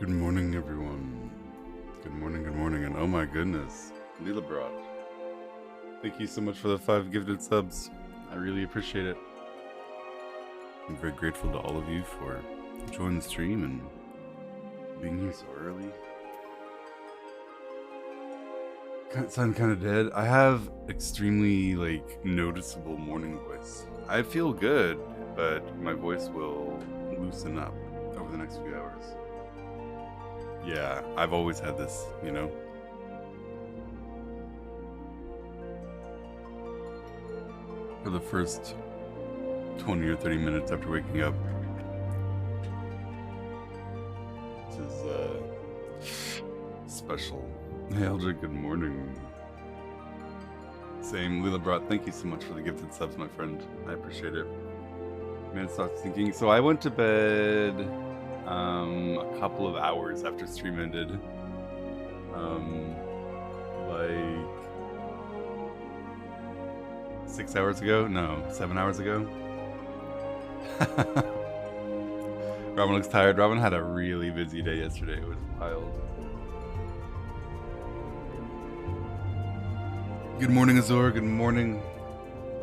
Good morning, everyone. Good morning, and oh my goodness, Leela brought. Thank you so much for the 5 gifted subs. I really appreciate it. I'm very grateful to all of you for joining the stream and being here so early. Sound kind of dead. I have extremely noticeable morning voice. I feel good, but my voice will loosen up over the next few hours. Yeah, I've always had this, you know? For the first 20 or 30 minutes after waking up. This is, special. Hey, Eldrick, good morning. Same, Leela Brat, thank you so much for the gifted subs, my friend. I appreciate it. Man, stop thinking. So I went to bed a couple of hours after stream ended. Like 6 hours ago? No, 7 hours ago. Robin looks tired. Robin had a really busy day yesterday. It was wild. Good morning, Azor. Good morning.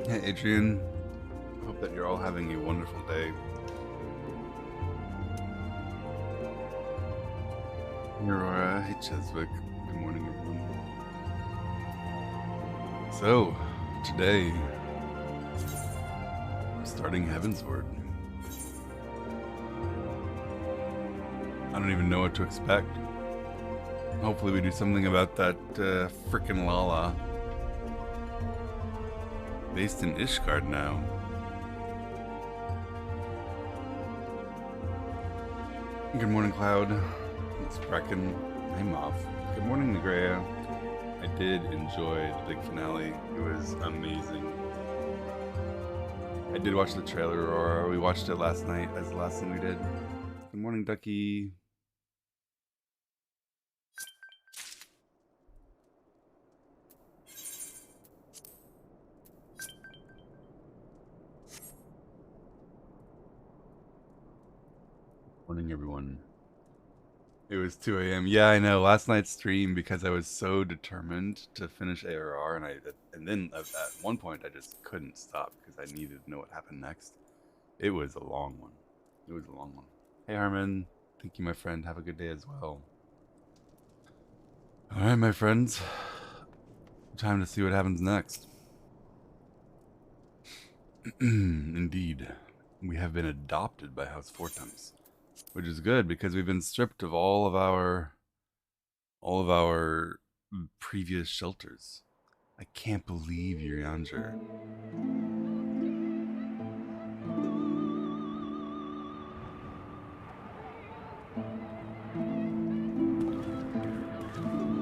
Hey, Adrian. Hope that you're all having a wonderful day. Aurora, hey Cheswick. Good morning, everyone. So, today, I'm starting Heavensward. I don't even know what to expect. Hopefully we do something about that frickin' Lala. Based in Ishgard now. Good morning, Cloud. It's Brecken. Hey, Moth. Good morning, Negrea. I did enjoy the big finale. It was amazing. I did watch the trailer, or we watched it last night as the last thing we did. Good morning, Ducky. Morning, everyone. It was 2 a.m. Yeah, I know. Last night's stream, because I was so determined to finish ARR, and then at one point I just couldn't stop because I needed to know what happened next. It was a long one. It was a long one. Hey, Harmon. Thank you, my friend. Have a good day as well. All right, my friends. Time to see what happens next. Indeed, we have been adopted by House Fortums. Which is good, because we've been stripped of all of our previous shelters. I can't believe Urianger.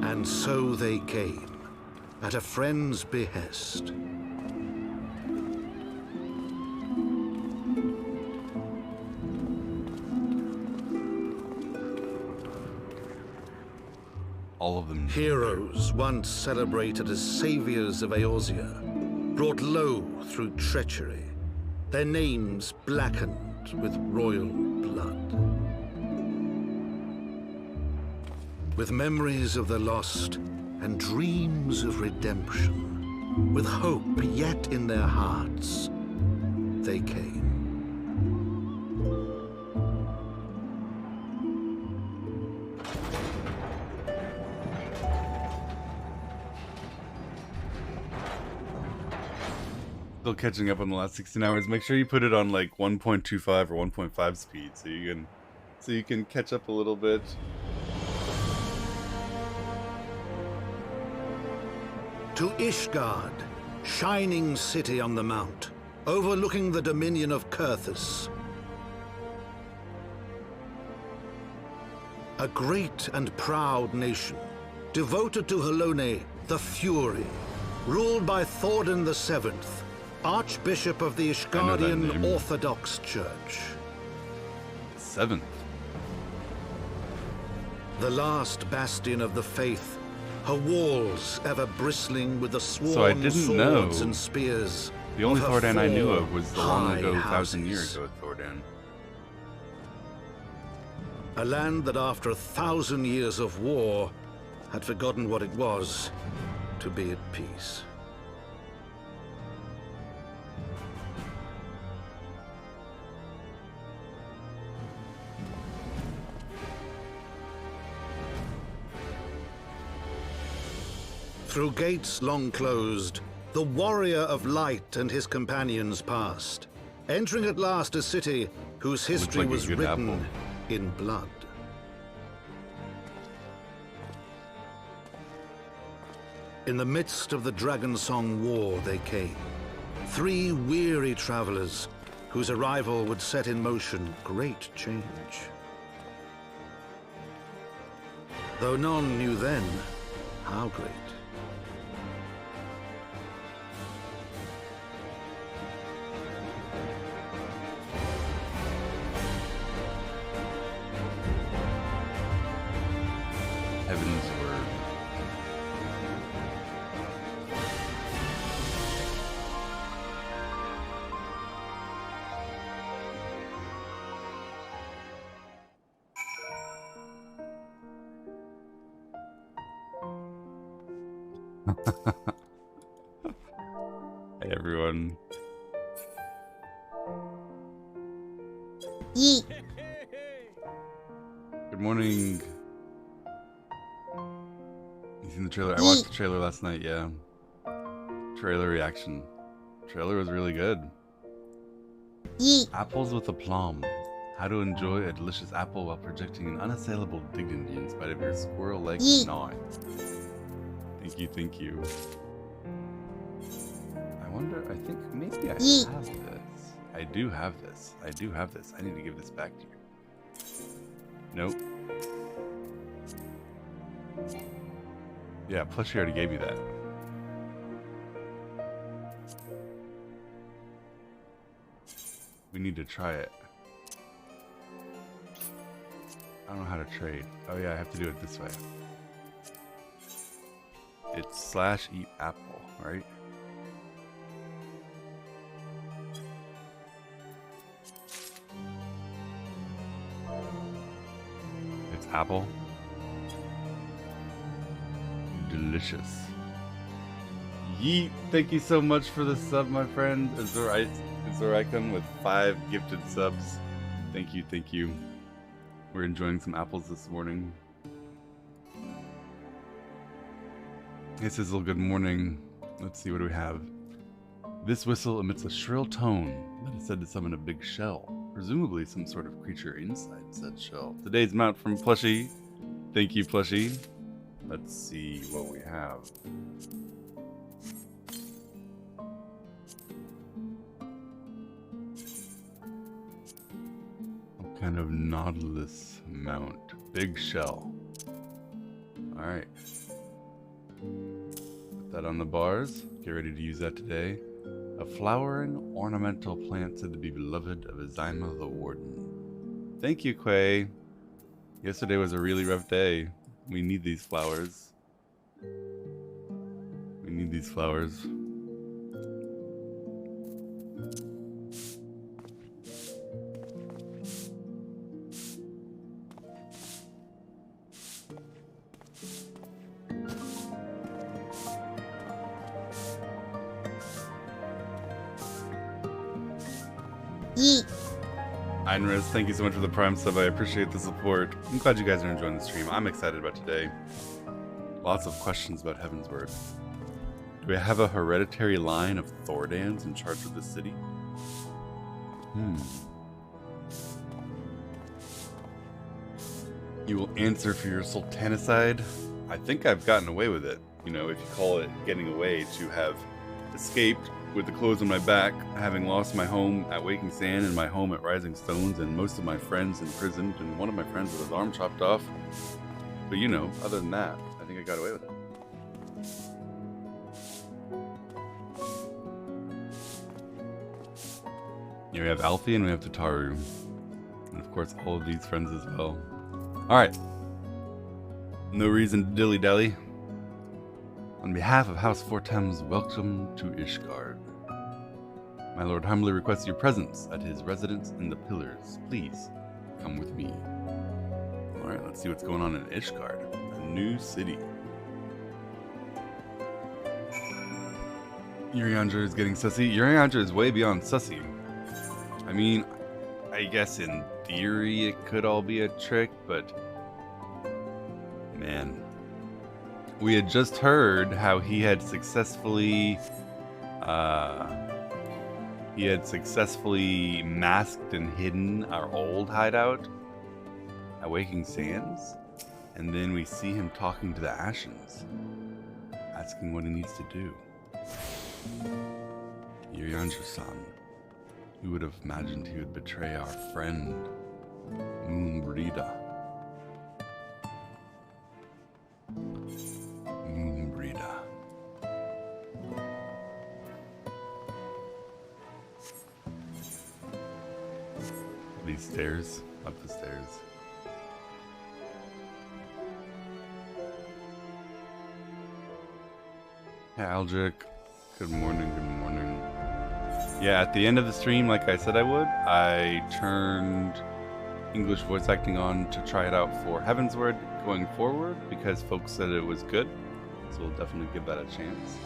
And so they came, at a friend's behest. All of them. Heroes once celebrated as saviors of Eorzea, brought low through treachery, their names blackened with royal blood. With memories of the lost and dreams of redemption, with hope yet in their hearts, they came. Still catching up on the last 16 hours. Make sure you put it on like 1.25 or 1.5 speed so you can catch up a little bit. To Ishgard, shining city on the mount, overlooking the dominion of Kurthus. A great and proud nation, devoted to Halone, the Fury, ruled by Thordan VII, Archbishop of the Ishgardian Orthodox Church. 7th. The last bastion of the faith, her walls ever bristling with the sworn swords and spears. The only Thordan I knew of was the long ago, 1,000 years ago Thordan. A land that after 1,000 years of war had forgotten what it was to be at peace. Through gates long closed, the warrior of light and his companions passed, entering at last a city whose history was written in blood. In the midst of the Dragon Song War they came, 3 weary travelers whose arrival would set in motion great change. Though none knew then how great. Heaven's word. Hey everyone. Yeet. Good morning. You seen the trailer? I watched the trailer last night, yeah. Trailer reaction. Trailer was really good. Yeet. Apples with aplomb. How to enjoy a delicious apple while projecting an unassailable dignity in spite of your squirrel-like gnawing. Thank you, thank you. I wonder, I think maybe I have this. I do have this. I do have this. I need to give this back to you. Nope. Yeah, plus she already gave you that. We need to try it. I don't know how to trade. Oh yeah, I have to do it this way. It's /eat apple, right? It's apple. Delicious. Yeet, thank you so much for the sub, my friend. Azoricon with 5 gifted subs. Thank you, thank you. We're enjoying some apples this morning. Hey Sizzle, good morning. Let's see, what do we have? This whistle emits a shrill tone that is said to summon a big shell, presumably some sort of creature inside said shell. Today's mount from Plushie. Thank you, Plushie. Let's see what we have. What kind of nautilus mount? Big shell. Alright. Put that on the bars. Get ready to use that today. A flowering ornamental plant said to be beloved of Azyma the Warden. Thank you, Quay. Yesterday was a really rough day. We need these flowers. We need these flowers. Yeet. Einris, thank you so much for the Prime sub. I appreciate the support. I'm glad you guys are enjoying the stream. I'm excited about today. Lots of questions about Heaven's Word. Do we have a hereditary line of Thordans in charge of the city? You will answer for your sultanicide? I think I've gotten away with it. You know, if you call it getting away, to have escaped with the clothes on my back, having lost my home at Waking Sand and my home at Rising Stones, and most of my friends imprisoned, and one of my friends with his arm chopped off. But you know, other than that, I think I got away with it. Yeah, we have Alfie and we have Tataru. And of course, all of these friends as well. Alright. No reason to dilly-dally. On behalf of House Four Thames, welcome to Ishgard. My lord humbly requests your presence at his residence in the Pillars. Please, come with me. Alright, let's see what's going on in Ishgard. A new city. Urianger is getting sussy. Urianger is way beyond sussy. I mean, I guess in theory it could all be a trick, but man, we had just heard how he had successfully masked and hidden our old hideout at Waking Sands, and then we see him talking to the Ashens, asking what he needs to do. Urianger-san. Who would have imagined he would betray our friend, Moonbreeda? Moonbreeda. These stairs, up the stairs. Hey, Aldrich. Good morning, good morning. Yeah, at the end of the stream, like I said I would, I turned English voice acting on to try it out for Heavensward going forward because folks said it was good. So we'll definitely give that a chance.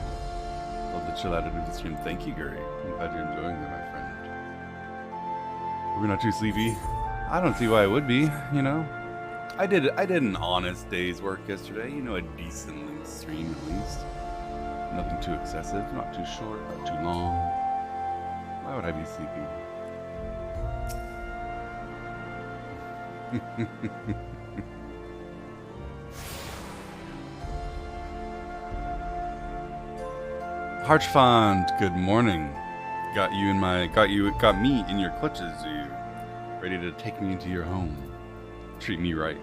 Love the chill out of the stream. Thank you, Gary. I'm glad you're enjoying it, my friend. Are we not too sleepy? I don't see why it would be, you know. I did an honest day's work yesterday, you know, a decent length stream at least. Nothing too excessive, not too short, not too long. Why would I be sleepy? Harchfond, good morning. Got me in your clutches, you ready to take me into your home. Treat me right.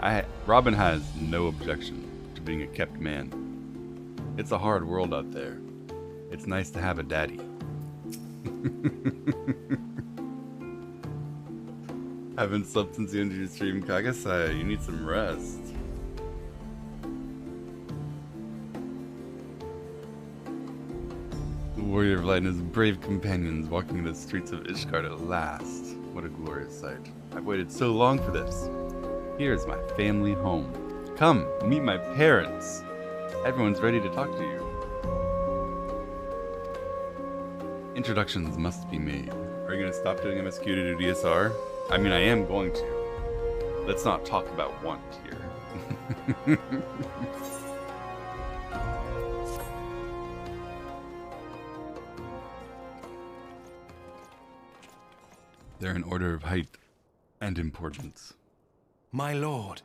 Hey, Robin has no objection to being a kept man. It's a hard world out there. It's nice to have a daddy. Haven't slept since the end of your stream, Kagasai. You need some rest. The warrior of light and his brave companions walking the streets of Ishgard at last. What a glorious sight. I've waited so long for this. Here's my family home. Come, meet my parents. Everyone's ready to talk to you. Introductions must be made. Are you going to stop doing MSQ to do DSR? I mean, I am going to. Let's not talk about want here. They're in order of height and importance. My lord,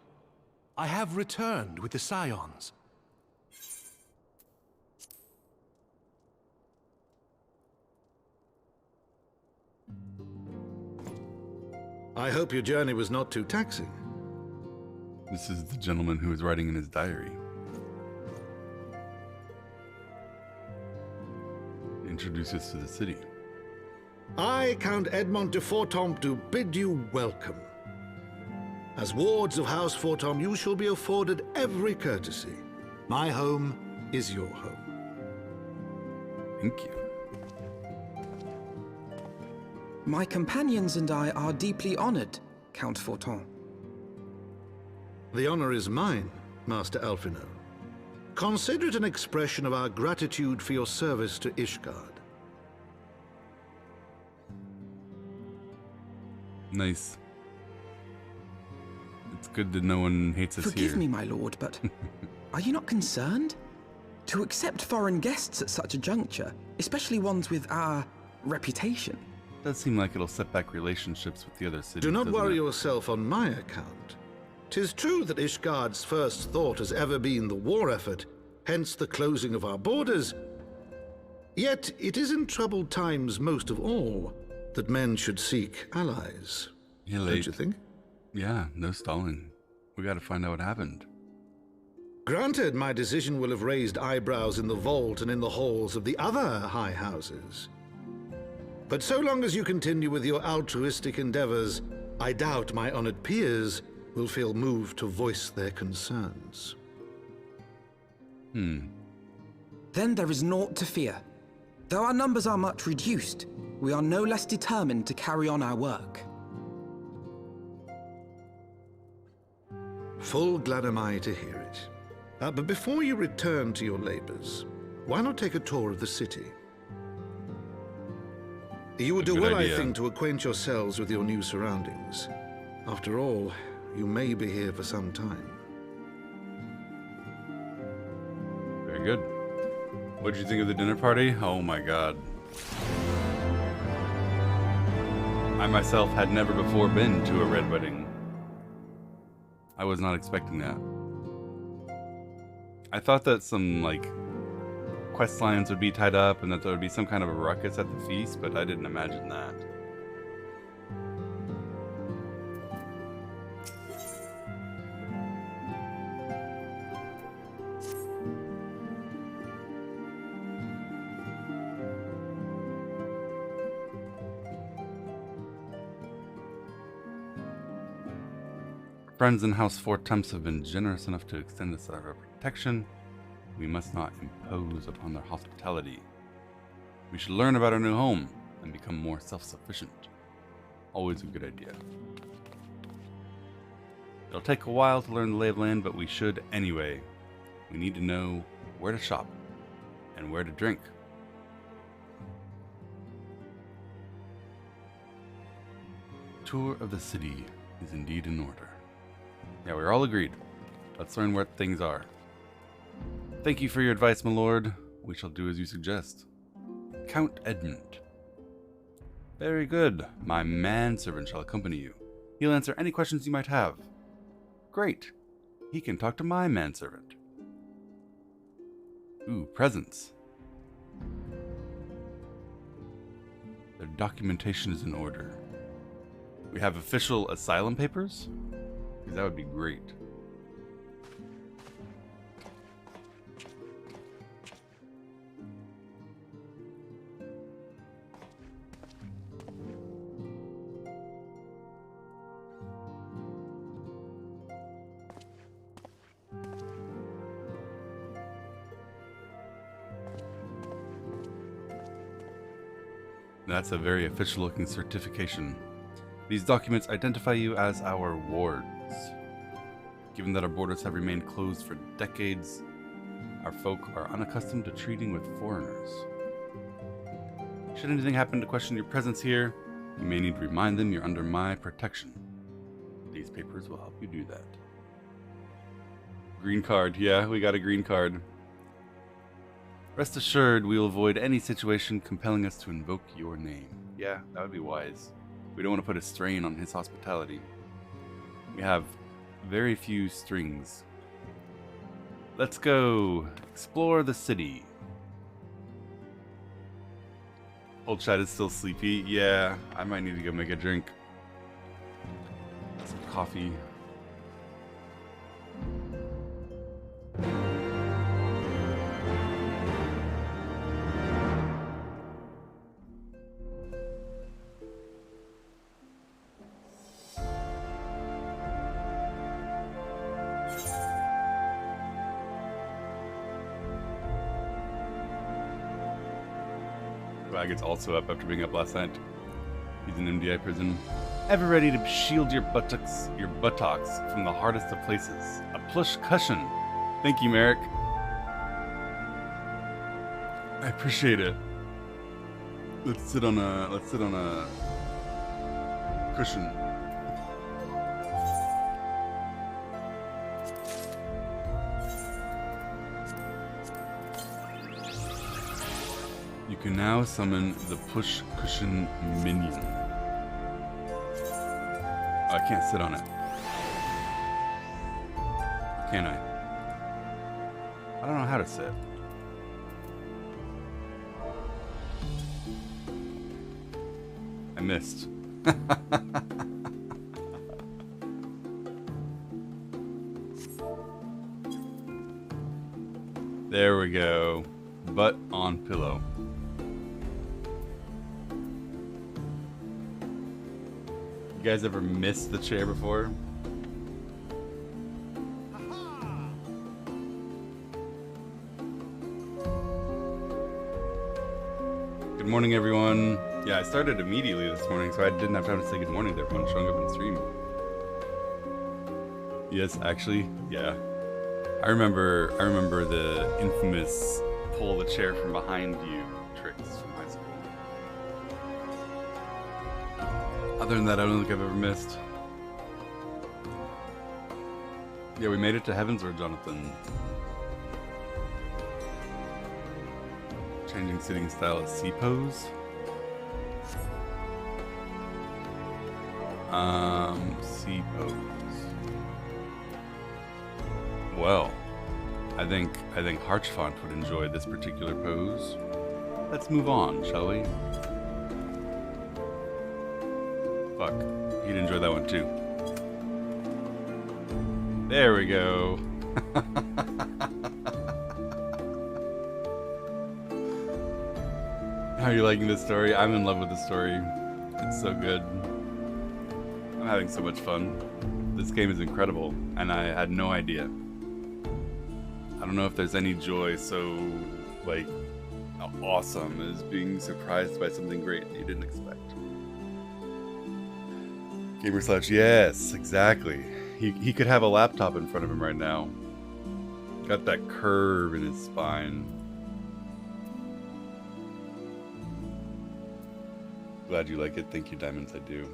I have returned with the Scions. I hope your journey was not too taxing. This is the gentleman who is writing in his diary. Introduce us to the city. I, Count Edmond de Fortomp, do bid you welcome. As wards of House Fortomp, you shall be afforded every courtesy. My home is your home. Thank you. My companions and I are deeply honored, Count Forton. The honor is mine, Master Alphino. Consider it an expression of our gratitude for your service to Ishgard. Nice. It's good that no one hates us here. Forgive me, my lord, but are you not concerned? To accept foreign guests at such a juncture, especially ones with our reputation. Does seem like it'll set back relationships with the other cities. Do not worry yourself on my account. 'Tis true that Ishgard's first thought has ever been the war effort, hence the closing of our borders. Yet it is in troubled times most of all that men should seek allies. You're Don't late. you think? Yeah, no stalling. We gotta find out what happened. Granted, my decision will have raised eyebrows in the vault and in the halls of the other high houses. But so long as you continue with your altruistic endeavors, I doubt my honored peers will feel moved to voice their concerns. Then there is naught to fear. Though our numbers are much reduced, we are no less determined to carry on our work. Full glad am I to hear it. But before you return to your labors, why not take a tour of the city? You would do well, I think, to acquaint yourselves with your new surroundings. After all, you may be here for some time. Very good. What did you think of the dinner party? Oh my god. I myself had never before been to a red wedding. I was not expecting that. I thought that some, like, quest lines would be tied up and that there would be some kind of a ruckus at the feast, but I didn't imagine that. Friends in House Four Temps have been generous enough to extend us our protection. We must not impose upon their hospitality. We should learn about our new home and become more self-sufficient. Always a good idea. It'll take a while to learn the lay of land, but we should anyway. We need to know where to shop and where to drink. Tour of the city is indeed in order. Yeah, we're all agreed. Let's learn what things are. Thank you for your advice, my lord. We shall do as you suggest. Count Edmund. Very good. My manservant shall accompany you. He'll answer any questions you might have. Great. He can talk to my manservant. Ooh, presents. Their documentation is in order. We have official asylum papers? Because that would be great. That's a very official looking certification. These documents identify you as our wards. Given that our borders have remained closed for decades, our folk are unaccustomed to treating with foreigners. Should anything happen to question your presence here, you may need to remind them you're under my protection. These papers will help you do that. Green card. Yeah, we got a green card. Rest assured, we will avoid any situation compelling us to invoke your name. Yeah, that would be wise. We don't want to put a strain on his hospitality. We have very few strings. Let's go explore the city. Old Chad is still sleepy. Yeah, I might need to go make a drink. Some coffee. Wagget's also up after being up last night. He's in MDI prison. Ever ready to shield your buttocks from the hardest of places. A plush cushion. Thank you, Merrick. I appreciate it. Let's sit on a cushion. You can now summon the push cushion minion. Oh, I can't sit on it. Can I? I don't know how to sit. I missed. There we go. Butt on pillow. You guys ever missed the chair before? Good morning, everyone. Yeah, I started immediately this morning, so I didn't have time to say good morning to everyone showing up in the stream. Yes, actually, yeah. I remember the infamous pull the chair from behind you tricks from high school. Other than that, I don't think I've ever missed. Yeah, we made it to Heavensward, Jonathan. Changing sitting style at C pose. C pose. Well, I think Harchfont would enjoy this particular pose. Let's move on, shall we? Fuck, he'd enjoy that one too. There we go. How are you liking this story? I'm in love with the story. It's so good. I'm having so much fun. This game is incredible, and I had no idea. I don't know if there's any joy so, like, awesome as being surprised by something great that you didn't expect. Gamer Slash, yes, exactly. He could have a laptop in front of him right now. Got that curve in his spine. Glad you like it. Thank you, Diamonds. I do.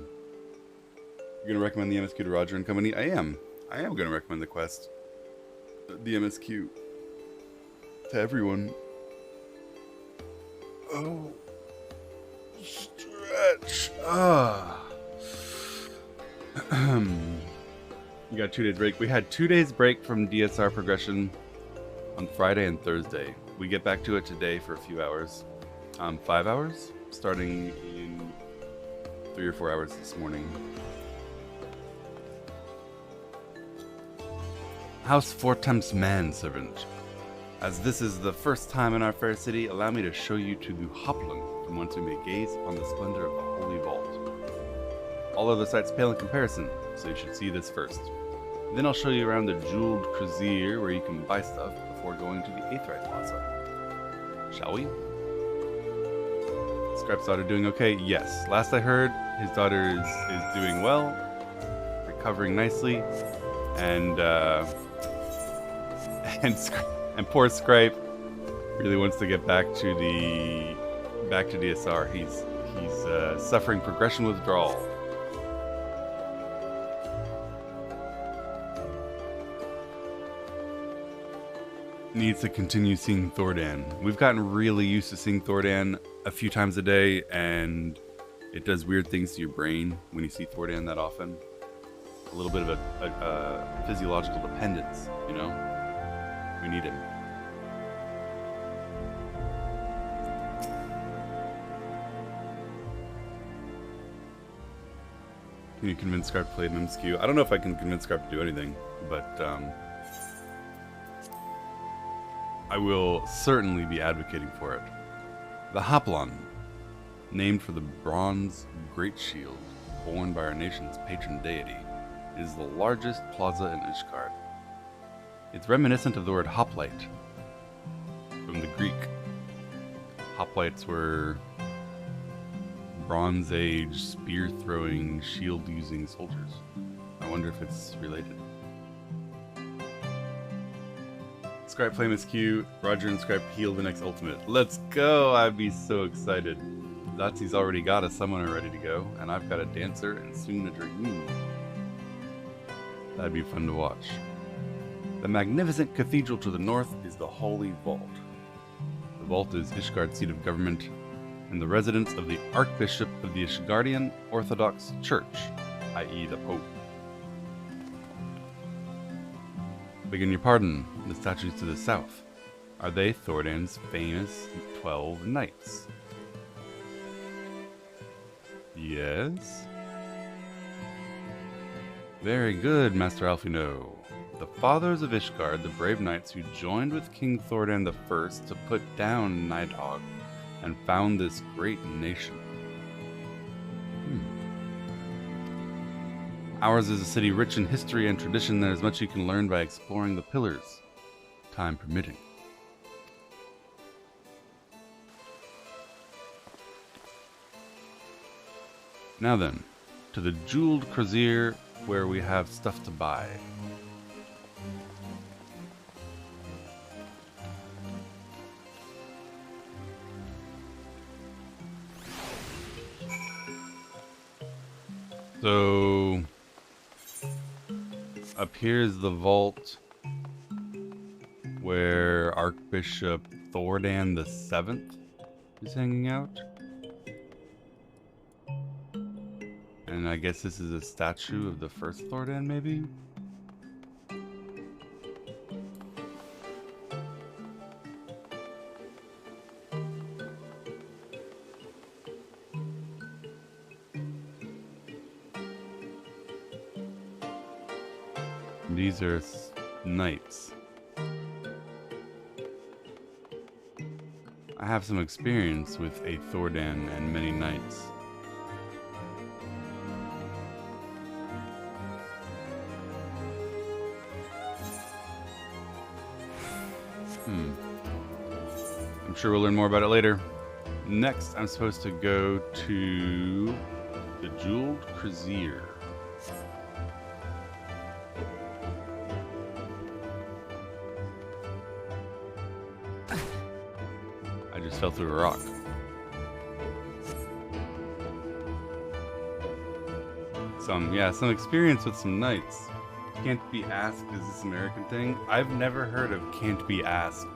You're gonna recommend the MSQ to Roger and Company? I am gonna recommend the quest. The MSQ. To everyone. Oh. Stretch. Ah. You got 2 days break. We had 2 days break from DSR progression on Friday and Thursday. We get back to it today for a few hours. 5 hours? Starting in 3 or 4 hours this morning. House Fortem's manservant. As this is the first time in our fair city, allow me to show you to the Hopland, from whence we may gaze upon the splendor of the Holy Vault. All other sites pale in comparison, so you should see this first. Then I'll show you around the Jeweled Crozier, where you can buy stuff before going to the Aetheryte Plaza. Shall we? Scrap's daughter doing okay? Yes. Last I heard, his daughter is doing well, recovering nicely, and poor Scripe really wants to get back to DSR. He's suffering progression withdrawal. Needs to continue seeing Thordan. We've gotten really used to seeing Thordan a few times a day, and it does weird things to your brain when you see Thordan that often. A little bit of a physiological dependence, you know? We need him. Can you convince Scarp to play MSQ? I don't know if I can convince Scarp to do anything, but I will certainly be advocating for it. The Hoplon, named for the bronze great shield borne by our nation's patron deity, is the largest plaza in Ishgard. It's reminiscent of the word hoplite from the Greek. Hoplites were Bronze Age spear-throwing, shield-using soldiers. I wonder if it's related. Scribe play MSQ, Roger and Scribe heal the next ultimate. Let's go! I'd be so excited. Zatsi's already got a summoner ready to go, and I've got a dancer and soon a dragoon. That'd be fun to watch. The magnificent cathedral to the north is the Holy Vault. The vault is Ishgard's seat of government and the residence of the Archbishop of the Ishgardian Orthodox Church, i.e. the Pope. Begging your pardon, the statues to the south. Are they Thordan's famous 12 knights? Yes? Very good, Master Alfino. The fathers of Ishgard, the brave knights who joined with King Thordan I to put down Nidhogg and found this great nation. Ours is a city rich in history and tradition. There is much you can learn by exploring the pillars, time permitting. Now then, to the Jeweled Crozier, where we have stuff to buy. So up here is the vault where Archbishop Thordan the Seventh is hanging out. And I guess this is a statue of the first Thordan, maybe? These are knights. I have some experience with a Thordan and many knights. I'm sure we'll learn more about it later. Next, I'm supposed to go to the Jeweled Crazier. I just fell through a rock. Some experience with some knights. Can't be asked is this American thing. I've never heard of can't be asked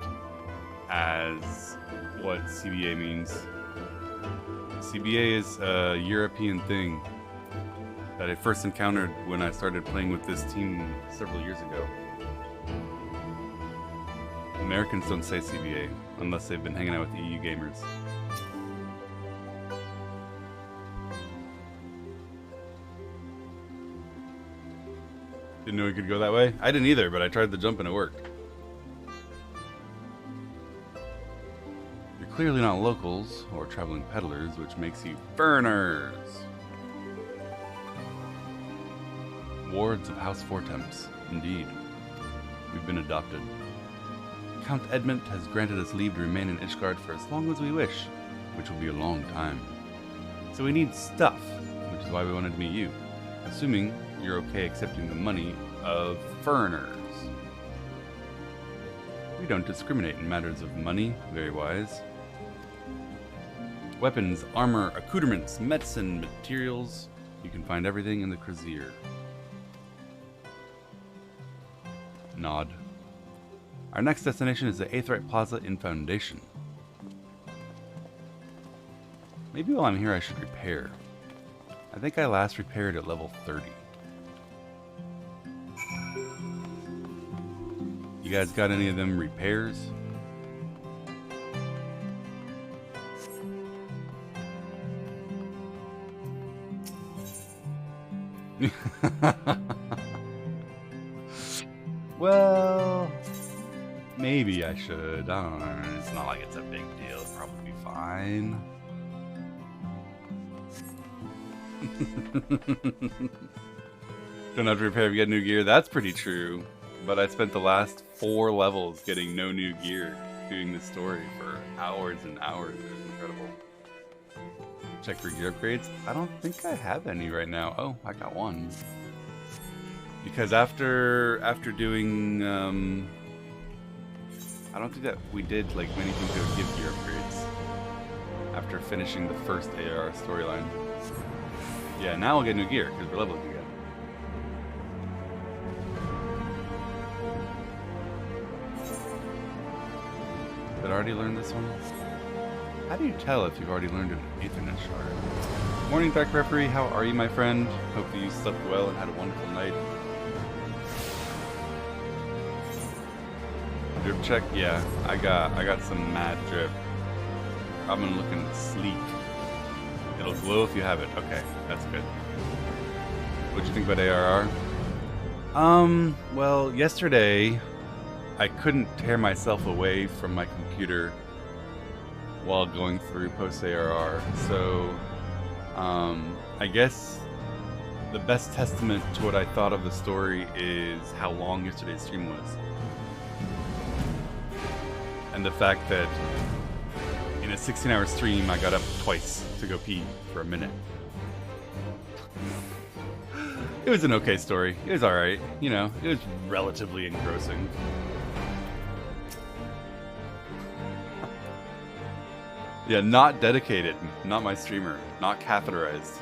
as what CBA means. CBA is a European thing that I first encountered when I started playing with this team several years ago. Americans don't say CBA unless they've been hanging out with EU gamers. Didn't know it could go that way. I didn't either, but I tried the jump and it worked. You're clearly not locals or traveling peddlers, which makes you foreigners. Wards of House Fortemps. Indeed. We've been adopted. Count Edmund has granted us leave to remain in Ishgard for as long as we wish, which will be a long time. So we need stuff, which is why we wanted to meet you. Assuming you're okay accepting the money of foreigners. We don't discriminate in matters of money, very wise. Weapons, armor, accoutrements, medicine, materials. You can find everything in the Crazier. Nod. Our next destination is the Aetheryte Plaza in Foundation. Maybe while I'm here I should repair. I think I last repaired at level 30. You guys got any of them repairs? Well, maybe I should. I don't know. It's not like it's a big deal. It'll probably be fine. Don't have to repair if you get new gear. That's pretty true. But I spent the last 4 levels getting no new gear doing this story for hours and hours. It was incredible. Check for gear upgrades. I don't think I have any right now. Oh, I got one. Because after doing I don't think that we did like many things that would give gear upgrades after finishing the first AR storyline. Yeah, now we'll get new gear because we're leveling again. Did I already learn this one? How do you tell if you've already learned an Ethernet shard? Morning, Dark Referee. How are you, my friend? Hope that you slept well and had a wonderful night. Drip check? Yeah, I got some mad drip. I've been looking sleek. It'll glow if you have it. Okay, that's good. What'd you think about ARR? Well, yesterday I couldn't tear myself away from my computer while going through post-ARR, so I guess the best testament to what I thought of the story is how long yesterday's stream was. And the fact that in a 16-hour stream, I got up twice to go pee for a minute. It was an okay story. It was alright. You know, it was relatively engrossing. Yeah, not dedicated. Not my streamer. Not catheterized.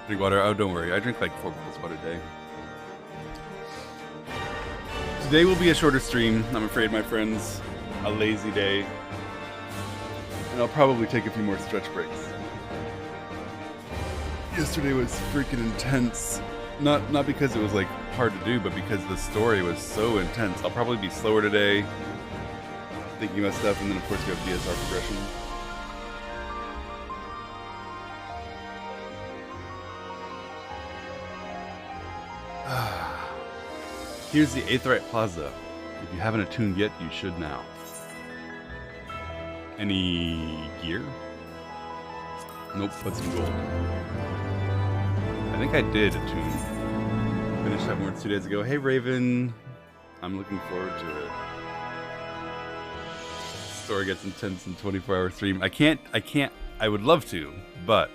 Drink water. Oh, don't worry. I drink like 4 bottles of water a day. Today will be a shorter stream, I'm afraid, my friends. A lazy day. And I'll probably take a few more stretch breaks. Yesterday was freaking intense. Not because it was like hard to do, but because the story was so intense. I'll probably be slower today, thinking about stuff, and then of course you have DSR progression. Here's the Aetheryte Plaza. If you haven't attuned yet, you should now. Any gear? Nope, put some gold. I think I did attune. Finished that more than 2 days ago. Hey Raven, I'm looking forward to it. Story gets intense in 24-hour stream. I would love to, but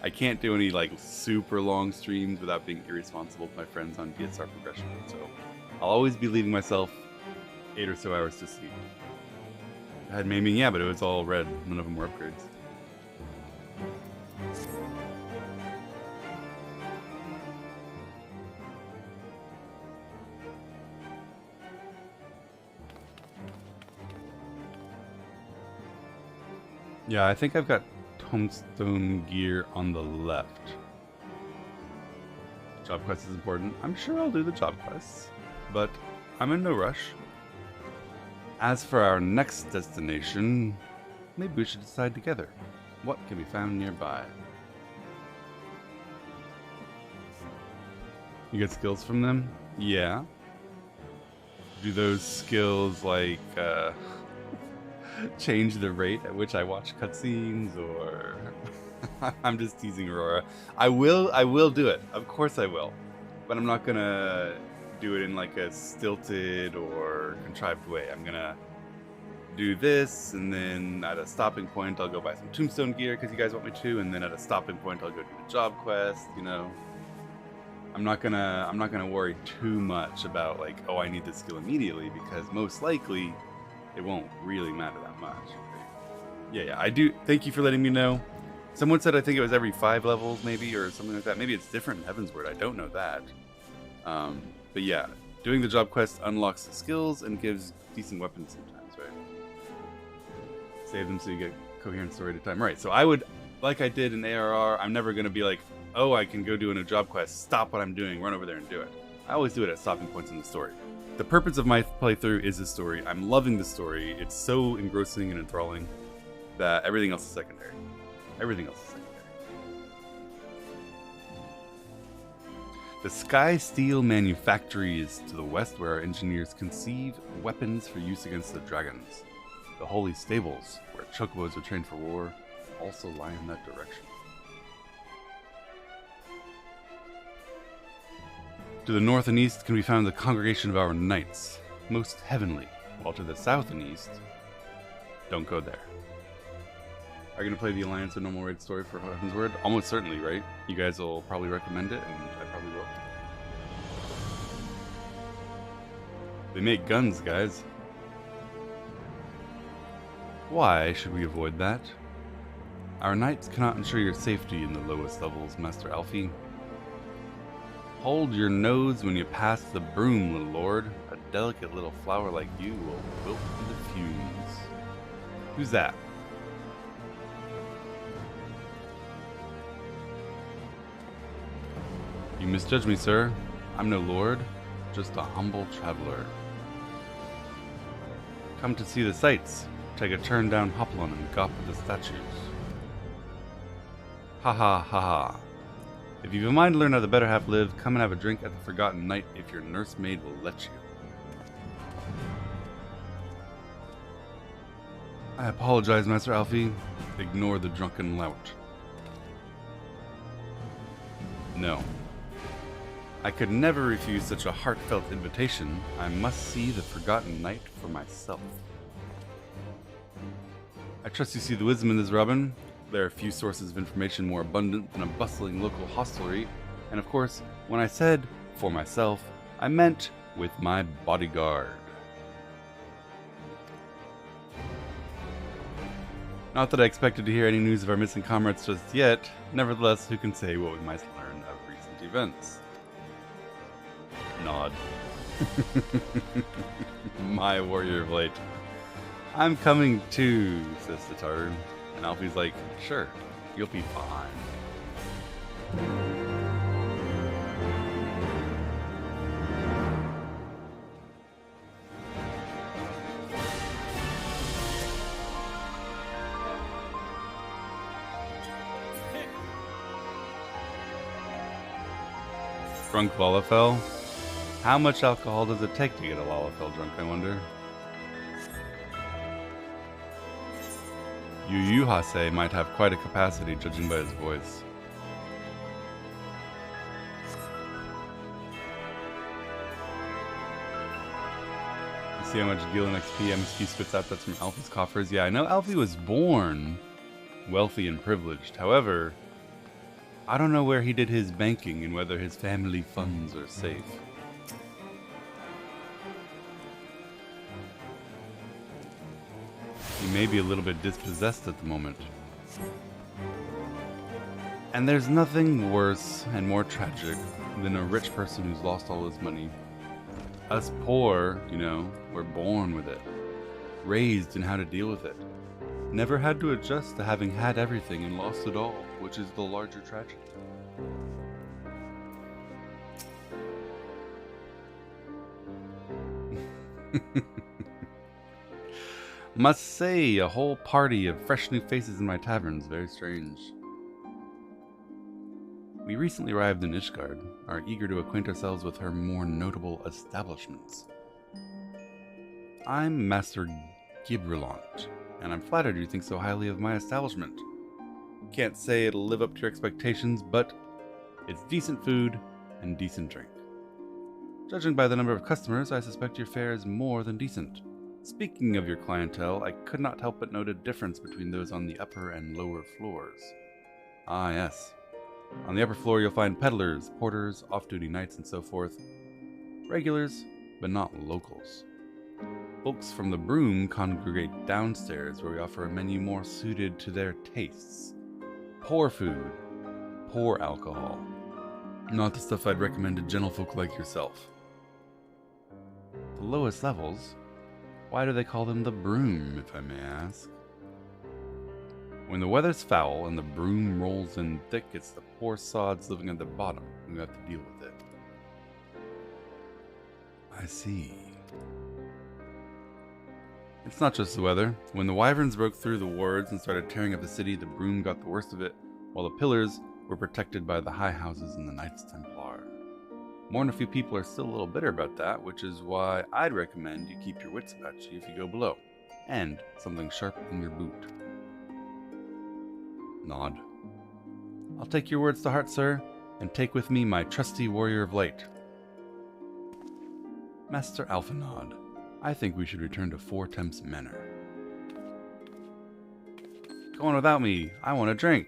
I can't do any like super long streams without being irresponsible with my friends on DSR progression. So I'll always be leaving myself 8 or so hours to sleep. I had maiming, yeah, but it was all red. None of them were upgrades. Yeah, I think I've got tombstone gear on the left. Job quest is important. I'm sure I'll do the job quests, but I'm in no rush. As for our next destination, maybe we should decide together. What can be found nearby? You get skills from them? Yeah. Do those skills like change the rate at which I watch cutscenes, or I'm just teasing Aurora. I will do it. Of course I will. But I'm not gonna do it in like a stilted or contrived way. I'm gonna do this, and then at a stopping point I'll go buy some tombstone gear because you guys want me to, and then at a stopping point I'll go do the job quest, you know. I'm not gonna worry too much about like, oh, I need this skill immediately, because most likely it won't really matter that much. Yeah, I do. Thank you for letting me know. Someone said I think it was every 5 levels, maybe, or something like that. Maybe it's different in Heavensward. I don't know that. But yeah, doing the job quest unlocks the skills and gives decent weapons sometimes, right? Save them so you get coherent story at a time. Right, so I would, like I did in ARR, I'm never going to be like, oh, I can go do a job quest, stop what I'm doing, run over there and do it. I always do it at stopping points in the story. The purpose of my playthrough is the story. I'm loving the story. It's so engrossing and enthralling that everything else is secondary. Everything else is secondary. The Sky Steel Manufactory is to the west, where our engineers conceive weapons for use against the dragons. The Holy Stables, where chocobos are trained for war, also lie in that direction. To the north and east can be found the congregation of our knights, most heavenly, while to the south and east, don't go there. Are you going to play the Alliance or Normal Raid story for Heavensward? Almost certainly, right? You guys will probably recommend it, and I probably will. They make guns, guys. Why should we avoid that? Our knights cannot ensure your safety in the lowest levels, Master Alfie. Hold your nose when you pass the broom, little lord. A delicate little flower like you will wilt to the fumes. Who's that? You misjudge me, sir. I'm no lord, just a humble traveler. Come to see the sights. Take a turn down Hoplon and gawp at the statues. Ha ha ha ha. If you've a mind to learn how the better half live, come and have a drink at the Forgotten Knight if your nursemaid will let you. I apologize, Master Alfie. Ignore the drunken lout. No. I could never refuse such a heartfelt invitation. I must see the Forgotten Knight for myself. I trust you see the wisdom in this, Robin. There are few sources of information more abundant than a bustling local hostelry, and of course, when I said for myself, I meant with my bodyguard. Not that I expected to hear any news of our missing comrades just yet. Nevertheless, who can say what we might learn of recent events? Nod. My warrior of light. I'm coming too, says Tataru. And Alfie's like, sure, you'll be fine. Drunk Lalafell? How much alcohol does it take to get a Lalafell drunk, I wonder? Yu Yu Hase might have quite a capacity, judging by his voice. You see how much gil and XP MSQ spits out that's from Alfie's coffers? Yeah, I know Alfie was born wealthy and privileged. However, I don't know where he did his banking and whether his family funds are safe. He may be a little bit dispossessed at the moment. And there's nothing worse and more tragic than a rich person who's lost all his money. Us poor, you know, we're born with it. Raised in how to deal with it. Never had to adjust to having had everything and lost it all, which is the larger tragedy. Must say, a whole party of fresh new faces in my taverns. Very strange. We recently arrived in Ishgard, are eager to acquaint ourselves with her more notable establishments. I'm Master Gibrelant, and I'm flattered you think so highly of my establishment. Can't say it'll live up to your expectations, but it's decent food and decent drink. Judging by the number of customers, I suspect your fare is more than decent. Speaking of your clientele, I could not help but note a difference between those on the upper and lower floors. Ah, yes. On the upper floor you'll find peddlers, porters, off-duty knights, and so forth. Regulars, but not locals. Folks from the Broom congregate downstairs, where we offer a menu more suited to their tastes. Poor food, poor alcohol. Not the stuff I'd recommend to gentlefolk like yourself. The lowest levels? Why do they call them the Broom, if I may ask? When the weather's foul and the broom rolls in thick, it's the poor sods living at the bottom who have to deal with it. I see. It's not just the weather. When the wyverns broke through the wards and started tearing up the city, the Broom got the worst of it, while the pillars were protected by the high houses and the Knights Templar. More than a few people are still a little bitter about that, which is why I'd recommend you keep your wits about you if you go below, and something sharp in your boot. Nod. I'll take your words to heart, sir, and take with me my trusty warrior of light. Master Alphanod, I think we should return to Four Temps Manor. Go on without me, I want a drink.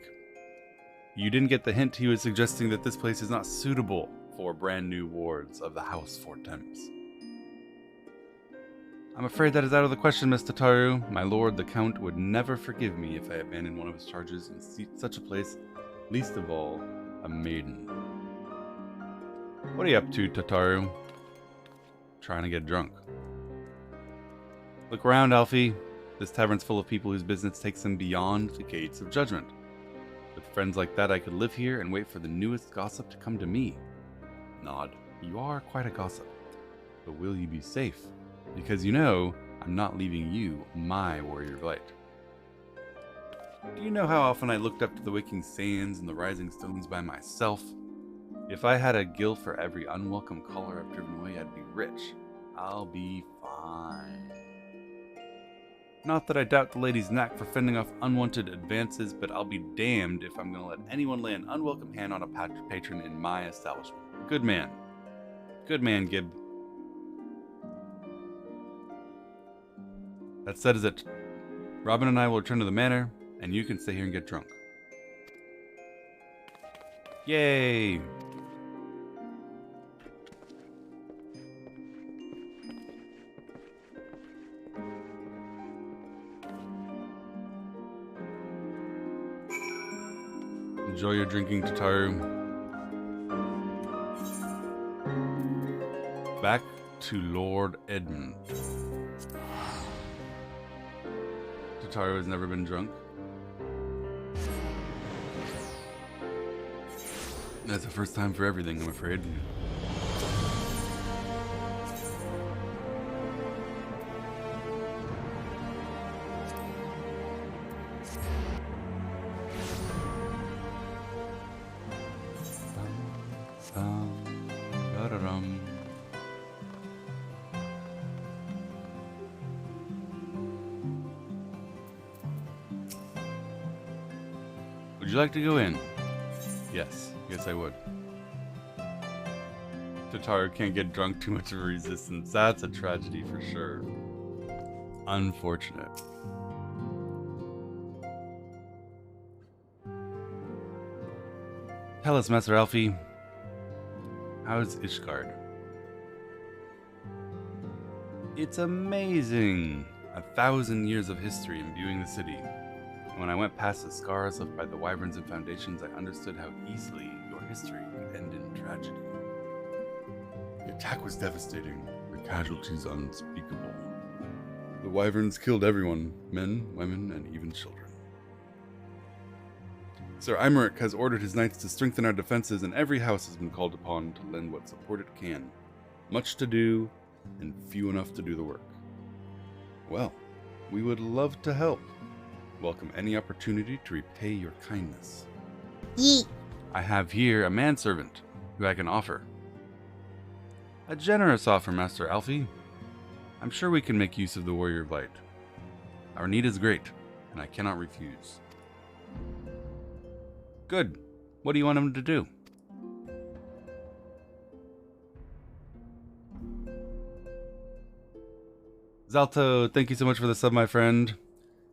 You didn't get the hint he was suggesting that this place is not suitable for brand new wards of the House Four Temps. I'm afraid that is out of the question, Miss Tataru. My lord, the Count, would never forgive me if I abandoned one of his charges in such a place, least of all, a maiden. What are you up to, Tataru? Trying to get drunk. Look around, Alfie. This tavern's full of people whose business takes them beyond the gates of judgment. With friends like that, I could live here and wait for the newest gossip to come to me. Nod. You are quite a gossip. But will you be safe? Because you know, I'm not leaving you, my warrior of light. Do you know how often I looked up to the waking sands and the rising stones by myself? If I had a gil for every unwelcome caller I've driven away, I'd be rich. I'll be fine. Not that I doubt the lady's knack for fending off unwanted advances, but I'll be damned if I'm going to let anyone lay an unwelcome hand on a patron in my establishment. Good man. Good man, Gib. That settles it. Robin and I will return to the manor, and you can stay here and get drunk. Yay! Enjoy your drinking, Tataru. Back to Lord Edmund. Tataru has never been drunk. That's the first time for everything, I'm afraid. Would you like to go in? Yes, I would. Tataru can't get drunk, too much of a resistance. That's a tragedy for sure. Unfortunate. Tell us, Master Alfie, how's Ishgard? It's amazing! 1,000 years of history imbuing the city. And when I went past the scars left by the wyverns and foundations, I understood how easily your history could end in tragedy. The attack was devastating, the casualties unspeakable. The wyverns killed everyone, men, women, and even children. Sir Imeric has ordered his knights to strengthen our defenses, and every house has been called upon to lend what support it can. Much to do, and few enough to do the work. Well, we would love to help. Welcome any opportunity to repay your kindness. Yeet. I have here a manservant who I can offer. A generous offer, Master Alfie. I'm sure we can make use of the Warrior of Light. Our need is great, and I cannot refuse. Good. What do you want him to do? Zalto, thank you so much for the sub, my friend.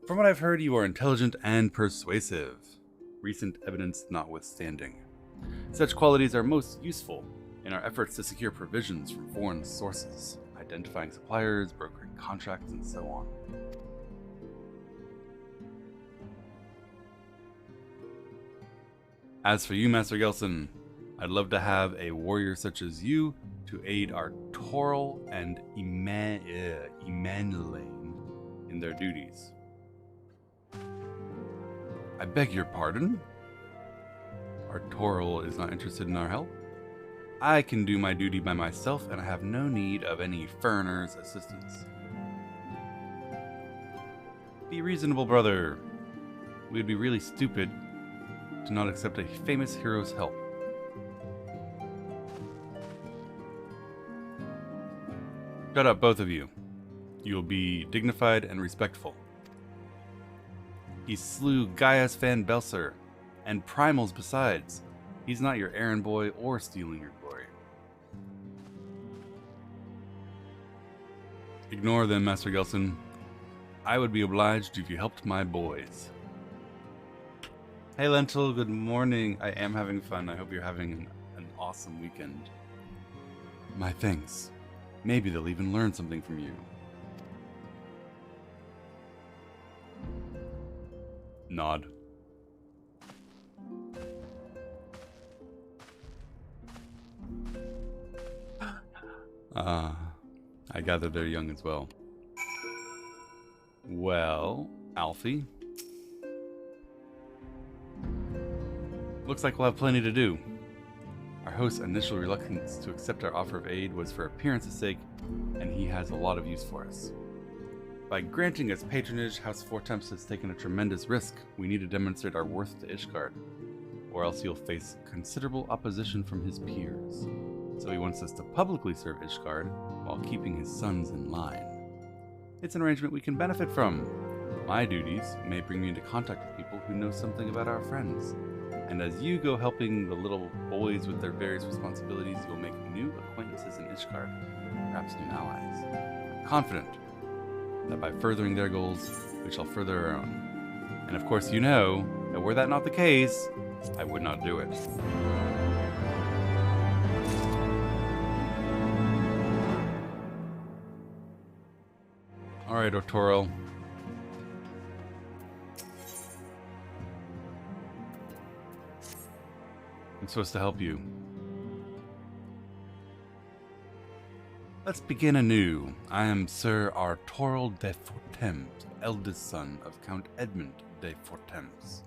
From what I've heard, you are intelligent and persuasive, recent evidence notwithstanding. Such qualities are most useful in our efforts to secure provisions from foreign sources, identifying suppliers, brokering contracts, and so on. As for you, Master Gelson, I'd love to have a warrior such as you to aid our Toril and Emmanuelaine in their duties. I beg your pardon? Our Toril is not interested in our help? I can do my duty by myself, and I have no need of any foreigner's assistance. Be reasonable, brother. We'd be really stupid to not accept a famous hero's help. Shut up, both of you. You'll be dignified and respectful. He slew Gaius Van Belser, and Primals besides. He's not your errand boy or stealing your glory. Ignore them, Master Gelson. I would be obliged if you helped my boys. Hey Lentil, good morning. I am having fun. I hope you're having an awesome weekend. My thanks. Maybe they'll even learn something from you. Nod. I gather they're young as well. Well, Alfie. Looks like we'll have plenty to do. Our host's initial reluctance to accept our offer of aid was for appearance's sake, and he has a lot of use for us. By granting us patronage, House Fourtemps has taken a tremendous risk. We need to demonstrate our worth to Ishgard, or else he'll face considerable opposition from his peers. So he wants us to publicly serve Ishgard while keeping his sons in line. It's an arrangement we can benefit from. My duties may bring me into contact with people who know something about our friends. And as you go helping the little boys with their various responsibilities, you'll make new acquaintances in Ishgard, perhaps new allies. I'm confident that by furthering their goals, we shall further our own. And of course you know that were that not the case, I would not do it. Alright, Toril. I'm supposed to help you. Let's begin anew. I am Sir Arturo de Fortemps, eldest son of Count Edmund de Fortemps.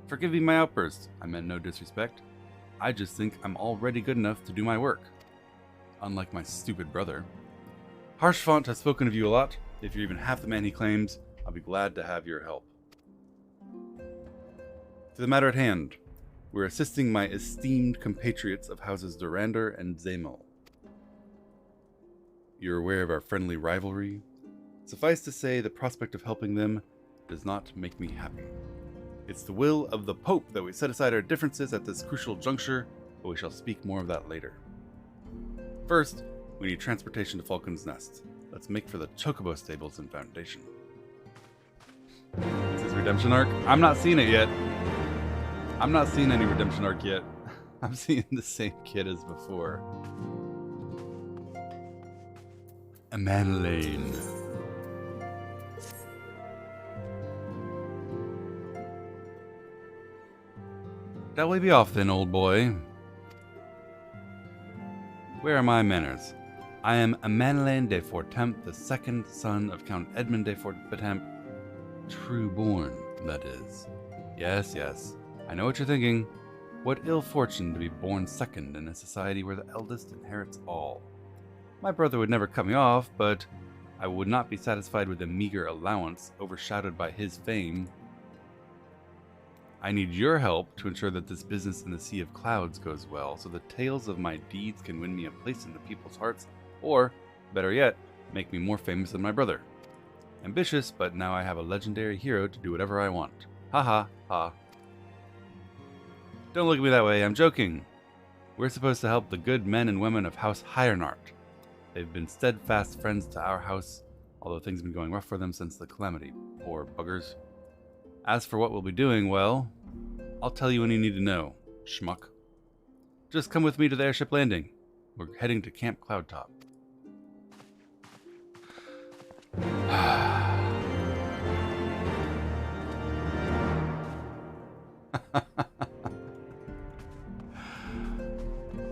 Forgive me my outburst. I meant no disrespect. I just think I'm already good enough to do my work. Unlike my stupid brother. Harshfont has spoken of you a lot. If you're even half the man he claims, I'll be glad to have your help. To the matter at hand, we're assisting my esteemed compatriots of houses Dorander and Zemel. You're aware of our friendly rivalry. Suffice to say, the prospect of helping them does not make me happy. It's the will of the Pope that we set aside our differences at this crucial juncture, but we shall speak more of that later. First, we need transportation to Falcon's Nest. Let's make for the Chocobo stables and foundation. Is this redemption arc? I'm not seeing it yet. I'm not seeing any redemption arc yet. I'm seeing the same kid as before. Amanlane. Shall we be off then, old boy? Where are my manners? I am Amanlane de Fortemps, the second son of Count Edmund de Fortemps, true-born, that is. Yes, yes, I know what you're thinking. What ill fortune to be born second in a society where the eldest inherits all. My brother would never cut me off, but I would not be satisfied with a meager allowance overshadowed by his fame. I need your help to ensure that this business in the Sea of Clouds goes well, so the tales of my deeds can win me a place in the people's hearts, or, better yet, make me more famous than my brother. Ambitious, but now I have a legendary hero to do whatever I want. Ha ha ha. Don't look at me that way, I'm joking. We're supposed to help the good men and women of House Hyrnart. They've been steadfast friends to our house, although things have been going rough for them since the calamity. Poor buggers. As for what we'll be doing, well, I'll tell you when you need to know, schmuck. Just come with me to the airship landing. We're heading to Camp Cloudtop.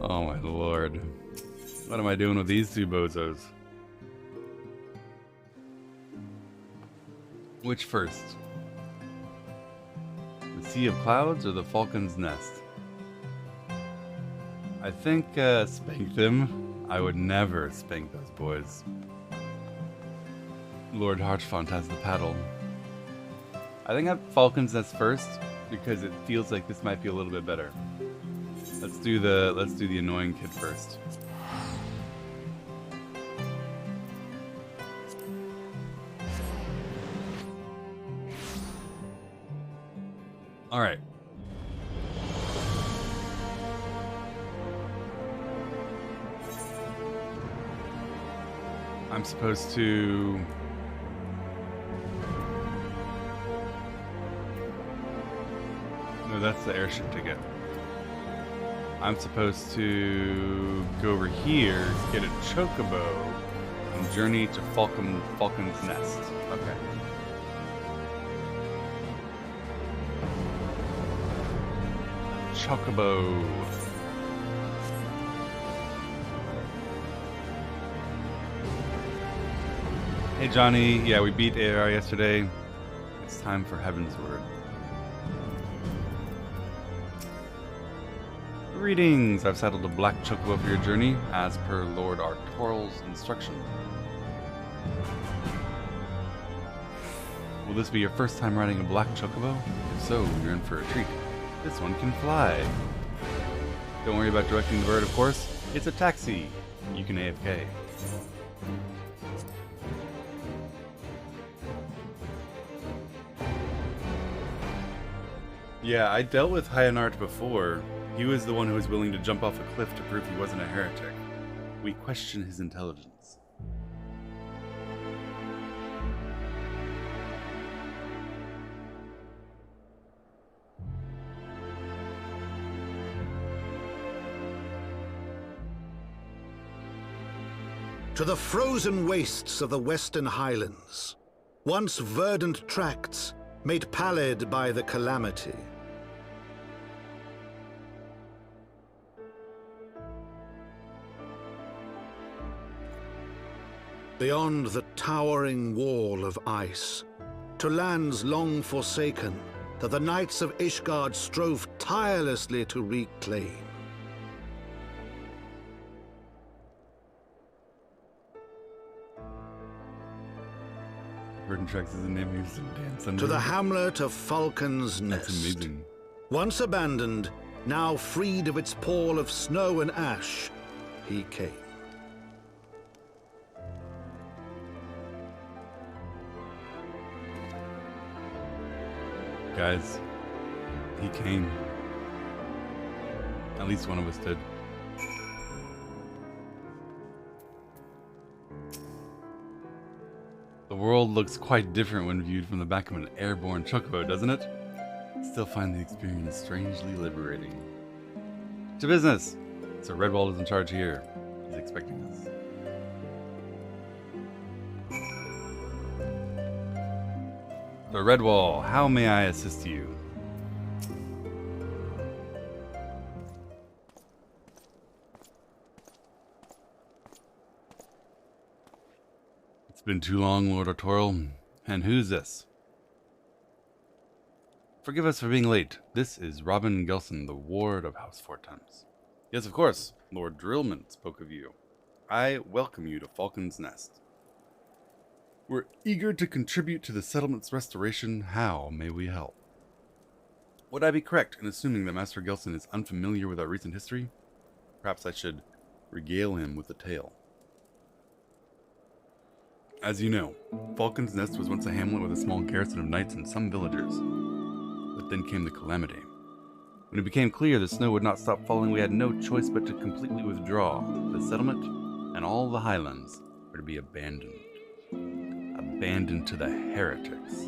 Oh my lord. What am I doing with these two bozos? Which first? The Sea of Clouds or the Falcon's Nest? I think spank them. I would never spank those boys. Lord Harchfont has the paddle. I think I have Falcon's Nest first because it feels like this might be a little bit better. Let's do the annoying kid first. All right. I'm supposed to... No, that's the airship ticket. I'm supposed to go over here, get a chocobo, and journey to Falcon's Nest. Okay. Chocobo. Hey Johnny, yeah, we beat AR yesterday. It's time for Heaven's Word. Greetings! I've saddled a black chocobo for your journey, as per Lord Artoral's instruction. Will this be your first time riding a black chocobo? If so, you're in for a treat. This one can fly. Don't worry about directing the bird, of course. It's a taxi. You can AFK. Yeah, I dealt with Hyanart before. He was the one who was willing to jump off a cliff to prove he wasn't a heretic. We question his intelligence. To the frozen wastes of the Western Highlands, once verdant tracts made pallid by the calamity. beyond the towering wall of ice, to lands long forsaken that the knights of Ishgard strove tirelessly to reclaim. Burden Tracks is the name of some dance under. To the hamlet of Falcon's That's Nest. amazing. Once abandoned, now freed of its pall of snow and ash, he came. Guys, he came. At least one of us did. The world looks quite different when viewed from the back of an airborne chocobo, doesn't it? Still find the experience strangely liberating. To business! Sir Redwald is in charge here. He's expecting us. Sir Redwall, how may I assist you? It's been too long, Lord Artorial. And who's this? Forgive us for being late. This is Robin Gelson, the ward of House Fortams. Yes, of course. Lord Drillman spoke of you. I welcome you to Falcon's Nest. We're eager to contribute to the settlement's restoration. How may we help? Would I be correct in assuming that Master Gelson is unfamiliar with our recent history? Perhaps I should regale him with a tale. As you know, Falcon's Nest was once a hamlet with a small garrison of knights and some villagers. But then came the calamity. When it became clear the snow would not stop falling, we had no choice but to completely withdraw. The settlement and all the highlands were to be abandoned. Abandoned to the heretics.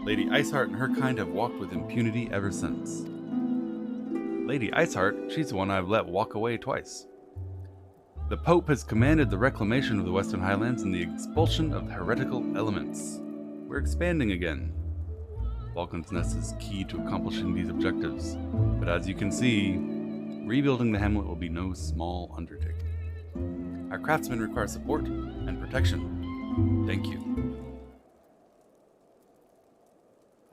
Lady Iceheart and her kind have walked with impunity ever since. Lady Iceheart, she's the one I've let walk away twice. The Pope has commanded the reclamation of the Western Highlands and the expulsion of heretical elements. We're expanding again. Falcon's Nest is key to accomplishing these objectives, but as you can see, rebuilding the hamlet will be no small undertaking. Our craftsmen require support and protection. Thank you.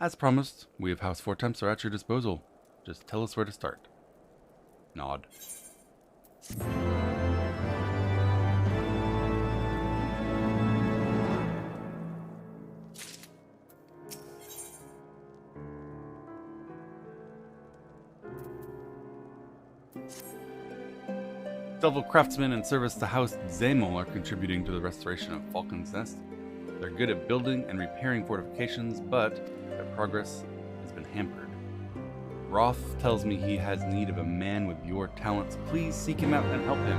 As promised, we of House Fortams are at your disposal. Just tell us where to start. Nod. Several craftsmen in service to House Zamel are contributing to the restoration of Falcon's Nest. They're good at building and repairing fortifications, but their progress has been hampered. Roth tells me he has need of a man with your talents. Please seek him out and help him.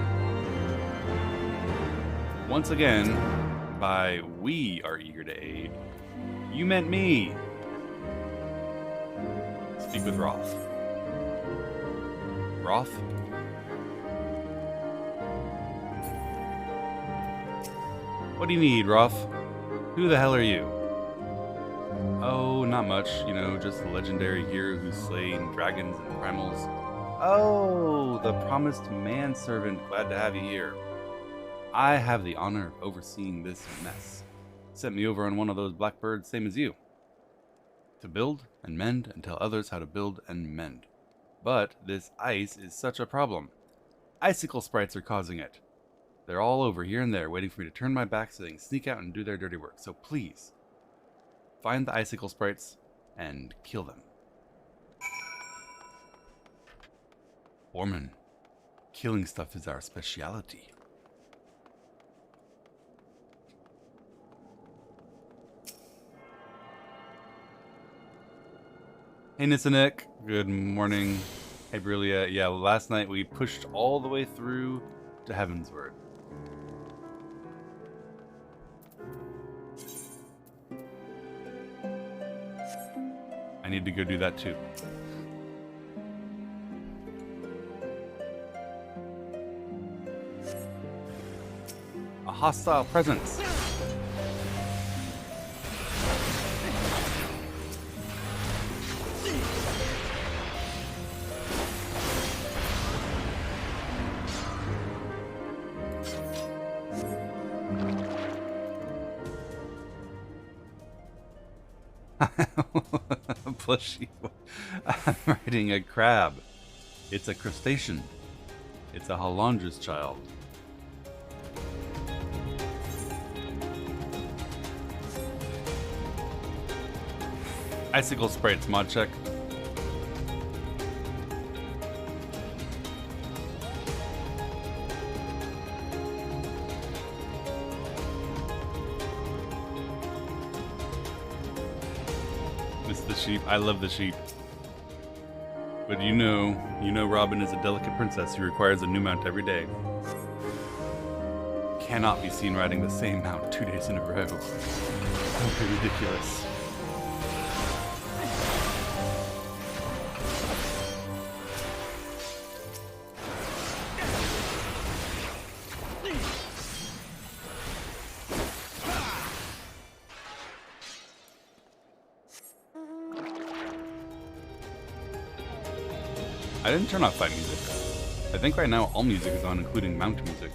Once again, by we are eager to aid, you meant me. Speak with Roth. Roth? What do you need, Roth? Who the hell are you? Oh, not much. You know, just the legendary hero who's slain dragons and primals. Oh, the promised manservant. Glad to have you here. I have the honor of overseeing this mess. Sent me over on one of those blackbirds, same as you. To build and mend and tell others how to build and mend. But this ice is such a problem. Icicle sprites are causing it. They're all over here and there, waiting for me to turn my back so they can sneak out and do their dirty work. So please, find the icicle sprites and kill them. Orman, killing stuff is our speciality. Hey Nisanek, good morning. Hey Brulia, yeah, last night we pushed all the way through to Heavensward. I need to go do that too. A hostile presence. Plushie. I'm riding a crab. It's a crustacean. It's a Hollandra's child. Icicle sprites, mod check. Miss the sheep. I love the sheep. But you know Robin is a delicate princess who requires a new mount every day. Cannot be seen riding the same mount 2 days in a row. That would be ridiculous. I didn't turn off fight music. I think right now all music is on, including mount music.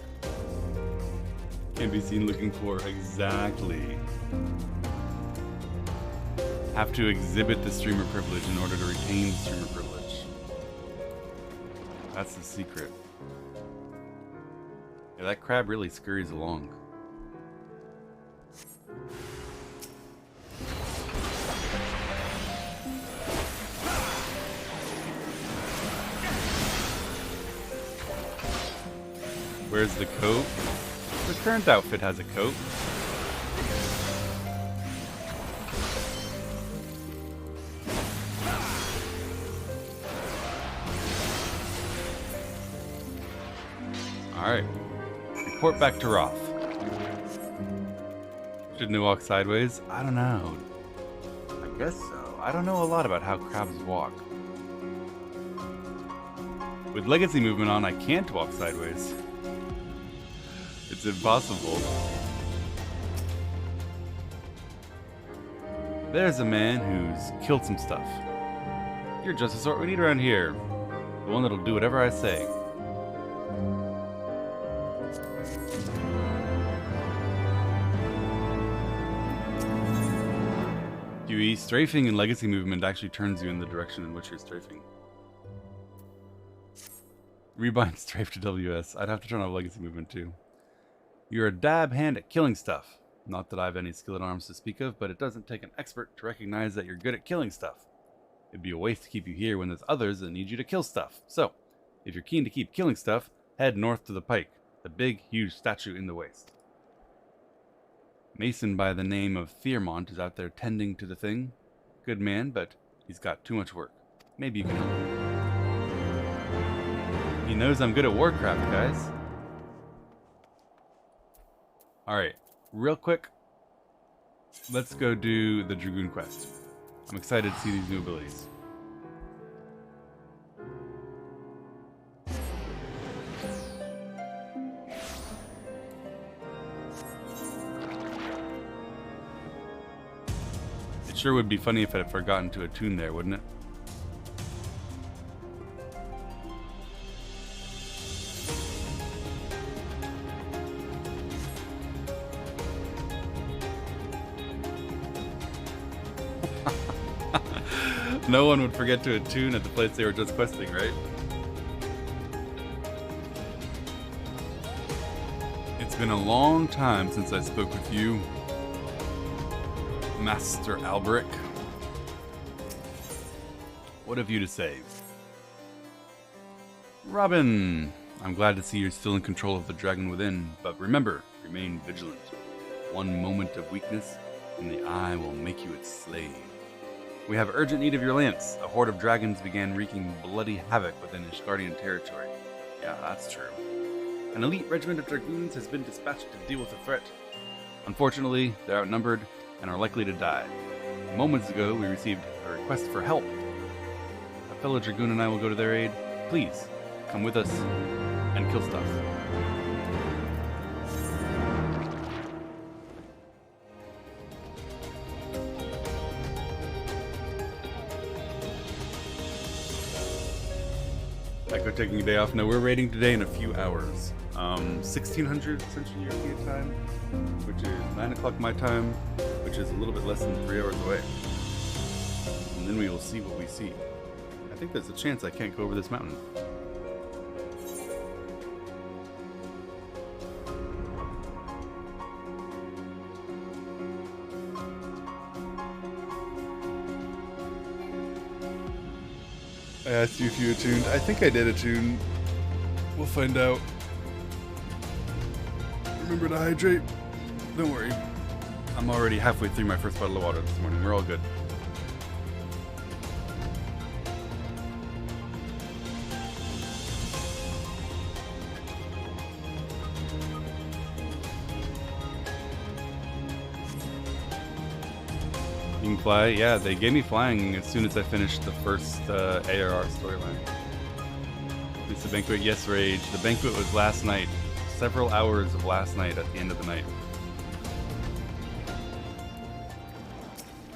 Can be seen looking for exactly. Have to exhibit the streamer privilege in order to retain the streamer privilege. That's the secret. Yeah, that crab really scurries along. Where's the coat? The current outfit has a coat. Alright. Report back to Roth. Shouldn't it walk sideways? I don't know. I guess so. I don't know a lot about how crabs walk. With legacy movement on, I can't walk sideways. It's impossible. There's a man who's killed some stuff. You're just the sort we need around here. The one that'll do whatever I say. QE, strafing and legacy movement actually turns you in the direction in which you're strafing. Rebind strafe to WS. I'd have to turn off legacy movement too. You're a dab hand at killing stuff. Not that I have any skill at arms to speak of, but it doesn't take an expert to recognize that you're good at killing stuff. It'd be a waste to keep you here when there's others that need you to kill stuff. So, if you're keen to keep killing stuff, head north to the pike, the big, huge statue in the waste. Mason by the name of Thiermont is out there tending to the thing. Good man, but he's got too much work. Maybe you can help him. He knows I'm good at Warcraft, guys. Alright, real quick, let's go do the Dragoon quest. I'm excited to see these new abilities. It sure would be funny if I had forgotten to attune there, wouldn't it? No one would forget to attune at the place they were just questing, right? It's been a long time since I spoke with you, Master Alberic. What have you to say? Robin, I'm glad to see you're still in control of the dragon within, but remember, remain vigilant. One moment of weakness, and the eye will make you its slave. We have urgent need of your lance. A horde of dragons began wreaking bloody havoc within Ishgardian territory. Yeah, that's true. An elite regiment of dragoons has been dispatched to deal with the threat. Unfortunately, they're outnumbered and are likely to die. Moments ago, we received a request for help. A fellow dragoon and I will go to their aid. Please, come with us and kill stuff. Echo taking a day off. No, we're raiding today in a few hours. 1600 Central European time, which is 9 o'clock my time, which is a little bit less than 3 hours away. and then we will see what we see. I think there's a chance I can't go over this mountain. I asked you if you attuned. I think I did attune. We'll find out. Remember to hydrate. Don't worry. I'm already halfway through my first bottle of water this morning. We're all good. You can fly? Yeah, they gave me flying as soon as I finished the first ARR storyline. It's the banquet. Yes, Rage. The banquet was last night. Several hours of last night at the end of the night.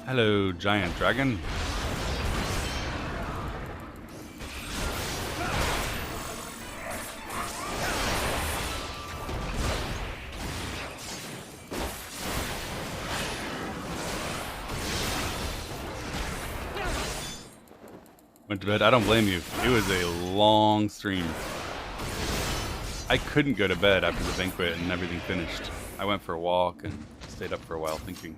Hello, giant dragon. Went to bed. I don't blame you. It was a long stream. I couldn't go to bed after the banquet and everything finished. I went for a walk and stayed up for a while thinking.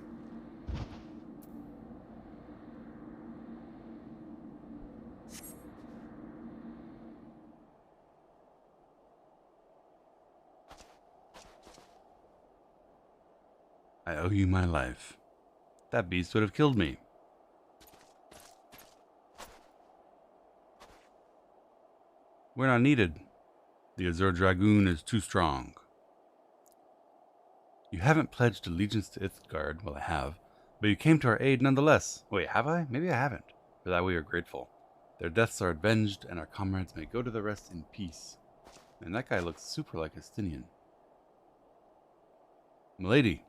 I owe you my life. That beast would have killed me. We're not needed. The Azure Dragoon is too strong. You haven't pledged allegiance to Ithgard. Well, I have. But you came to our aid nonetheless. Wait, have I? Maybe I haven't. For that we are grateful. Their deaths are avenged, and our comrades may go to the rest in peace. And that guy looks super like a Stinian. Milady,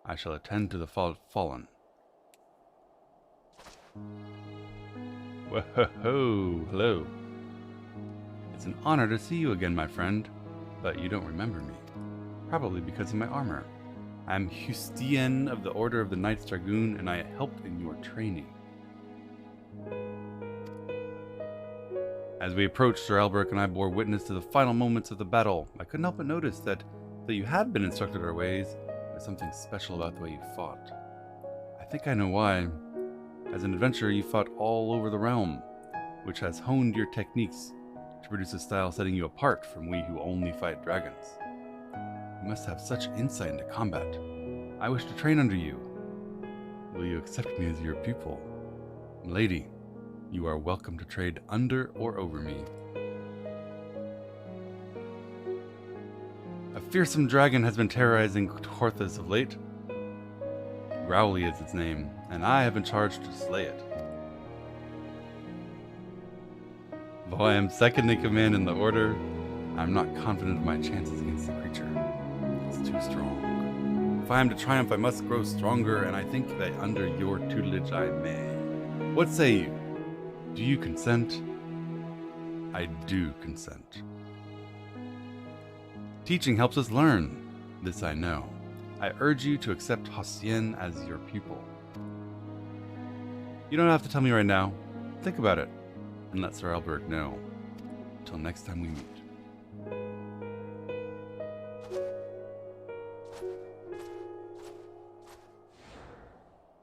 I shall attend to the fallen. Whoa, hello. It's an honor to see you again, my friend, but you don't remember me. Probably because of my armor. I'm Hustien of the Order of the Knights Dragoon, and I helped in your training. As we approached, Sir Alberic and I bore witness to the final moments of the battle. I couldn't help but notice that you had been instructed our ways. There's something special about the way you fought. I think I know why. As an adventurer, you fought all over the realm, which has honed your techniques to produce a style setting you apart from we who only fight dragons. You must have such insight into combat. I wish to train under you. Will you accept me as your pupil? Milady, you are welcome to trade under or over me. A fearsome dragon has been terrorizing Torthus of late. Growly is its name, and I have been charged to slay it. Though I am second in command in the order, I'm not confident of my chances against the creature. It's too strong. If I am to triumph, I must grow stronger, and I think that under your tutelage I may. What say you? Do you consent? I do consent. Teaching helps us learn. This I know. I urge you to accept Hostien as your pupil. You don't have to tell me right now. Think about it, and let Sir Alberic know. Till next time we meet.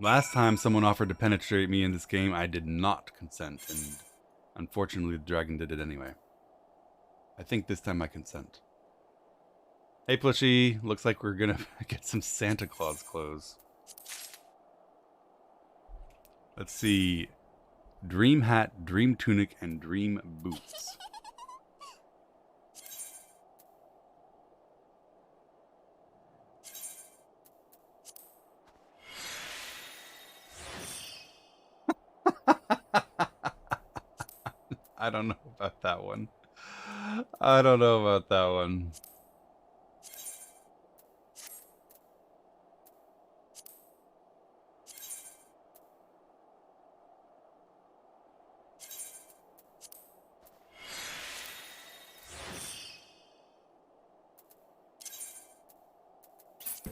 Last time someone offered to penetrate me in this game, I did not consent, and unfortunately the dragon did it anyway. I think this time I consent. Hey Plushie, looks like we're gonna get some Santa Claus clothes. Let's see. Dream hat, dream tunic, and dream boots. I don't know about that one. I don't know about that one.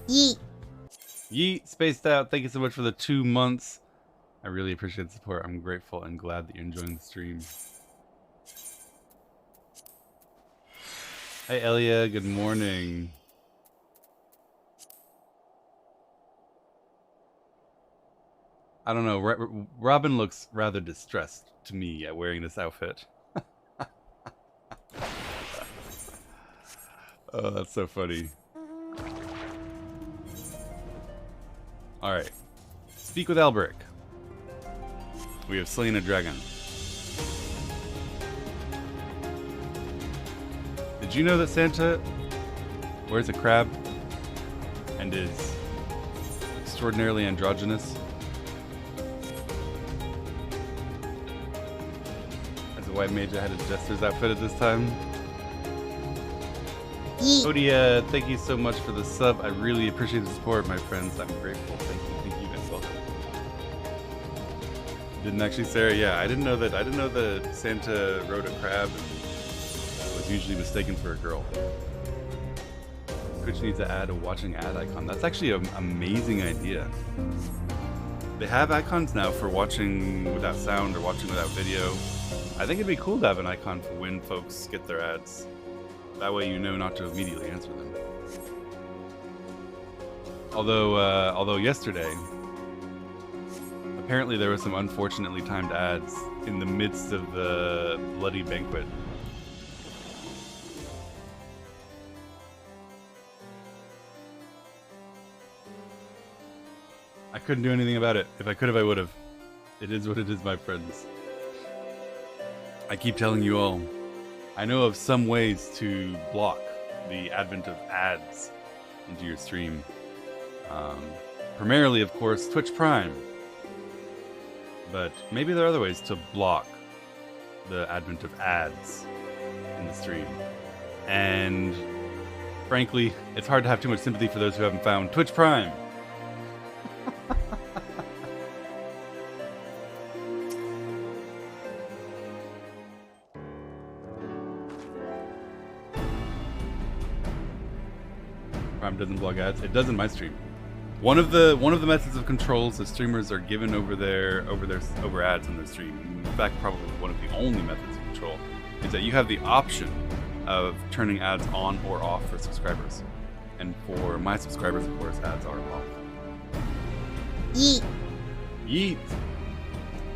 Yeet. Yeet, spaced out. Thank you so much for the 2 months. I really appreciate the support. I'm grateful and glad that you're enjoying the stream. Hey, Elia. Good morning. I don't know. Robin looks rather distressed to me at wearing this outfit. Oh, that's so funny. Alright. Speak with Alberic. We have slain a dragon. Did you know that Santa wears a crab and is extraordinarily androgynous? As a white mage, I had a jester's outfit at this time. Odia, thank you so much for the sub. I really appreciate the support, my friends. I'm grateful. Thank you, and welcome. Didn't actually, Sarah? Yeah, I didn't know that Santa rode a crab and was usually mistaken for a girl. Twitch needs to add a watching ad icon. That's actually an amazing idea. They have icons now for watching without sound or watching without video. I think it'd be cool to have an icon for when folks get their ads. That way you know not to immediately answer them. Although yesterday, apparently there were some unfortunately timed ads in the midst of the bloody banquet. I couldn't do anything about it. If I could have, I would have. It is what it is, my friends. I keep telling you all, I know of some ways to block the advent of ads into your stream. Primarily, of course, Twitch Prime. But maybe there are other ways to block the advent of ads in the stream. And frankly, it's hard to have too much sympathy for those who haven't found Twitch Prime. Prime doesn't block ads. It does in my stream. One of the methods of controls the streamers are given over ads in their stream. In fact, probably one of the only methods of control is that you have the option of turning ads on or off for subscribers. And for my subscribers, of course, ads are off. Yeet. Yeet.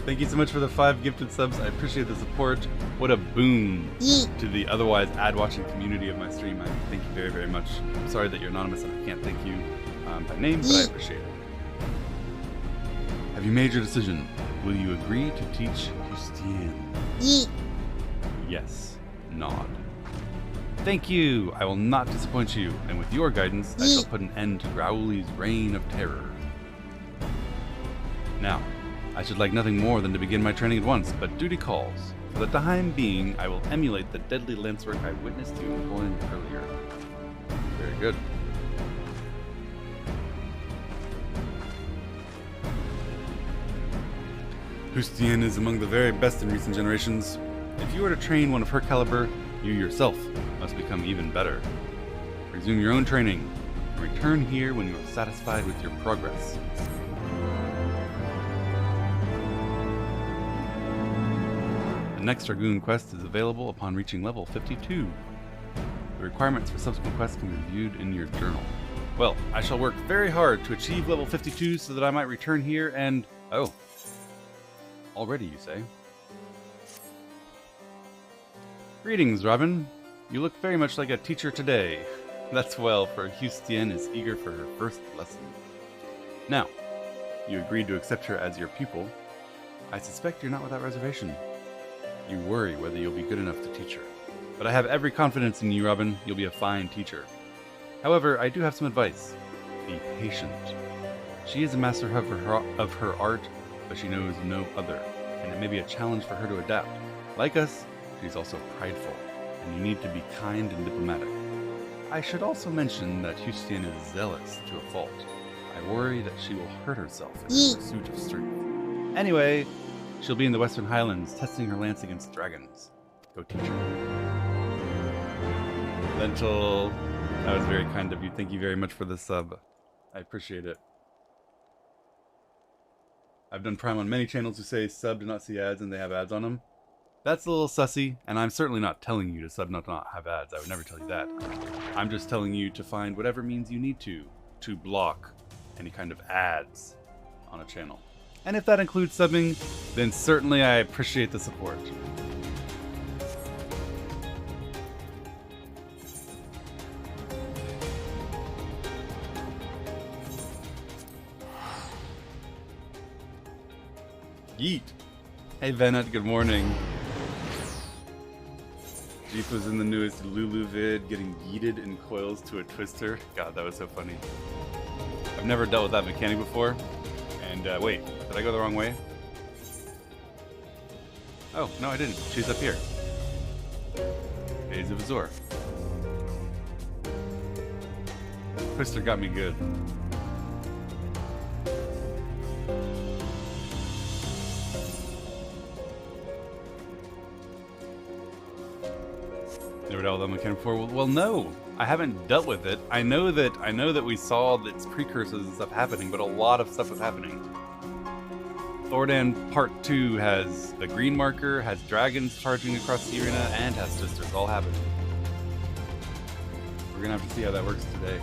Thank you so much for the 5 gifted subs. I appreciate the support. What a boon Yeet. to the otherwise ad-watching community of my stream. I thank you very, very much. I'm sorry that you're anonymous and I can't thank you by name, but I appreciate it. Have you made your decision? Will you agree to teach Justine? Yeet. Yes. Nod. Thank you. I will not disappoint you, and with your guidance, I shall put an end to Growly's reign of terror. Now, I should like nothing more than to begin my training at once, but duty calls. For the time being, I will emulate the deadly lancework I witnessed you employing earlier. Very good. Justine is among the very best in recent generations. If you were to train one of her caliber, you yourself must become even better. Resume your own training, and return here when you are satisfied with your progress. The next Dragoon quest is available upon reaching level 52. The requirements for subsequent quests can be reviewed in your journal. Well, I shall work very hard to achieve level 52 so that I might return here and... Oh. Already, you say? Greetings, Robin. You look very much like a teacher today. That's well, for Justine is eager for her first lesson. Now, you agreed to accept her as your pupil. I suspect you're not without reservation. You worry whether you'll be good enough to teach her. But I have every confidence in you, Robin. You'll be a fine teacher. However, I do have some advice. Be patient. She is a master of her art, but she knows no other, and it may be a challenge for her to adapt. Like us, she's also prideful, and you need to be kind and diplomatic. I should also mention that Justine is zealous to a fault. I worry that she will hurt herself in her pursuit of strength. Anyway, she'll be in the Western Highlands testing her lance against dragons. Go teach her. Lentil, that was very kind of you. Thank you very much for the sub. I appreciate it. I've done Prime on many channels who say sub do not see ads and they have ads on them. That's a little sussy, and I'm certainly not telling you to sub not have ads. I would never tell you that. I'm just telling you to find whatever means you need to block any kind of ads on a channel. And if that includes subbing, then certainly I appreciate the support. Yeet. Hey Venet, good morning. Jeep was in the newest Lulu vid, getting yeeted in coils to a twister. God, that was so funny. I've never dealt with that mechanic before. And wait, did I go the wrong way? Oh, no I didn't. She's up here. Days of Azor. Twister got me good. Never dealt with that mechanic before. Well, no, I haven't dealt with it. I know that we saw its precursors and stuff happening, but a lot of stuff was happening. Thordan Part 2 has the green marker, has dragons charging across the arena, and has sisters all happening. We're gonna have to see how that works today.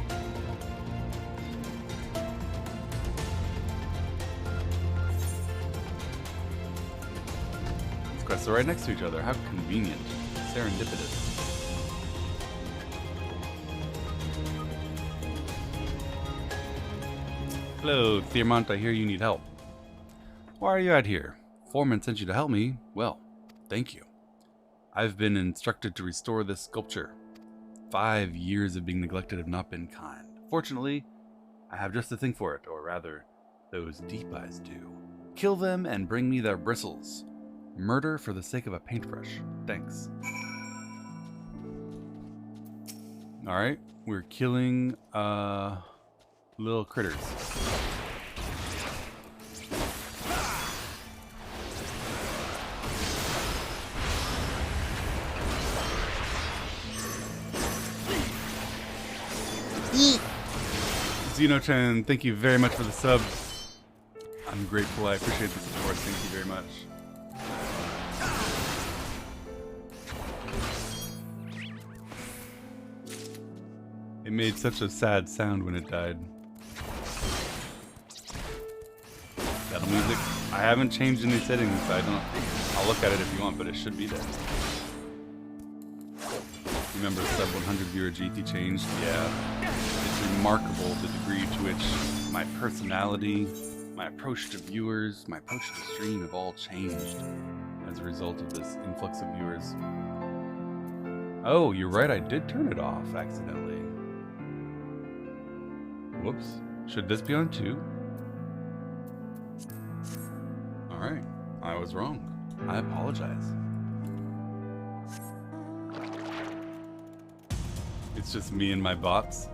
These quests are right next to each other. How convenient. Serendipitous. Hello, Thiermont, I hear you need help. Why are you out here? Foreman sent you to help me. Well, thank you. I've been instructed to restore this sculpture. 5 years of being neglected have not been kind. Fortunately, I have just the thing for it, or rather, those deep eyes do. Kill them and bring me their bristles. Murder for the sake of a paintbrush. Thanks. Alright, we're killing, little critters. Yeet. Xenochan, thank you very much for the sub. I'm grateful, I appreciate the support, thank you very much. It made such a sad sound when it died. Battle music. I haven't changed any settings, so I don't. I'll look at it if you want, but it should be there. Remember sub 100 viewer GT changed? Yeah. It's remarkable the degree to which my personality, my approach to viewers, my approach to the stream have all changed as a result of this influx of viewers. Oh, you're right, I did turn it off accidentally. Whoops. Should this be on too? Alright. I was wrong. I apologize. It's just me and my bots.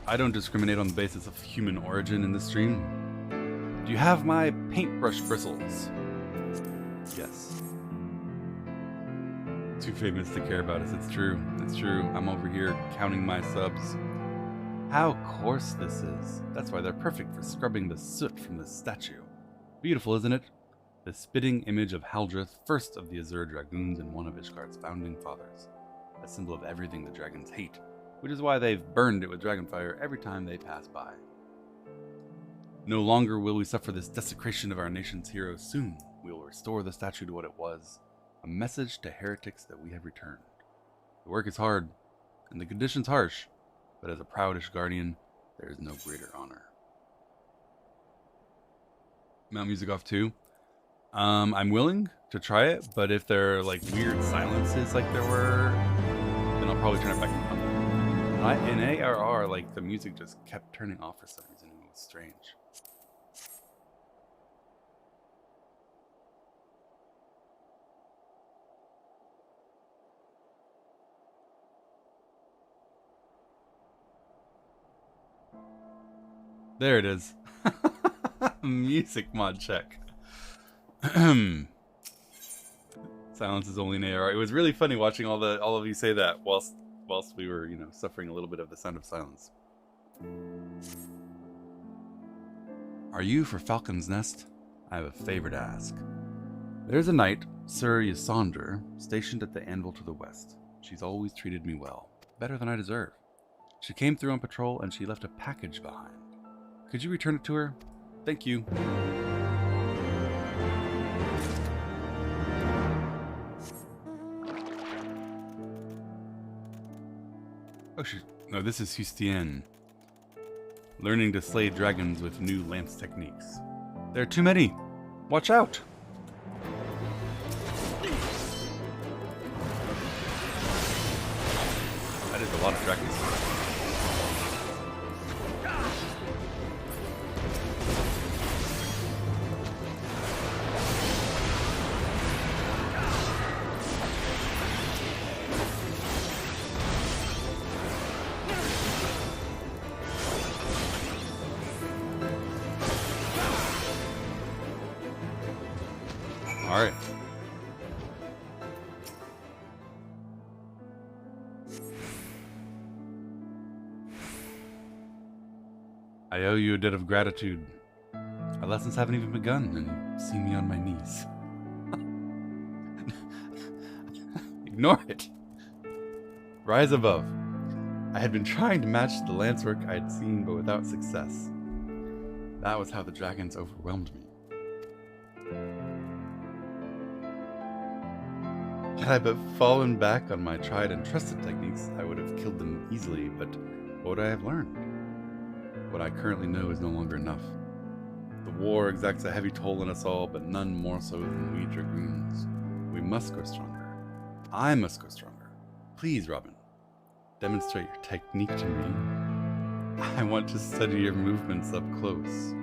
I don't discriminate on the basis of human origin in this stream. Do you have my paintbrush bristles? Yes. Too famous to care about us. It's true. It's true. I'm over here counting my subs. How coarse this is. That's why they're perfect for scrubbing the soot from this statue. Beautiful, isn't it? The spitting image of Haldrith, first of the Azure Dragoons and one of Ishgard's founding fathers. A symbol of everything the dragons hate, which is why they've burned it with dragonfire every time they pass by. No longer will we suffer this desecration of our nation's heroes. Soon, we will restore the statue to what it was, a message to heretics that we have returned. The work is hard, and the conditions harsh, but as a proud Ishgardian, there is no greater honor. Mount music off too. I'm willing to try it, but if there are like weird silences like there were, then I'll probably turn it back on. In ARR, like the music just kept turning off for some reason. It was strange. There it is. Music mod check. Silence is only an AR. It was really funny watching all of you say that whilst we were, suffering a little bit of the sound of silence. Are you for Falcon's Nest? I have a favor to ask. There's a knight, Sir Ysander, stationed at the anvil to the west. She's always treated me well, better than I deserve. She came through on patrol and she left a package behind. Could you return it to her? Thank you. Oh, no, this is Hustien. Learning to slay dragons with new lance techniques. There are too many. Watch out. That is a lot of dragons. All right. I owe you a debt of gratitude. Our lessons haven't even begun, and you see me on my knees. Ignore it. Rise above. I had been trying to match the lance work I had seen, but without success. That was how the dragons overwhelmed me. Had I but fallen back on my tried and trusted techniques, I would have killed them easily, but what would I have learned? What I currently know is no longer enough. The war exacts a heavy toll on us all, but none more so than we dragoons. We must go stronger. I must go stronger. Please, Robin, demonstrate your technique to me. I want to study your movements up close.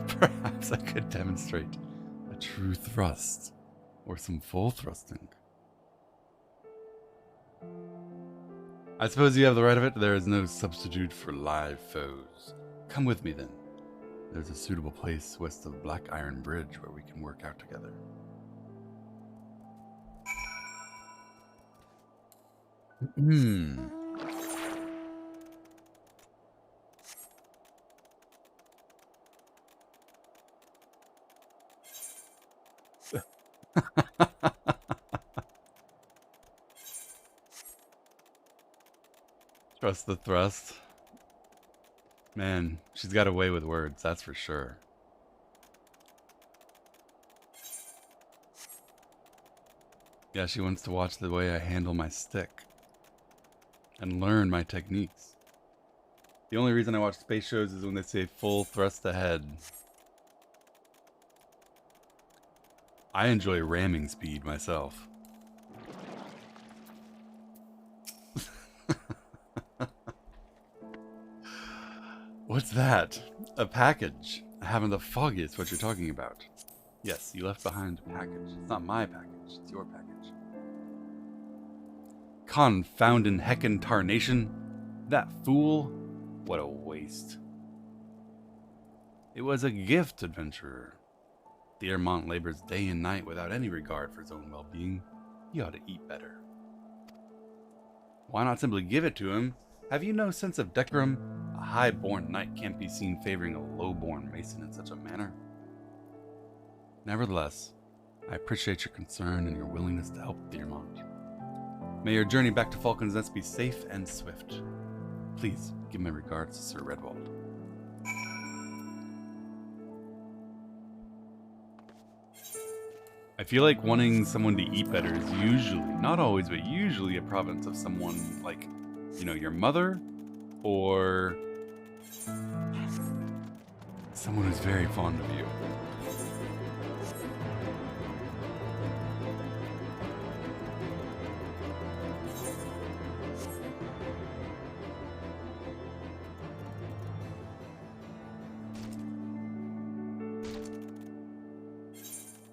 Perhaps I could demonstrate a true thrust, or some full thrusting. I suppose you have the right of it. There is no substitute for live foes. Come with me then. There's a suitable place west of Black Iron Bridge where we can work out together. Trust the thrust. Man, she's got a way with words, that's for sure. Yeah, she wants to watch the way I handle my stick and learn my techniques. The only reason I watch space shows is when they say full thrust ahead. I enjoy ramming speed myself. What's that? A package. I haven't the foggiest what you're talking about. Yes, you left behind a package. It's not my package, it's your package. Confoundin' heckin' tarnation. That fool. What a waste. It was a gift, adventurer. Dearmont labors day and night without any regard for his own well-being. He ought to eat better. Why not simply give it to him? Have you no sense of decorum? A high-born knight can't be seen favoring a low-born mason in such a manner. Nevertheless, I appreciate your concern and your willingness to help, Dearmont. May your journey back to Falcon's Nest be safe and swift. Please give my regards to Sir Redwald. I feel like wanting someone to eat better is usually, not always, but usually a province of someone like, you know, your mother or someone who's very fond of you.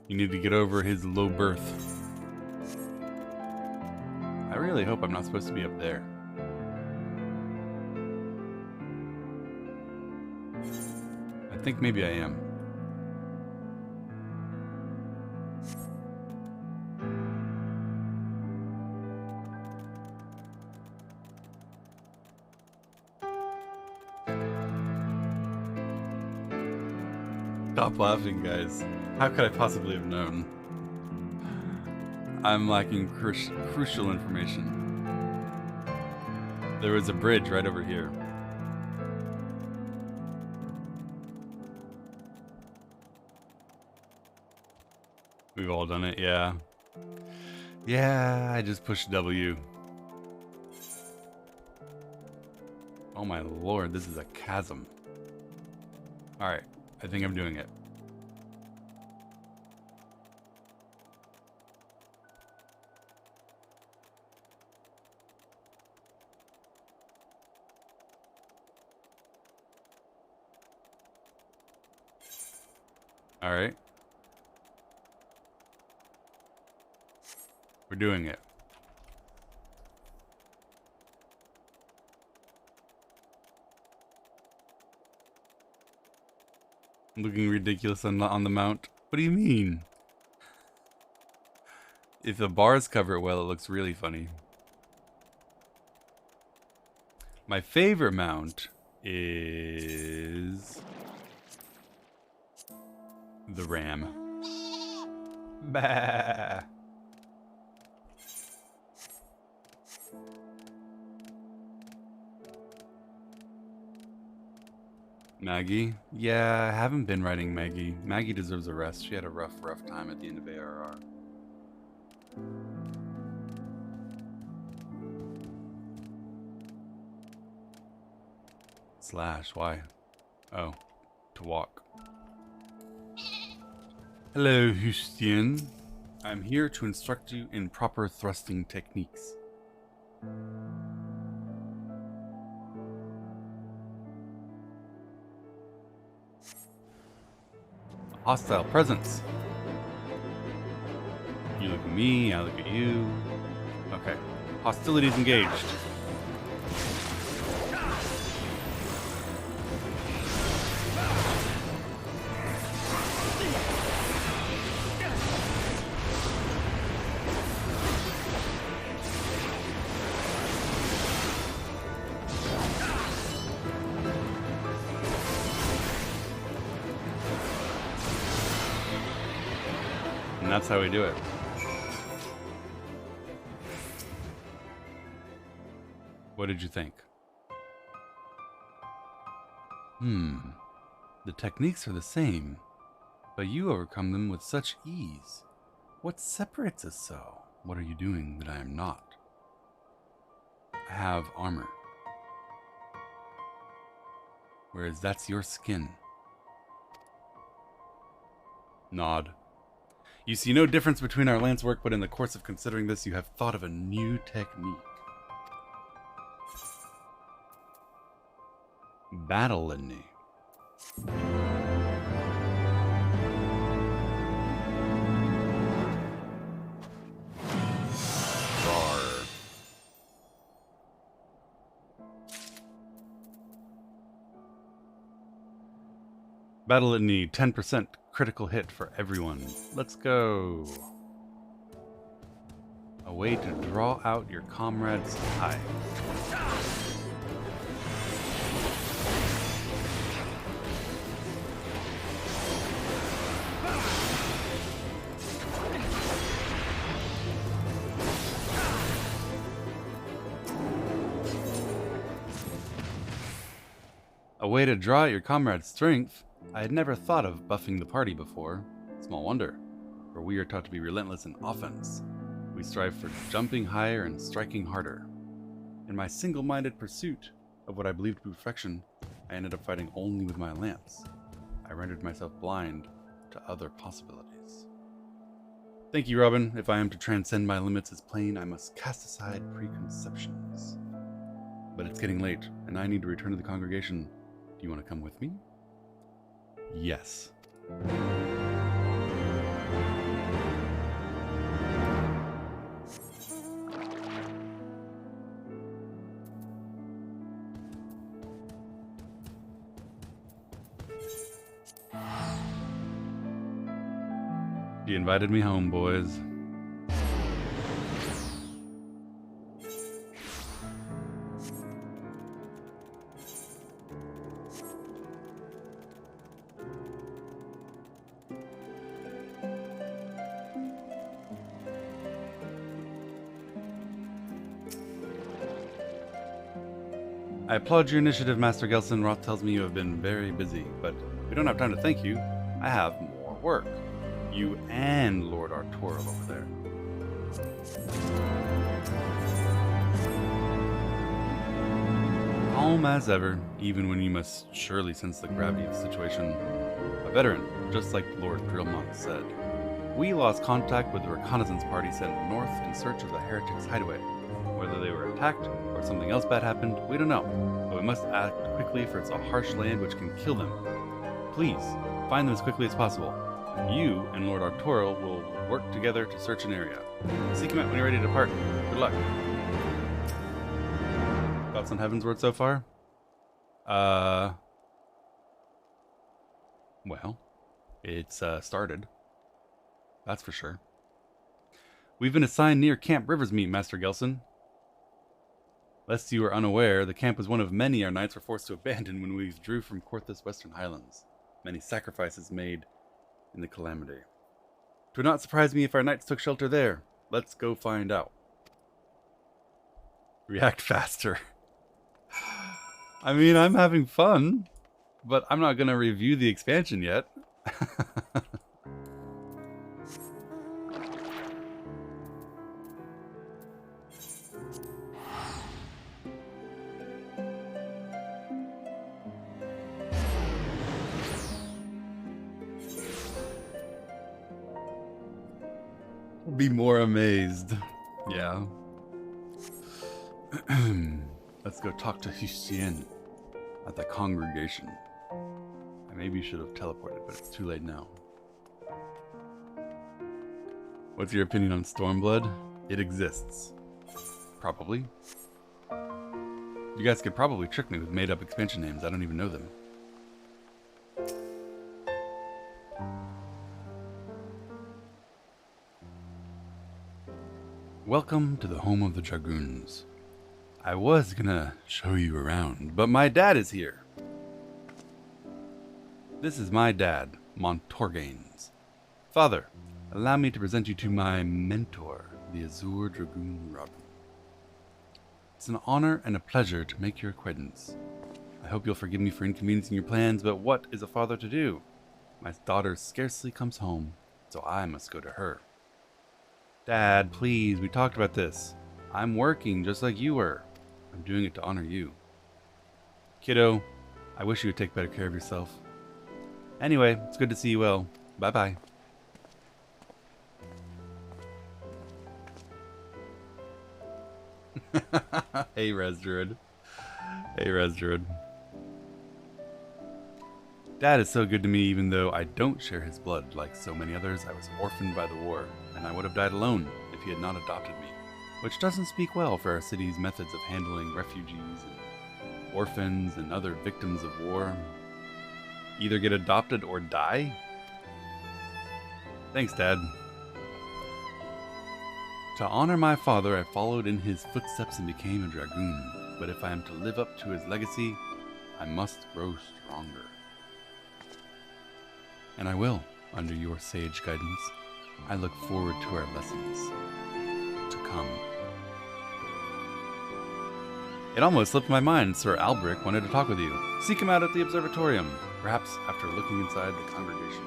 You need to get over his low birth. I really hope I'm not supposed to be up there. I think maybe I am. Stop laughing, guys. How could I possibly have known? I'm lacking crucial information. There was a bridge right over here. We've all done it, yeah. Yeah, I just pushed W. Oh my lord, this is a chasm. Alright, I think I'm doing it. Alright. We're doing it. Looking ridiculous on the mount. What do you mean? If the bars cover it well, it looks really funny. My favorite mount is the ram. Bah. Maggie? Yeah, I haven't been riding Maggie. Maggie deserves a rest. She had a rough time at the end of ARR. Slash, why? Oh, to walk. Hello, Hustien. I'm here to instruct you in proper thrusting techniques. Hostile presence. You look at me, I look at you. Okay. Hostilities engaged. And that's how we do it. What did you think? The techniques are the same, but you overcome them with such ease. What separates us so? What are you doing that I am not? I have armor. Whereas that's your skin. Nod. You see no difference between our lance work, but in the course of considering this, you have thought of a new technique. Battle-iny. Battle-iny, 10% critical hit for everyone. Let's go. A way to draw out your comrade's eye. A way to draw out your comrade's strength? I had never thought of buffing the party before. Small wonder, for we are taught to be relentless in offense. We strive for jumping higher and striking harder. In my single-minded pursuit of what I believed to be perfection, I ended up fighting only with my lance. I rendered myself blind to other possibilities. Thank you, Robin. If I am to transcend my limits as plain, I must cast aside preconceptions. But it's getting late, and I need to return to the congregation. Do you want to come with me? Yes. He invited me home, boys. I applaud your initiative, Master Gelson. Roth tells me you have been very busy, but we don't have time to thank you. I have more work. You and Lord Arturo over there. Calm as ever, even when you must surely sense the gravity of the situation. A veteran, just like Lord Drillmont said. We lost contact with the reconnaissance party sent north in search of the heretics' hideaway. Whether they were attacked or something else bad happened, we don't know. But we must act quickly, for it's a harsh land which can kill them. Please, find them as quickly as possible. You and Lord Arturo will work together to search an area. Seek him out when you're ready to depart. Good luck. Thoughts on Heavensward so far? Well, it's started. That's for sure. We've been assigned near Camp Riversmeet, Master Gelson. Lest you are unaware, the camp was one of many our knights were forced to abandon when we withdrew from Corthus Western Highlands. Many sacrifices made in the calamity. It would not surprise me if our knights took shelter there. Let's go find out. React faster. I mean, I'm having fun, but I'm not going to review the expansion yet. Be more amazed. Yeah. Let's go talk to Hussein at the congregation. I maybe should have teleported, but it's too late now. What's your opinion on Stormblood? It exists. Probably. You guys could probably trick me with made-up expansion names. I don't even know them. Welcome to the home of the Dragoons. I was gonna show you around, but my dad is here. This is my dad, Montorgaines. Father, allow me to present you to my mentor, the Azure Dragoon Robin. It's an honor and a pleasure to make your acquaintance. I hope you'll forgive me for inconveniencing your plans, but what is a father to do? My daughter scarcely comes home, so I must go to her. Dad, please, we talked about this. I'm working just like you were. I'm doing it to honor you. Kiddo, I wish you would take better care of yourself. Anyway, it's good to see you well. Bye-bye. Hey, Resdruid. Hey, Resdruid. Dad is so good to me, even though I don't share his blood like so many others. I was orphaned by the war, and I would have died alone if he had not adopted me, which doesn't speak well for our city's methods of handling refugees and orphans and other victims of war. Either get adopted or die? Thanks, Dad. To honor my father, I followed in his footsteps and became a dragoon, but if I am to live up to his legacy, I must grow stronger. And I will, under your sage guidance. I look forward to our lessons to come. It almost slipped my mind. Sir Albric wanted to talk with you. Seek him out at the observatorium, perhaps after looking inside the congregation.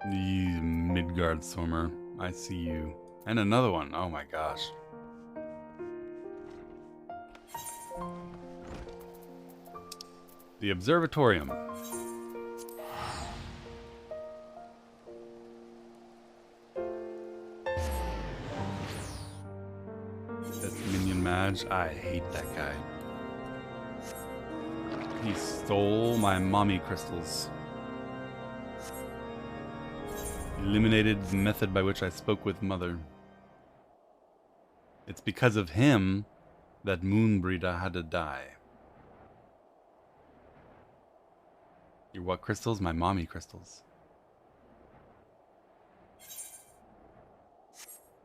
The Midgard Swimmer. I see you. And another one. Oh my gosh. The observatorium. This minion mage. I hate that guy. He stole my mommy crystals. Eliminated the method by which I spoke with Mother. It's because of him that Moonbreeder had to die. Your what crystals? My mommy crystals.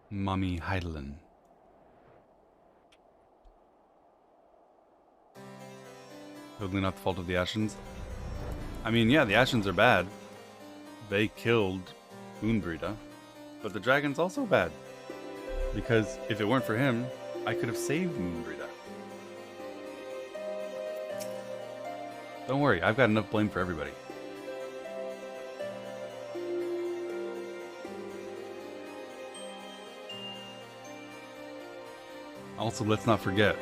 Mommy Heidelin. Totally not the fault of the Ashens. I mean, yeah, the Ashens are bad. They killed Moonbreeda, but the dragon's also bad. Because if it weren't for him, I could have saved Moonbreeda. Don't worry, I've got enough blame for everybody. Also, let's not forget,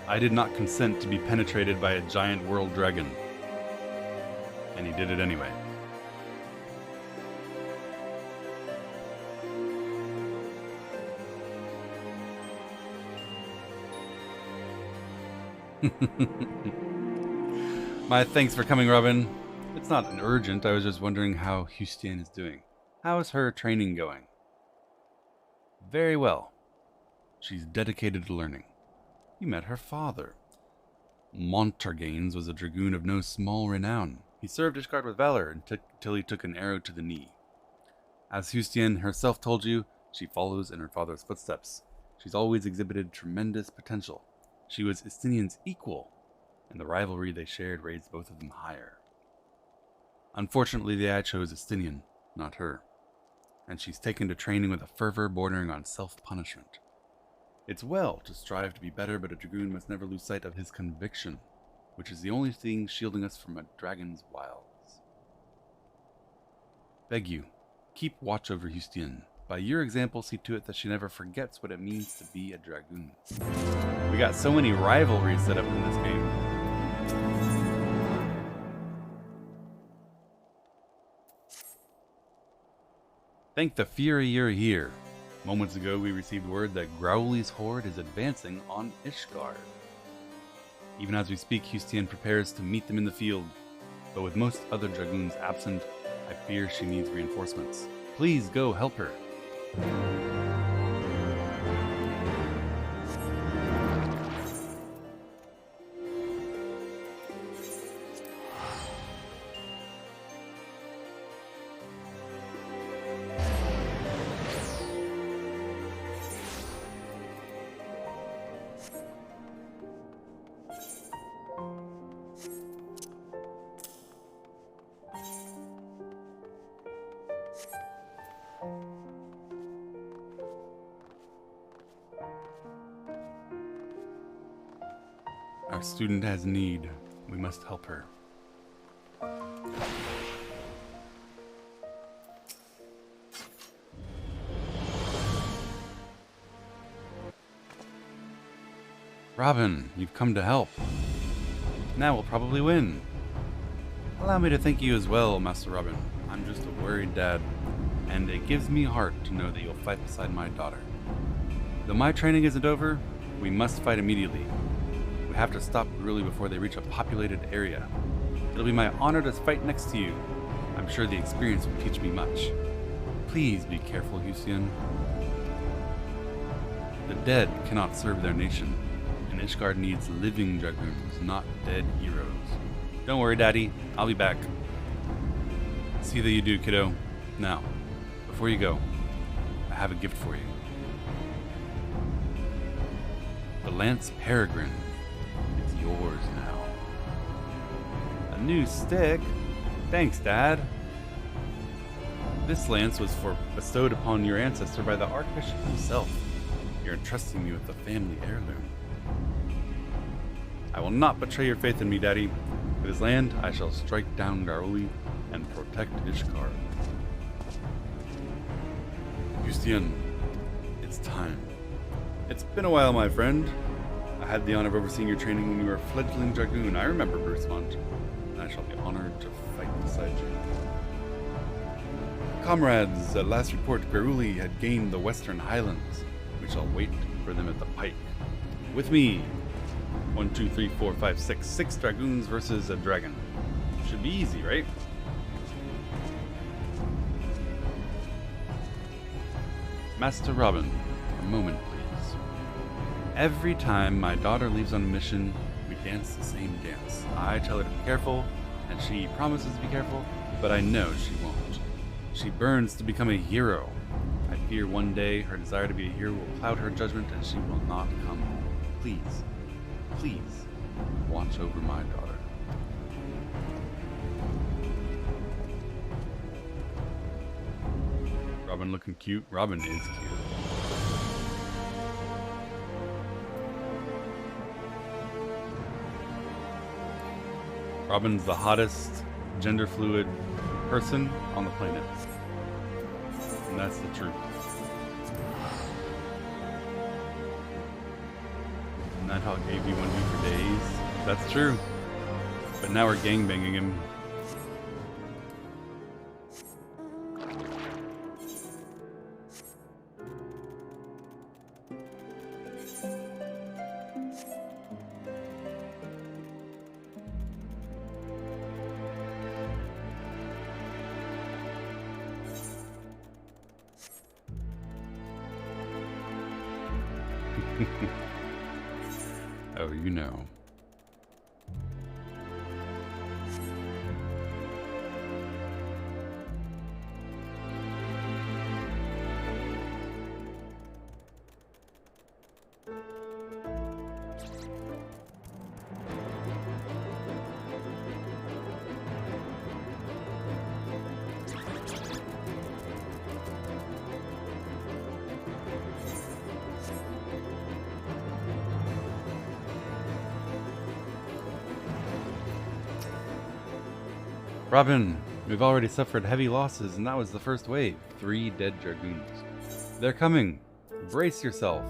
I did not consent to be penetrated by a giant world dragon. And he did it anyway. My thanks for coming, Robin. It's not an urgent, I was just wondering how Hustine is doing. How is her training going? Very well. She's dedicated to learning. You met her father. Montarganes was a dragoon of no small renown. He served Ishgard with valor until he took an arrow to the knee. As Hustine herself told you, she follows in her father's footsteps. She's always exhibited tremendous potential. She was Istinian's equal, and the rivalry they shared raised both of them higher. Unfortunately, the AI chose Istinian, not her, and she's taken to training with a fervor bordering on self-punishment. It's well to strive to be better, but a dragoon must never lose sight of his conviction, which is the only thing shielding us from a dragon's wiles. Beg you, keep watch over Hustine. By your example, see to it that she never forgets what it means to be a dragoon. We got so many rivalries set up in this game. Thank the Fury you're here. Moments ago, we received word that Growly's horde is advancing on Ishgard. Even as we speak, Hustine prepares to meet them in the field, but with most other dragoons absent, I fear she needs reinforcements. Please go help her. Our student has need. We must help her. Robin, you've come to help. Now we'll probably win. Allow me to thank you as well, Master Robin. I'm just a worried dad, and it gives me heart to know that you'll fight beside my daughter. Though my training isn't over, we must fight immediately. We have to stop Growly before they reach a populated area. It'll be my honor to fight next to you. I'm sure the experience will teach me much. Please be careful, Hustine. The dead cannot serve their nation, and Ishgard needs living dragoons, not dead heroes. Don't worry, Daddy. I'll be back. See that you do, kiddo. Now, before you go, I have a gift for you. The Lance Peregrine. It's yours now. A new stick? Thanks, Dad. This lance was bestowed upon your ancestor by the Archbishop himself. You're entrusting me with the family heirloom. I will not betray your faith in me, Daddy. With his land, I shall strike down Growly and protect Ishgard. Hustine, it's time. It's been a while, my friend. I had the honor of overseeing your training when you were a fledgling dragoon. I remember Brucemont, and I shall be honored to fight beside you. Comrades, at last report, Growly had gained the Western Highlands. We shall wait for them at the pike. With me, 1, 2, 3, 4, 5, 6. 6 dragoons versus a dragon. Should be easy, right? Master Robin, a moment, please. Every time my daughter leaves on a mission, we dance the same dance. I tell her to be careful, and she promises to be careful, but I know she won't. She burns to become a hero. I fear one day her desire to be a hero will cloud her judgment and she will not come home. Please, please, watch over my daughter. Robin looking cute. Robin is cute. Robin's the hottest gender fluid person on the planet. And that's the truth. Nighthawk AV1D for days. That's true. But now we're gangbanging him. Oh, you know. Robin, we've already suffered heavy losses, and that was the first wave. 3 dead dragoons. They're coming. Brace yourself.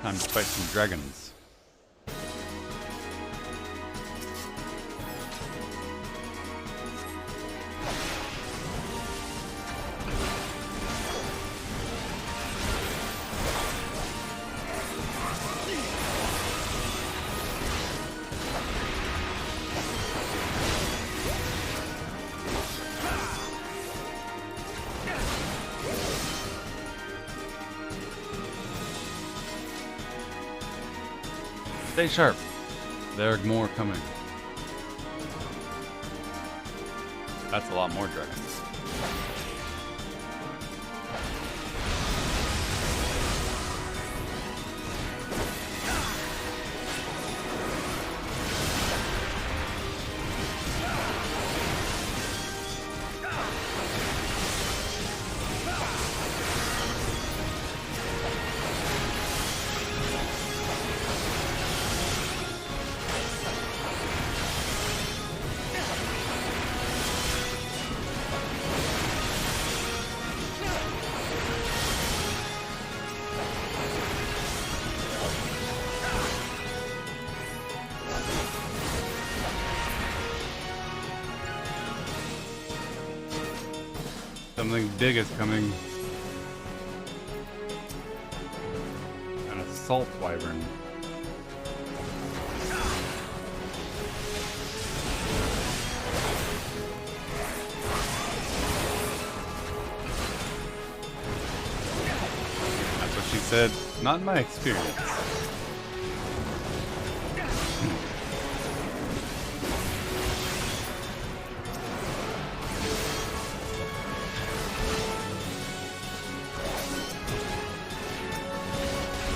Time to fight some dragons. Stay sharp. There are more coming. That's a lot more dragons. Something big is coming. An assault wyvern. That's what she said. Not in my experience.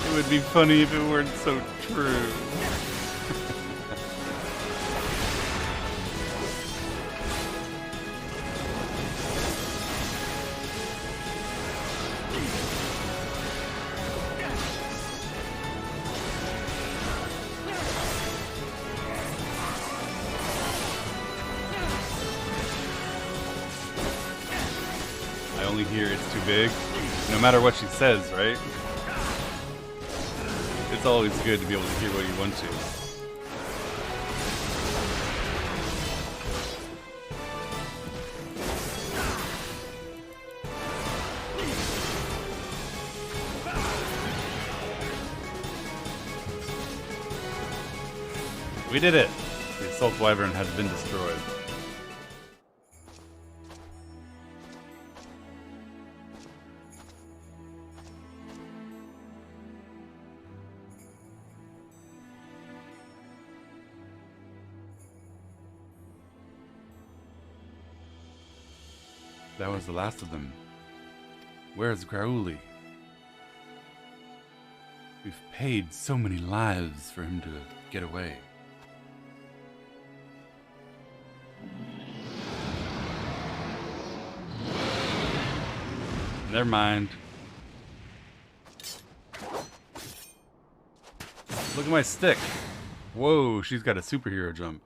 It would be funny if it weren't so true. I only hear it's too big. No matter what she says, right? It's always good to be able to hear what you want to. We did it! The assault wyvern has been destroyed. That was the last of them. Where's Grauli? We've paid so many lives for him to get away. Never mind. Look at my stick. Whoa, she's got a superhero jump.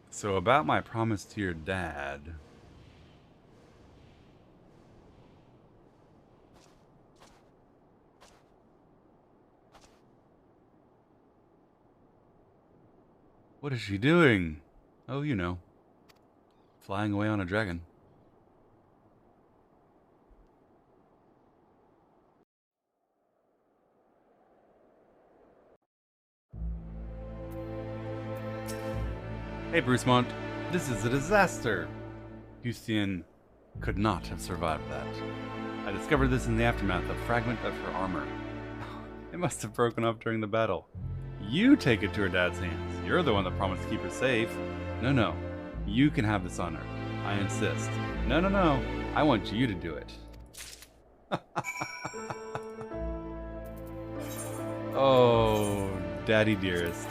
So about my promise to your dad. What is she doing? Oh, you know. Flying away on a dragon. Hey, Bruce Mont. This is a disaster. Hussein could not have survived that. I discovered this in the aftermath, a fragment of her armor. It must have broken off during the battle. You take it to her dad's hands. You're the one that promised to keep her safe. No, no. You can have this honor. I insist. No, no, no. I want you to do it. Oh, daddy dearest.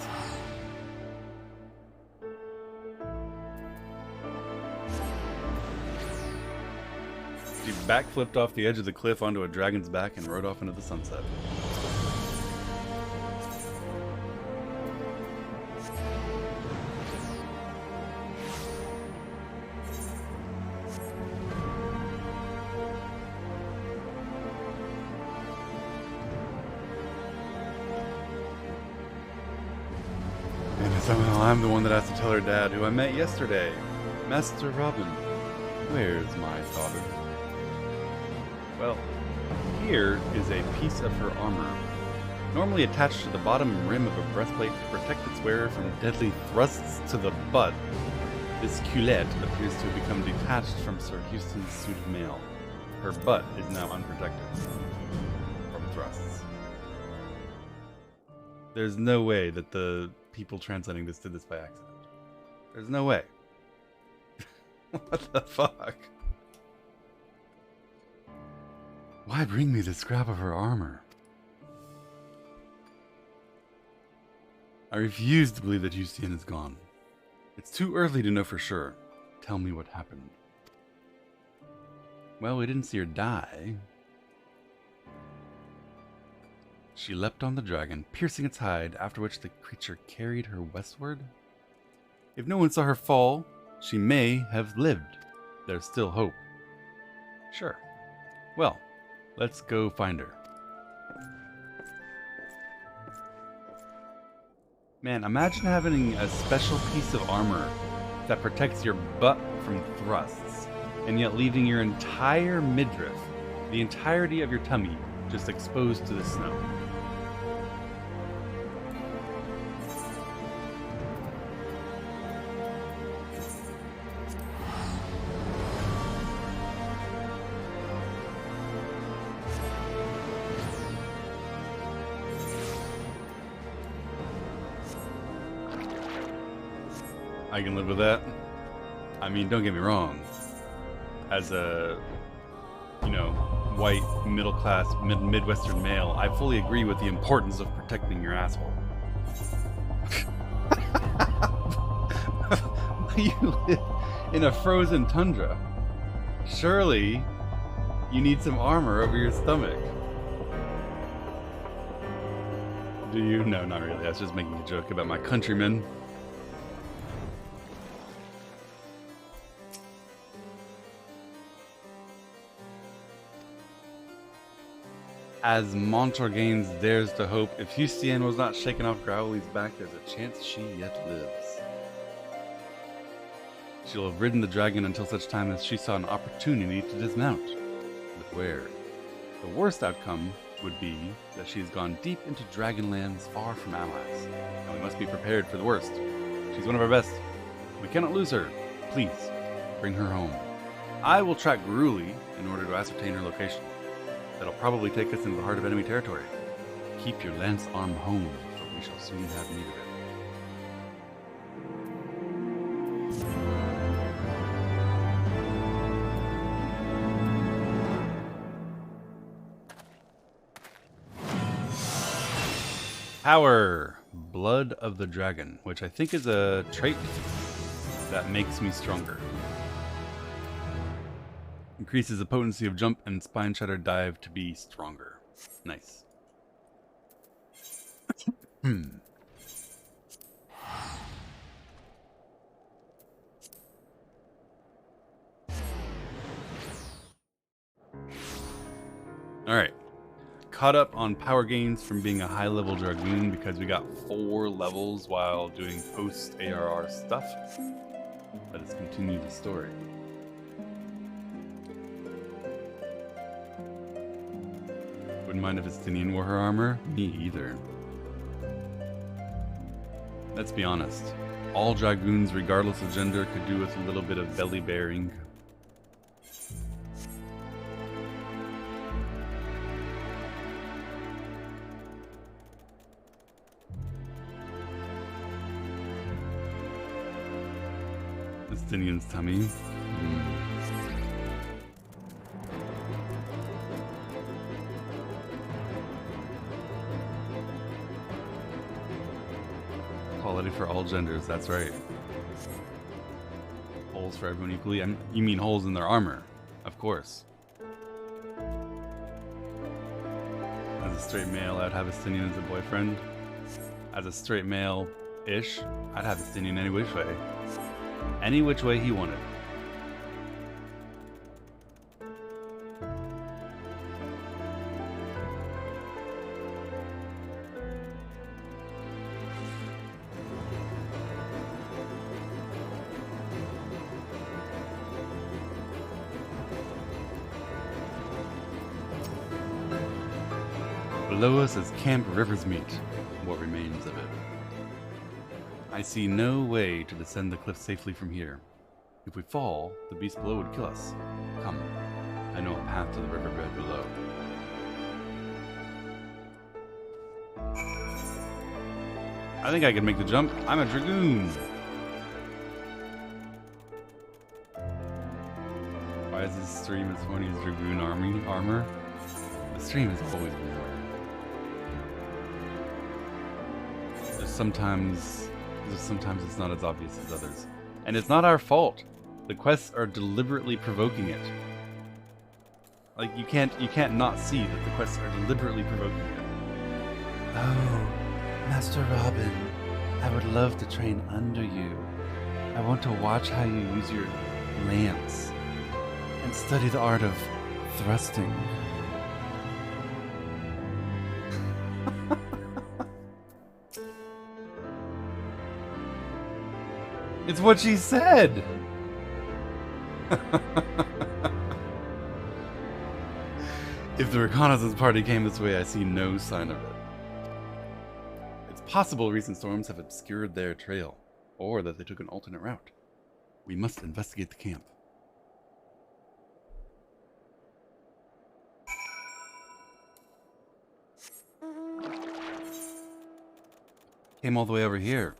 She backflipped off the edge of the cliff onto a dragon's back and rode off into the sunset. And somehow I'm the one that has to tell her dad, who I met yesterday. Master Robin, where's my daughter? Well, here is a piece of her armor, normally attached to the bottom rim of a breastplate to protect its wearer from deadly thrusts to the butt. This culotte appears to have become detached from Sir Houston's suit of mail. Her butt is now unprotected from thrusts. There's no way that the people translating this did this by accident. There's no way. What the fuck? Why bring me the scrap of her armor? I refuse to believe that Hussein is gone. It's too early to know for sure. Tell me what happened. Well, we didn't see her die. She leapt on the dragon, piercing its hide, after which the creature carried her westward. If no one saw her fall, she may have lived. There's still hope. Sure. Well, let's go find her. Man, imagine having a special piece of armor that protects your butt from thrusts, and yet leaving your entire midriff, the entirety of your tummy, just exposed to the snow. I can live with that. I mean, don't get me wrong. As a, you know, white, middle-class, Midwestern male, I fully agree with the importance of protecting your asshole. You live in a frozen tundra. Surely, you need some armor over your stomach. Do you? No, not really. I was just making a joke about my countrymen. As Montorgaines dares to hope, if Hussein was not shaken off Growly's back, there's a chance she yet lives. She'll have ridden the dragon until such time as she saw an opportunity to dismount. But where? The worst outcome would be that she's gone deep into Dragonlands far from allies, and we must be prepared for the worst. She's one of our best. We cannot lose her. Please, bring her home. I will track Growly in order to ascertain her location. That'll probably take us into the heart of enemy territory. Keep your lance arm home, for we shall soon have need of it. Power, Blood of the Dragon, which I think is a trait That makes me stronger. Increases the potency of jump and spine shatter dive to be stronger. Nice. Alright. Caught up on power gains from being a high-level Dragoon because we got 4 levels while doing post-ARR stuff. Let us continue the story. Wouldn't mind a Vestinian wore her armor? Me either. Let's be honest. All Dragoons, regardless of gender, could do with a little bit of belly bearing. Vestinian's tummy. Quality for all genders, that's right. Holes for everyone equally. You mean holes in their armor, of course. As a straight male, I'd have Vestinian as a boyfriend. As a straight male-ish, I'd have Vestinian any which way. Any which way he wanted. Below us is Camp River's Meet, what remains of it. I see no way to descend the cliff safely from here. If we fall, the beast below would kill us. Come, I know a path to the riverbed below. I think I can make the jump. I'm a Dragoon. Why is this stream as horny as Dragoon armor? The stream has always been horny. Sometimes it's not as obvious as others. And it's not our fault. The quests are deliberately provoking it. Like, you can't not see that the quests are deliberately provoking it. Oh, Master Robin, I would love to train under you. I want to watch how you use your lance and study the art of thrusting. It's what she said! If the reconnaissance party came this way, I see no sign of it. It's possible recent storms have obscured their trail, or that they took an alternate route. We must investigate the camp. Came all the way over here.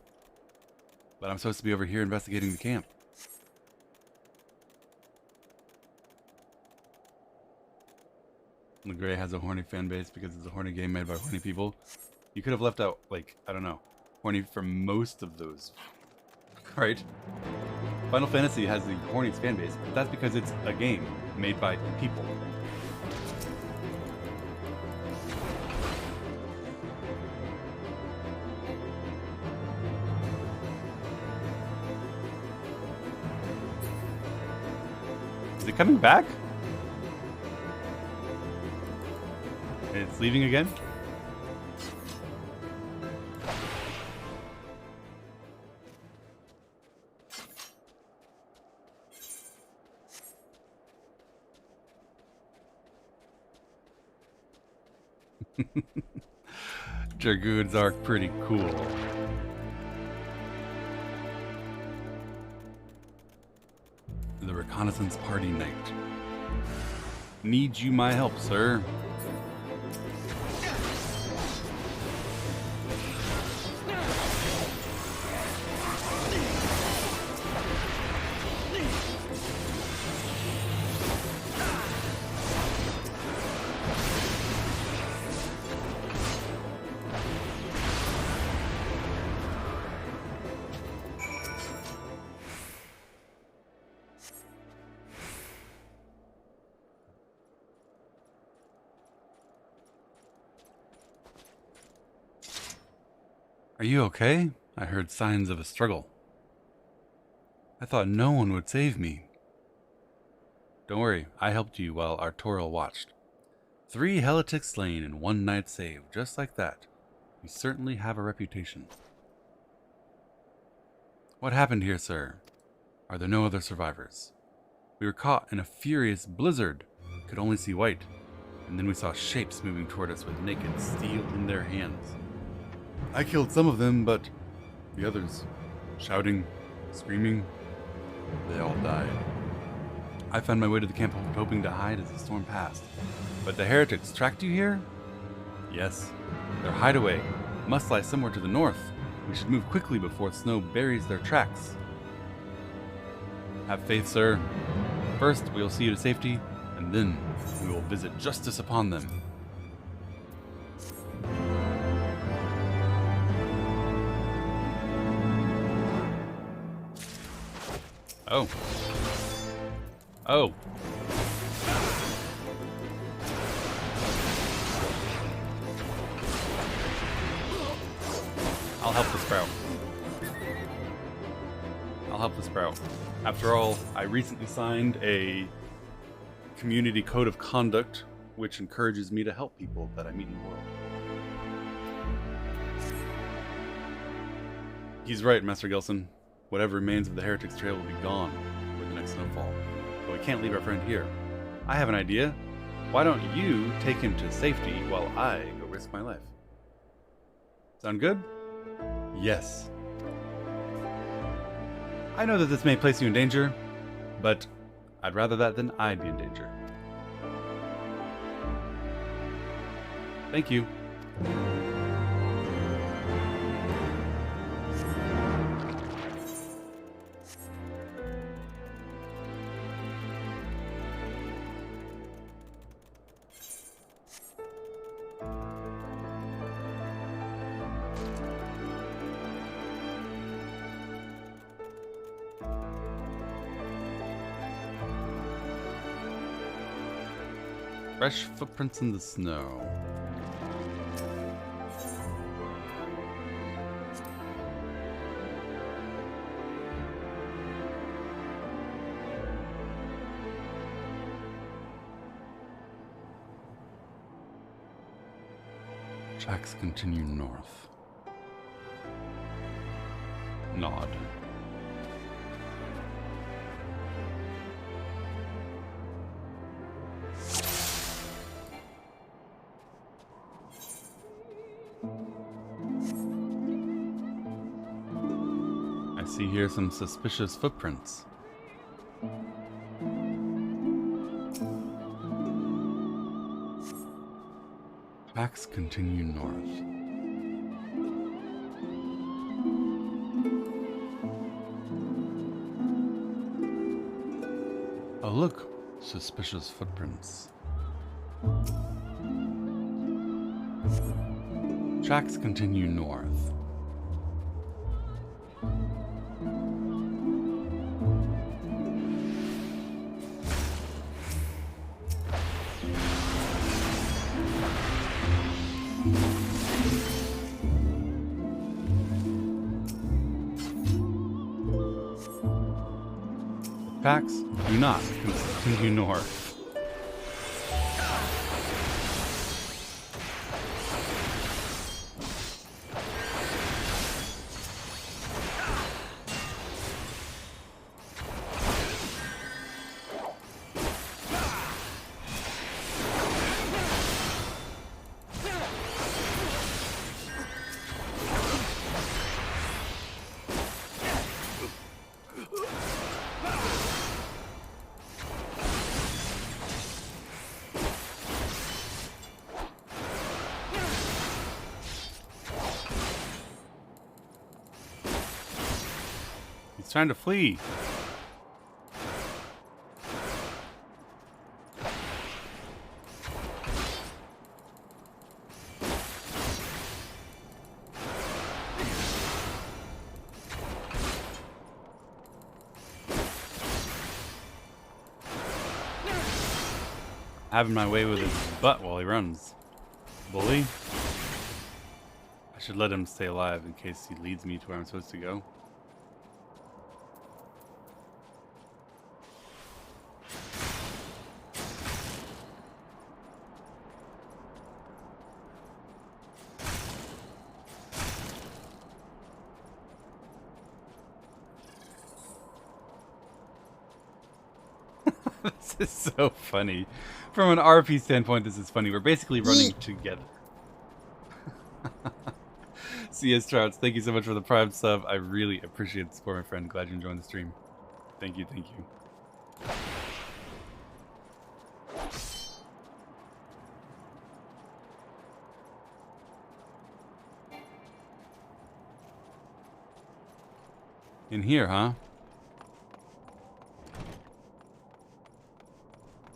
But I'm supposed to be over here investigating the camp. Legree has a horny fan base because it's a horny game made by horny people. You could have left out, like, I don't know, horny from most of those. Right? Final Fantasy has the horniest fan base, but that's because it's a game made by people. Is it coming back? It's leaving again? Dragoons are pretty cool. The reconnaissance party night. Need you my help, sir. Are you okay? I heard signs of a struggle. I thought no one would save me. Don't worry, I helped you while Artorial watched. 3 heretics slain and 1 knight saved, just like that. You certainly have a reputation. What happened here, sir? Are there no other survivors? We were caught in a furious blizzard. Could only see white. And then we saw shapes moving toward us with naked steel in their hands. I killed some of them, but the others, shouting, screaming, they all died. I found my way to the camp hoping to hide as the storm passed. But the heretics tracked you here? Yes. Their hideaway must lie somewhere to the north. We should move quickly before snow buries their tracks. Have faith, sir. First, we will see you to safety, and then we will visit justice upon them. Oh. Oh. I'll help the sprout. I'll help the sprout. After all, I recently signed a community code of conduct which encourages me to help people that I meet in the world. He's right, Master Gelson. Whatever remains of the Heretics Trail will be gone with the next snowfall. But we can't leave our friend here. I have an idea. Why don't you take him to safety while I go risk my life? Sound good? Yes. I know that this may place you in danger, but I'd rather that than I be in danger. Thank you. Fresh footprints in the snow. Tracks continue north. Nod. I see here some suspicious footprints. Tracks continue north. Oh look, suspicious footprints. Tracks continue north. Tracks do not continue north. He's trying to flee. Having my way with his butt while he runs. Bully. I should let him stay alive in case he leads me to where I'm supposed to go. This is so funny. From an RP standpoint, this is funny. We're basically running together. CS Trouts, thank you so much for the Prime sub. I really appreciate the support, my friend. Glad you enjoyed the stream. Thank you, thank you. In here, huh?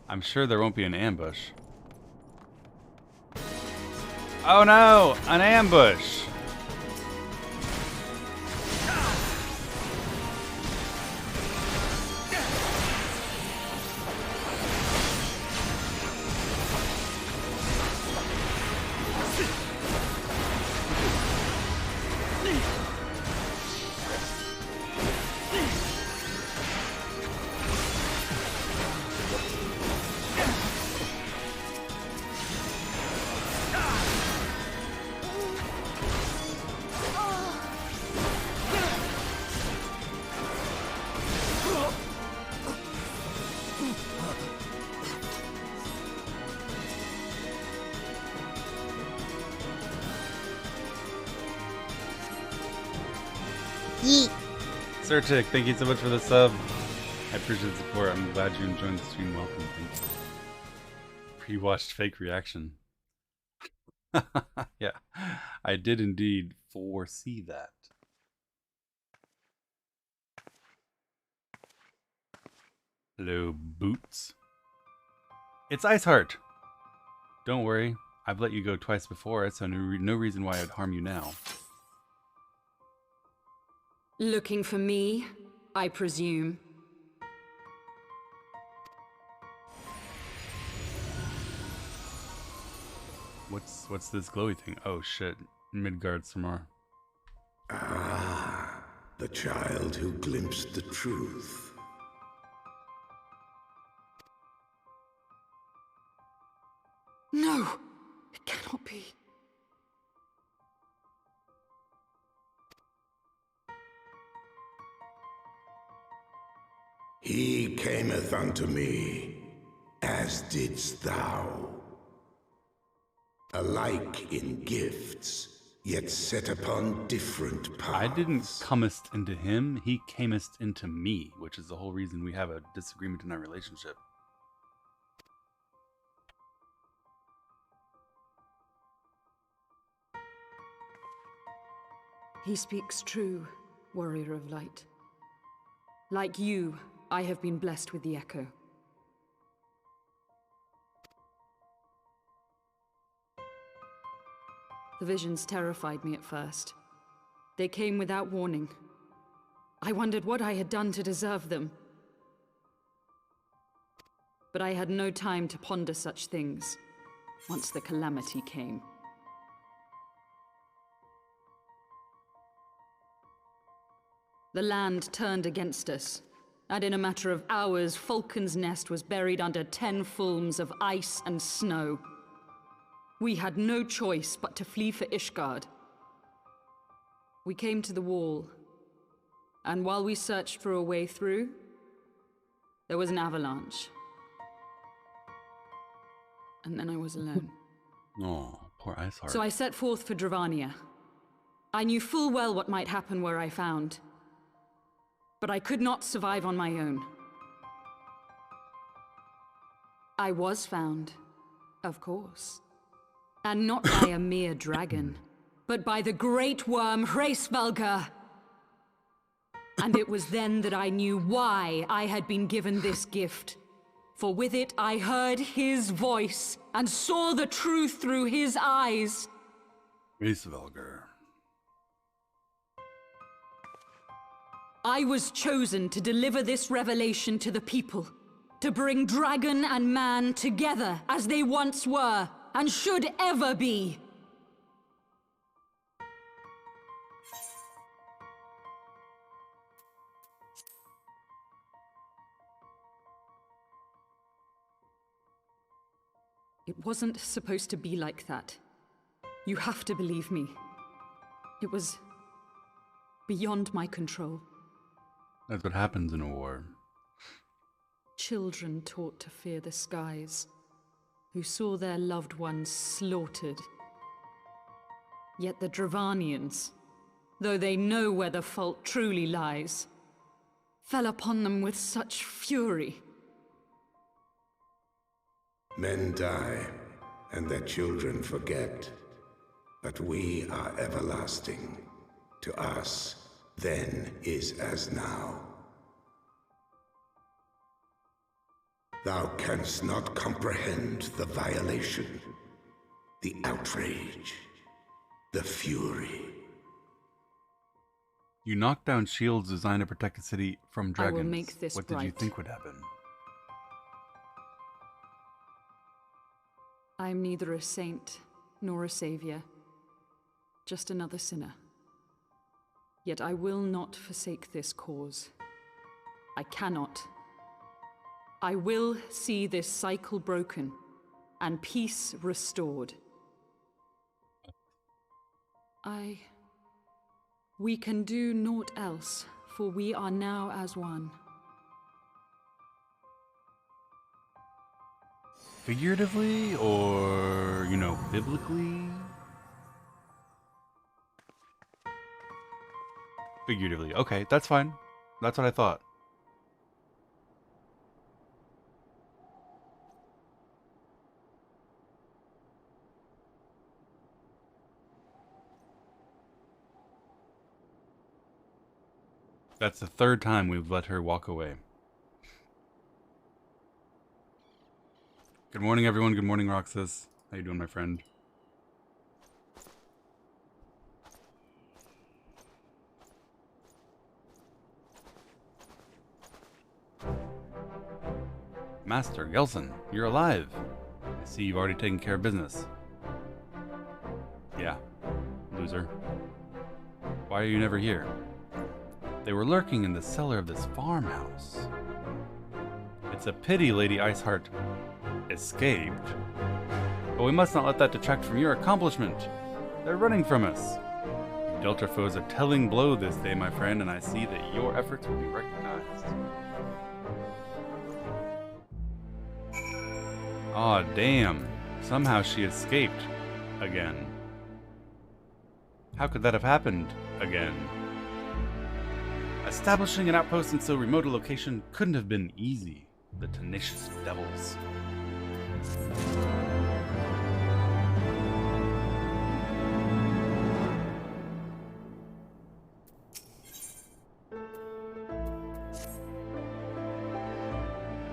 I'm sure there won't be an ambush. Oh no! An ambush! Sertic, thank you so much for the sub. I appreciate the support. I'm glad you enjoyed the stream. Welcome. Thank you. Pre-watched fake reaction. Yeah, I did indeed foresee that. Hello, Boots. It's Iceheart. Don't worry, I've let you go twice before, so no reason why I'd harm you now. Looking for me, I presume. What's this glowy thing? Oh shit, Midgard Samar. Ah, the child who glimpsed the truth. No, it cannot be. He cameth unto me, as didst thou. Alike in gifts, yet set upon different paths. I didn't comest into him, he camest into me, which is the whole reason we have a disagreement in our relationship. He speaks true, warrior of light. Like you, I have been blessed with the echo. The visions terrified me at first. They came without warning. I wondered what I had done to deserve them. But I had no time to ponder such things once the calamity came. The land turned against us, and in a matter of hours, Falcon's Nest was buried under 10 fulms of ice and snow. We had no choice but to flee for Ishgard. We came to the wall, and while we searched for a way through, there was an avalanche. And then I was alone. Oh, poor Iceheart. So I set forth for Dravania. I knew full well what might happen where I found. But I could not survive on my own. I was found, of course. And not by a mere dragon, but by the great worm Hraesvelgr. And it was then that I knew why I had been given this gift. For with it I heard his voice, and saw the truth through his eyes. Hraesvelgr. I was chosen to deliver this revelation to the people, to bring dragon and man together as they once were, and should ever be. wasn't supposed to be like that. You have to believe me. It was beyond my control. That's what happens in a war. Children taught to fear the skies, who saw their loved ones slaughtered. Yet the Dravanians, though they know where the fault truly lies, fell upon them with such fury. Men die, and their children forget. But we are everlasting. To us, then is as now. Thou canst not comprehend the violation, the outrage, the fury. You knocked down shields designed to protect the city from dragons. I will make this What did you right. think would happen? I am neither a saint nor a savior, just another sinner. Yet I will not forsake this cause. I cannot. I will see this cycle broken and peace restored. We can do naught else, for we are now as one. Figuratively, or, you know, biblically? Figuratively. Okay, that's fine. That's what I thought. That's the third time we've let her walk away. Good morning, everyone. Good morning, Roxas. How you doing, my friend? Master Gelson, you're alive. I see you've already taken care of business. Yeah, loser. Why are you never here? They were lurking in the cellar of this farmhouse. It's a pity Lady Iceheart escaped. But we must not let that detract from your accomplishment. They're running from us. You dealt our foes a telling blow this day, my friend, and I see that your efforts will be recognized. Aw, damn. Somehow she escaped. Again. How could that have happened? Again. Establishing an outpost in so remote a location couldn't have been easy. The tenacious devils.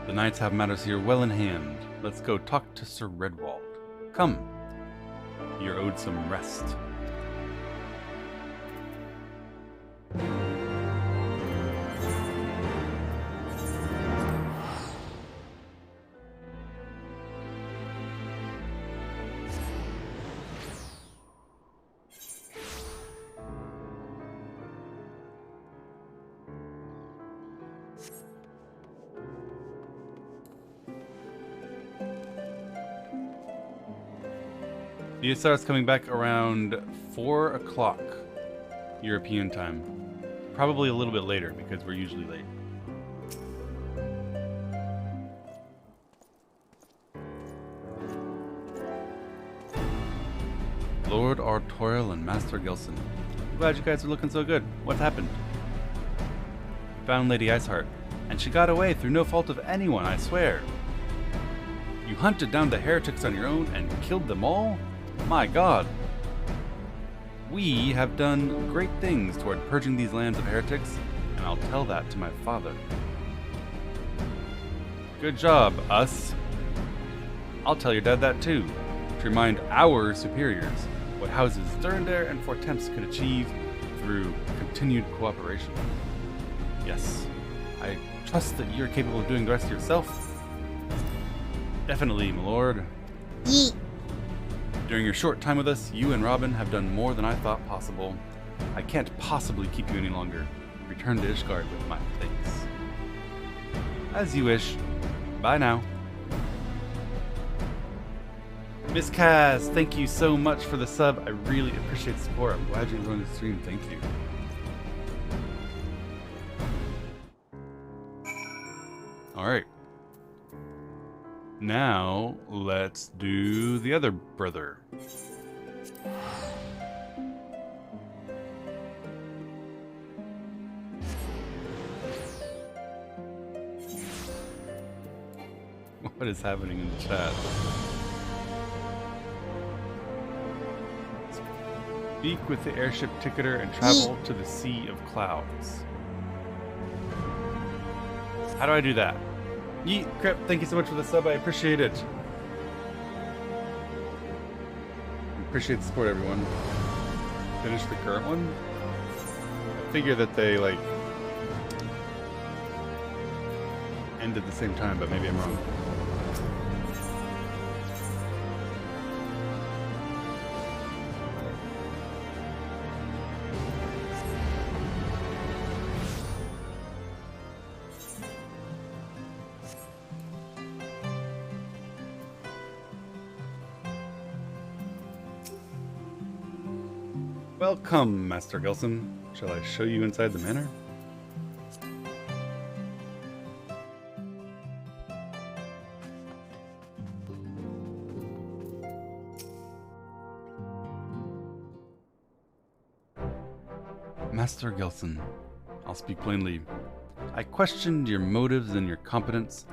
The knights have matters here well in hand. Let's go talk to Sir Redwald. Come. You're owed some rest. The SR's coming back around 4 o'clock European time. Probably a little bit later because we're usually late. Lord Artorial and Master Gelson. Glad you guys are looking so good. What happened? We found Lady Iceheart, and she got away through no fault of anyone, I swear. You hunted down the heretics on your own and killed them all? My God. We have done great things toward purging these lands of heretics, and I'll tell that to my father. Good job, us. I'll tell your dad that too, to remind our superiors what houses Thurndare and Fortemps could achieve through continued cooperation. Yes, I trust that you're capable of doing the rest yourself. Definitely, my lord. Yeet. During your short time with us, you and Robin have done more than I thought possible. I can't possibly keep you any longer. Return to Ishgard with my thanks. As you wish. Bye now. Miss Cass, thank you so much for the sub. I really appreciate the support. I'm glad you're enjoying the stream. Thank you. Alright. Now, let's do the other brother. What is happening in the chat? Speak with the airship ticketer and travel to the Sea of Clouds. How do I do that? Yeet, Crip, thank you so much for the sub. I appreciate it. Appreciate the support, everyone. Finish the current one. I figure that they, like, end at the same time, but maybe I'm wrong. Welcome, Master Gelson. Shall I show you inside the manor? Master Gelson, I'll speak plainly. I questioned your motives and your competence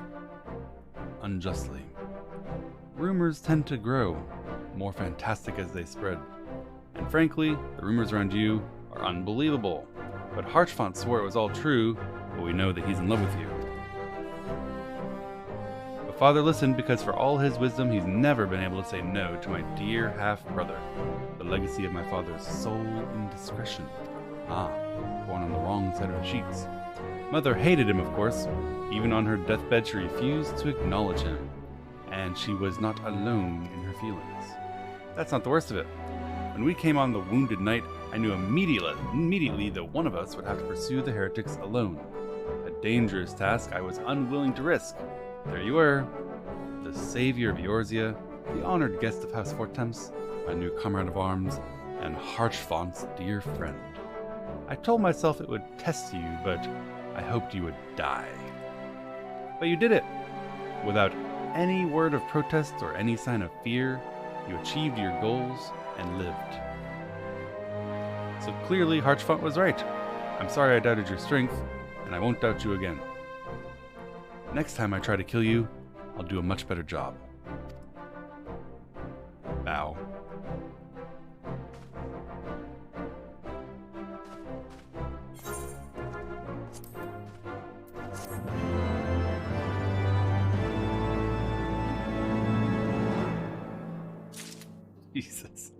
unjustly. Rumors tend to grow, more fantastic as they spread. And frankly, the rumors around you are unbelievable. But Harchfont swore it was all true, but we know that he's in love with you. But Father listened because for all his wisdom, he's never been able to say no to my dear half-brother, the legacy of my father's sole indiscretion. Born on the wrong side of the sheets. Mother hated him, of course. Even on her deathbed, she refused to acknowledge him. And she was not alone in her feelings. That's not the worst of it. When we came on the Wounded Knight, I knew immediately that one of us would have to pursue the heretics alone. A dangerous task I was unwilling to risk. There you were, the savior of Eorzea, the honored guest of House Fortemps, my new comrade of arms, and Harchfont's dear friend. I told myself it would test you, but I hoped you would die. But you did it. Without any word of protest or any sign of fear, you achieved your goals and lived. So clearly Harchfont was right. I'm sorry I doubted your strength, and I won't doubt you again. Next time I try to kill you, I'll do a much better job. Bow. Jesus.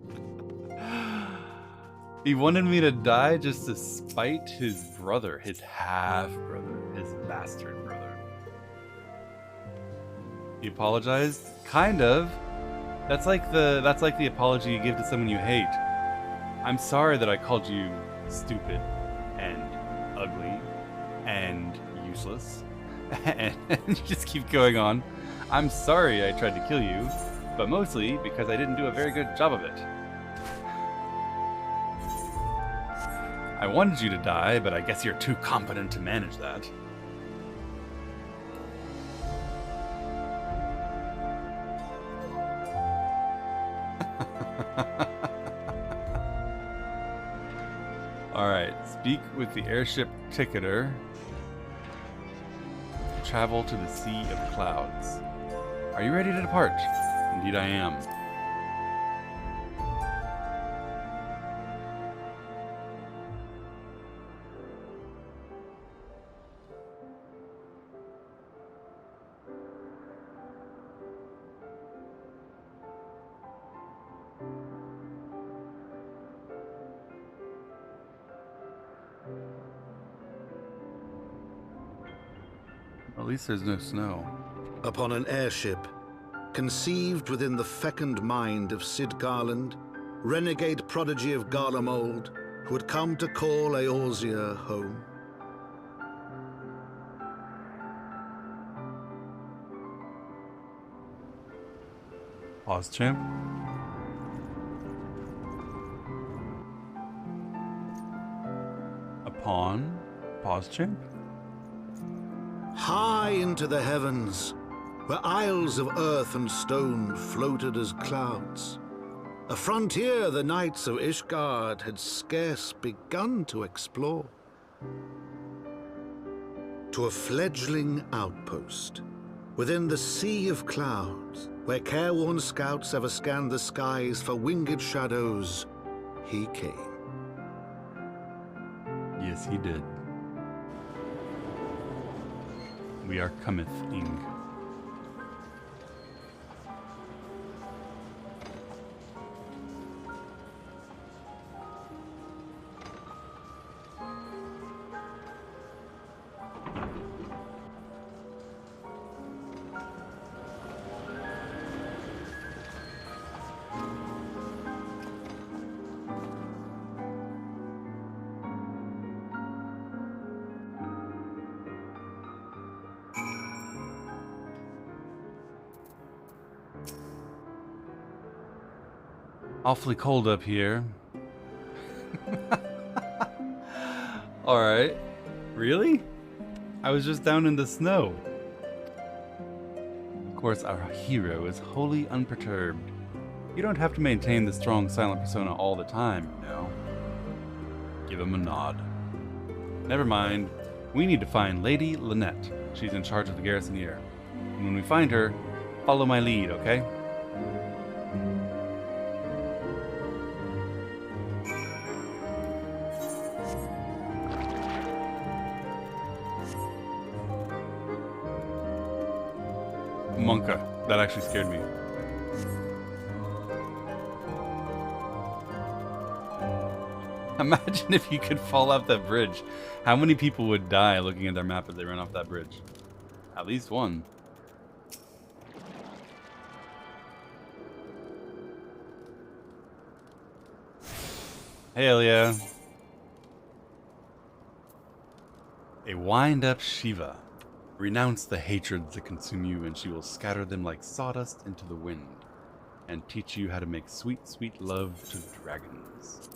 He wanted me to die just to spite his brother, his half-brother, his bastard brother. He apologized? Kind of. That's like the apology you give to someone you hate. I'm sorry that I called you stupid and ugly and useless. And you just keep going on. I'm sorry I tried to kill you, but mostly because I didn't do a very good job of it. I wanted you to die, but I guess you're too competent to manage that. Alright, speak with the airship ticketer. Travel to the Sea of Clouds. Are you ready to depart? Indeed I am. At least there's no snow. Upon an airship, conceived within the fecund mind of Cid Garland, renegade prodigy of Garlemald, who had come to call Eorzea home. Pause champ. A pawn. Pause champ. High into the heavens, where isles of earth and stone floated as clouds. A frontier the knights of Ishgard had scarce begun to explore. To a fledgling outpost, within the sea of clouds, where careworn scouts ever scanned the skies for winged shadows, he came. Yes, he did. We are cometh, Ing. Awfully cold up here. Alright. Really? I was just down in the snow. Of course, our hero is wholly unperturbed. You don't have to maintain the strong silent persona all the time, you know. Give him a nod. Never mind. We need to find Lady Lynette. She's in charge of the garrison here. And when we find her, follow my lead, okay? Monka. That actually scared me. Imagine if you could fall off that bridge. How many people would die looking at their map as they ran off that bridge? At least one. Hell yeah. A wind-up Shiva. Renounce the hatreds that consume you, and she will scatter them like sawdust into the wind, and teach you how to make sweet, sweet love to dragons.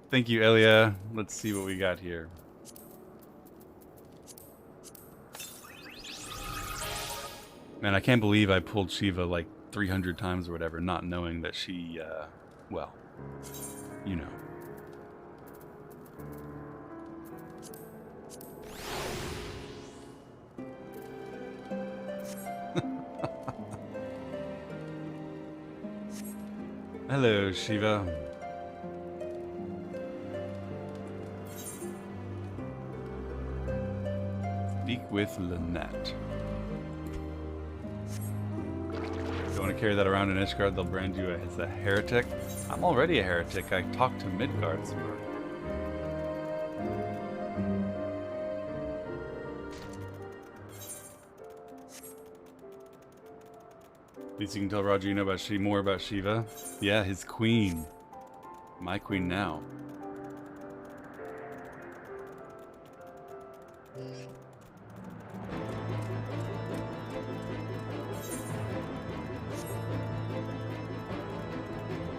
Thank you, Elia. Let's see what we got here. Man, I can't believe I pulled Shiva like 300 times or whatever, not knowing that she, well, you know. Hello, Shiva. Speak with Lynette. If you want to carry that around in Ishgard, they'll brand you as a heretic. I'm already a heretic. I talk to Midgard. At least you can tell Roger you know about more about Shiva. Yeah, his queen. My queen now.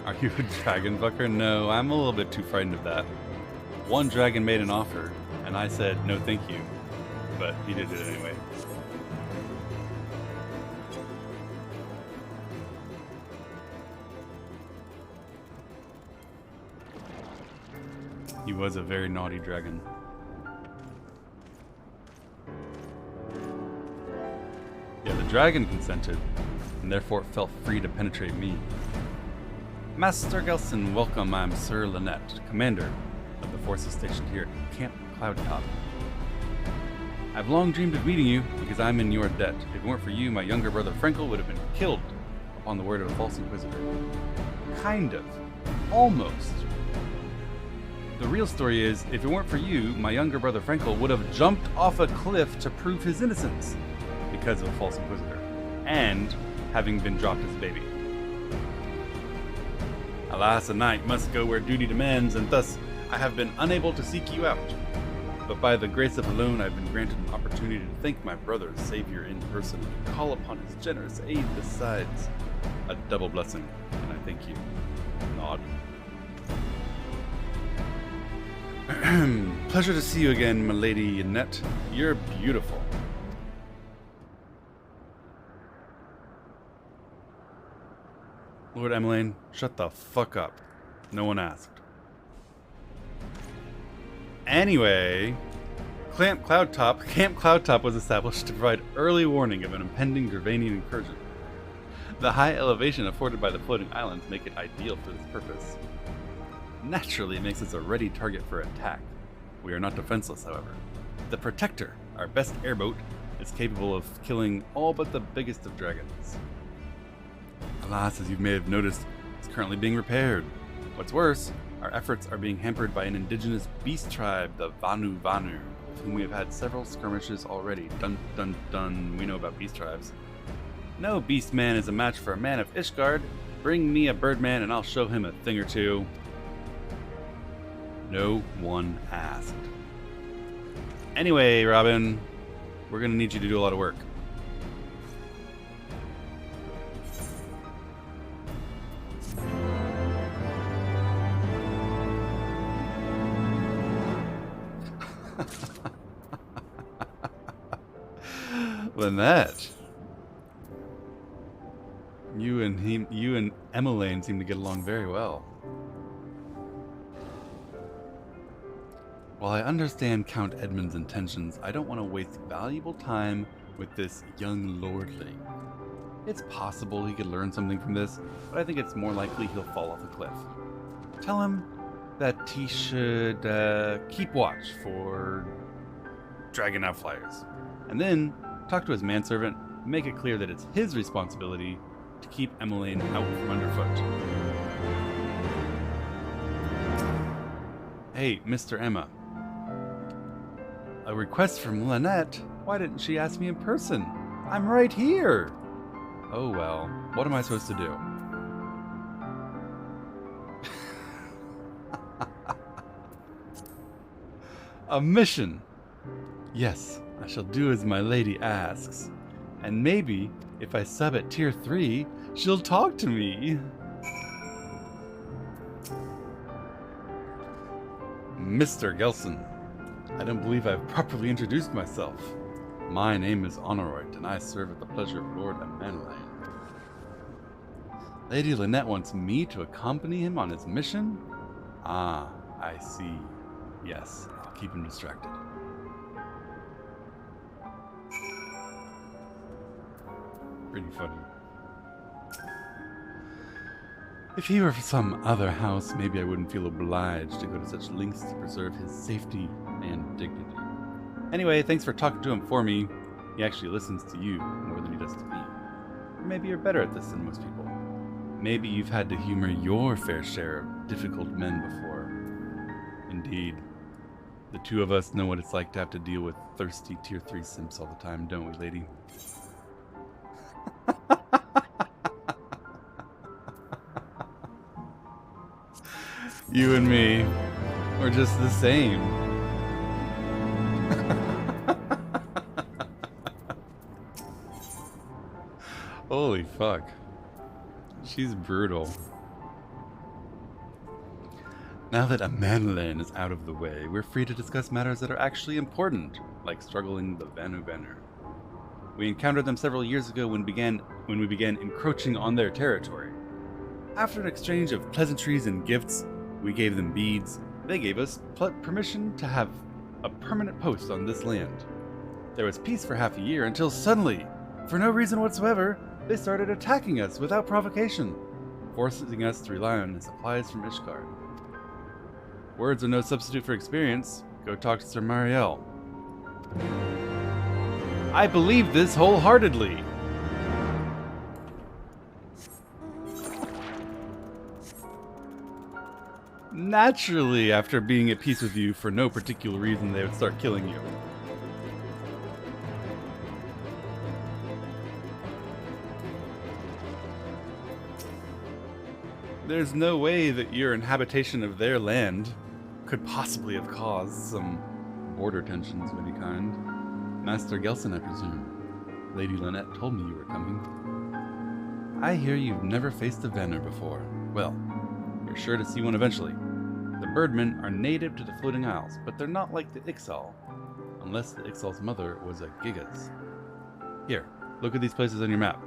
Are you a dragon fucker? No, I'm a little bit too frightened of that. One dragon made an offer, and I said no thank you. But he did it anyway. He was a very naughty dragon. Yeah, the dragon consented, and therefore felt free to penetrate me. Master Gelson, welcome. I'm Sir Lynette, commander of the forces stationed here at Camp Cloudtop. I've long dreamed of meeting you because I'm in your debt. If it weren't for you, my younger brother Frankel would have been killed upon the word of a false inquisitor. Kind of. Almost. The real story is, if it weren't for you, my younger brother Frankel would have jumped off a cliff to prove his innocence because of a false inquisitor, and having been dropped as a baby. Alas, a knight must go where duty demands, and thus I have been unable to seek you out. but by the grace of alone, I've been granted an opportunity to thank my brother's savior in person and call upon his generous aid besides. A double blessing, and I thank you. Nod. Pleasure to see you again, my lady Annette. You're beautiful. Lord Emmeline, shut the fuck up. No one asked. Anyway, Camp Cloudtop was established to provide early warning of an impending Dravanian incursion. The high elevation afforded by the floating islands make it ideal for this purpose. Naturally, it makes us a ready target for attack. We are not defenseless, however. The Protector, our best airboat, is capable of killing all but the biggest of dragons. Alas, as you may have noticed, it's currently being repaired. What's worse, our efforts are being hampered by an indigenous beast tribe, the Vanu Vanu, with whom we have had several skirmishes already. Dun dun dun, we know about beast tribes. No beast man is a match for a man of Ishgard. Bring me a birdman and I'll show him a thing or two. No one asked. Anyway, Robin, we're gonna need you to do a lot of work. Lynette, you and Emmeline seem to get along very well. While I understand Count Edmund's intentions, I don't want to waste valuable time with this young lordling. It's possible he could learn something from this, but I think it's more likely he'll fall off a cliff. Tell him that he should keep watch for dragon outflyers, and then talk to his manservant and make it clear that it's his responsibility to keep Emmeline out from underfoot. Hey, Mr. Emma. A request from Lynette? Why didn't she ask me in person? I'm right here! Oh well, what am I supposed to do? A mission! Yes, I shall do as my lady asks. And maybe, if I sub at tier 3, she'll talk to me. Mr. Gelson, I don't believe I've properly introduced myself. My name is Honoroyd, and I serve at the pleasure of Lord Emmeline. Lady Lynette wants me to accompany him on his mission? Ah, I see. Yes, I'll keep him distracted. Pretty funny. If he were from some other house, maybe I wouldn't feel obliged to go to such lengths to preserve his safety and dignity. Anyway, thanks for talking to him for me. He actually listens to you more than he does to me. Or maybe you're better at this than most people. Maybe you've had to humor your fair share of difficult men before. Indeed. The two of us know what it's like to have to deal with thirsty tier 3 simps all the time, don't we, lady? You and me, we're just the same. Holy fuck. She's brutal. Now that Emmeline is out of the way, we're free to discuss matters that are actually important, like struggling the Vanu Vanu. We encountered them several years ago when we began encroaching on their territory. After an exchange of pleasantries and gifts, we gave them beads. They gave us permission to have a permanent post on this land. There was peace for half a year until suddenly, for no reason whatsoever, they started attacking us without provocation, forcing us to rely on supplies from Ishgard. Words are no substitute for experience. Go talk to Sir Mariel. I believe this wholeheartedly. Naturally, after being at peace with you for no particular reason, they would start killing you. There's no way that your inhabitation of their land could possibly have caused some border tensions of any kind. Master Gelson, I presume. Lady Lynette told me you were coming. I hear you've never faced a Vanner before. Well, you're sure to see one eventually. The Birdmen are native to the Floating Isles, but they're not like the Ixal. Unless the Ixal's mother was a Gigas. Here, look at these places on your map.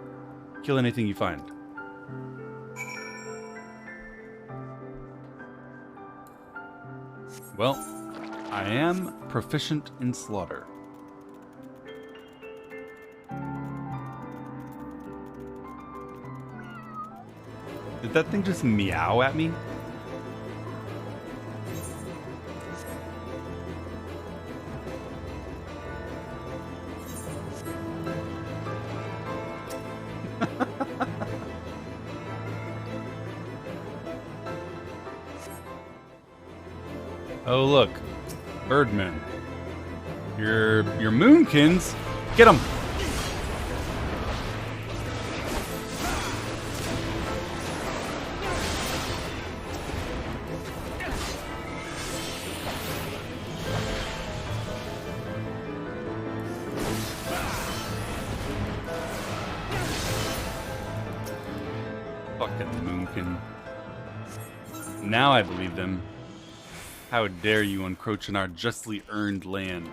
Kill anything you find. Well, I am proficient in slaughter. Did that thing just meow at me? Oh look, Birdmen. Your moonkins. Get them. Fucking moonkin. Now I believe them. How dare you encroach on our justly earned land?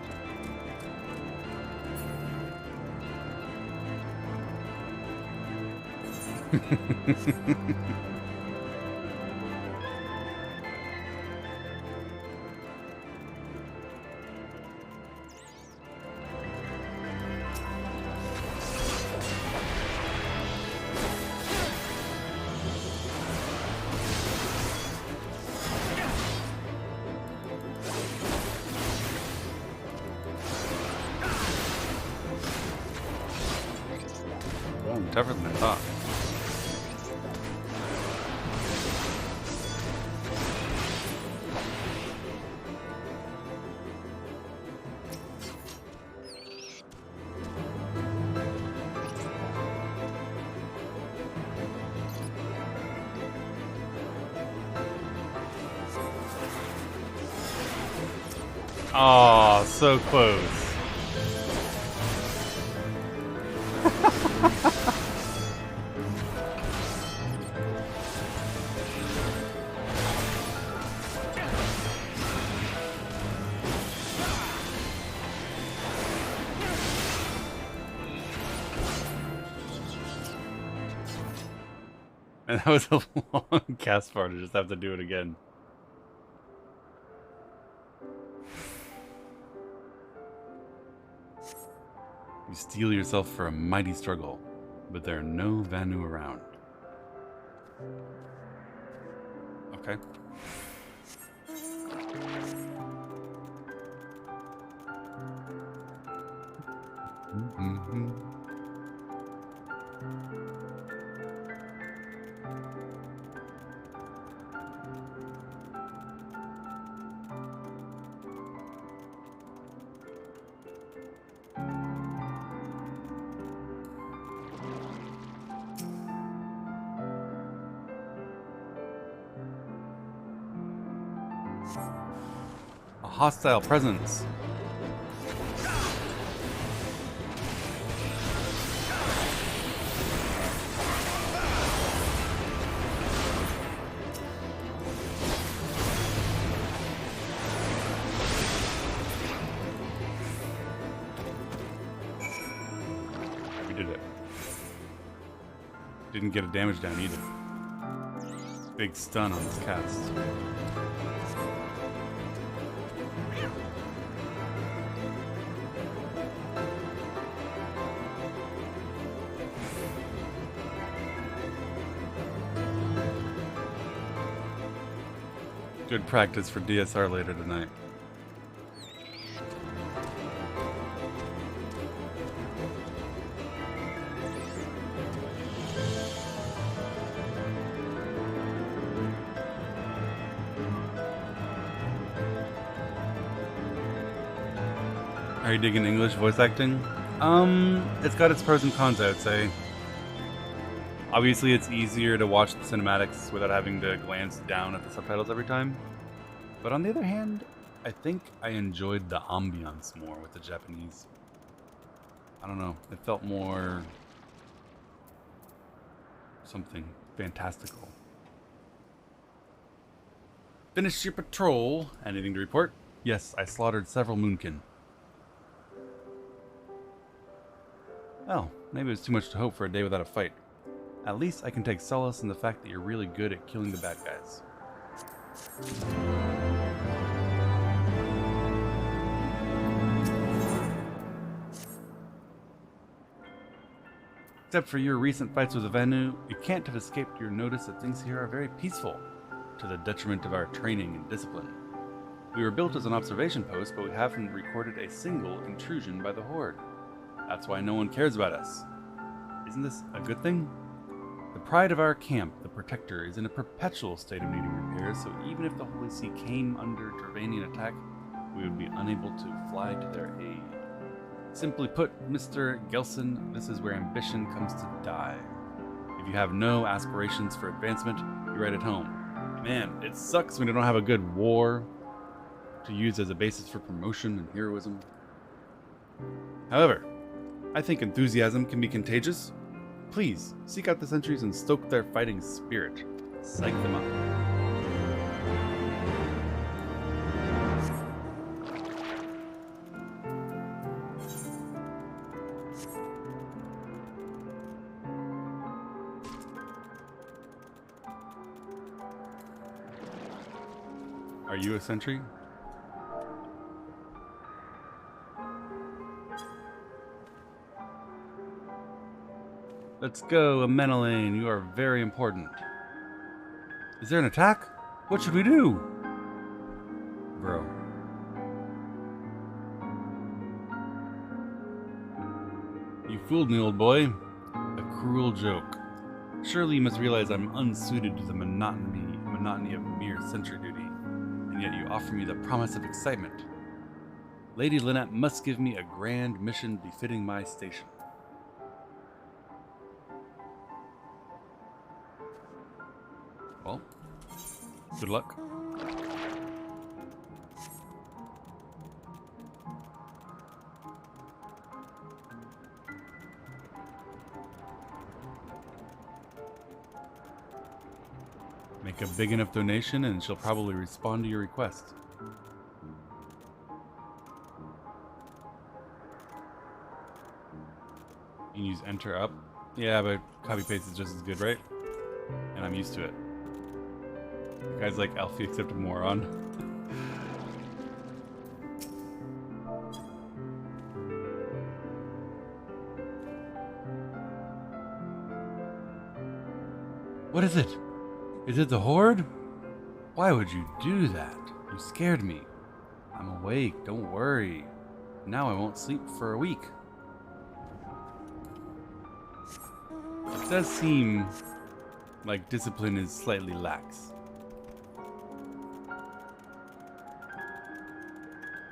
Tougher than I thought. Oh, so close. And that was a long cast bar to just have to do it again. You steel yourself for a mighty struggle, but there are no Vanu around. Okay. Mm-hmm. A hostile presence. We did it. Didn't get a damage down either. Big stun on this cast. Good practice for DSR later tonight. Are you digging English voice acting? It's got its pros and cons, I would say. Obviously, it's easier to watch the cinematics without having to glance down at the subtitles every time. But on the other hand, I think I enjoyed the ambiance more with the Japanese. I don't know. It felt more something fantastical. Finished your patrol. Anything to report? Yes, I slaughtered several Moonkin. Well, maybe it was too much to hope for a day without a fight. At least I can take solace in the fact that you're really good at killing the bad guys. Except for your recent fights with Avenu, you can't have escaped your notice that things here are very peaceful, to the detriment of our training and discipline. We were built as an observation post, but we haven't recorded a single intrusion by the Horde. That's why no one cares about us. Isn't this a good thing? The pride of our camp, the Protector, is in a perpetual state of needing repairs, so even if the Holy See came under Dravanian attack, we would be unable to fly to their aid. Simply put, Mr. Gelson, this is where ambition comes to die. If you have no aspirations for advancement, you're right at home. Man, it sucks when you don't have a good war to use as a basis for promotion and heroism. However, I think enthusiasm can be contagious. Please, seek out the sentries and stoke their fighting spirit. Psych them up. Are you a sentry? Let's go, Amenelaine. You are very important. Is there an attack? What should we do? Bro. You fooled me, old boy. A cruel joke. Surely you must realize I'm unsuited to the monotony of mere sentry duty, and yet you offer me the promise of excitement. Lady Lynette must give me a grand mission befitting my station. Well, good luck. Make a big enough donation and she'll probably respond to your request. You can use enter up. Yeah, but copy paste is just as good, right? And I'm used to it. Guys like Alfie except a moron. What is it? Is it the Horde? Why would you do that? You scared me. I'm awake, don't worry. Now I won't sleep for a week. It does seem like discipline is slightly lax.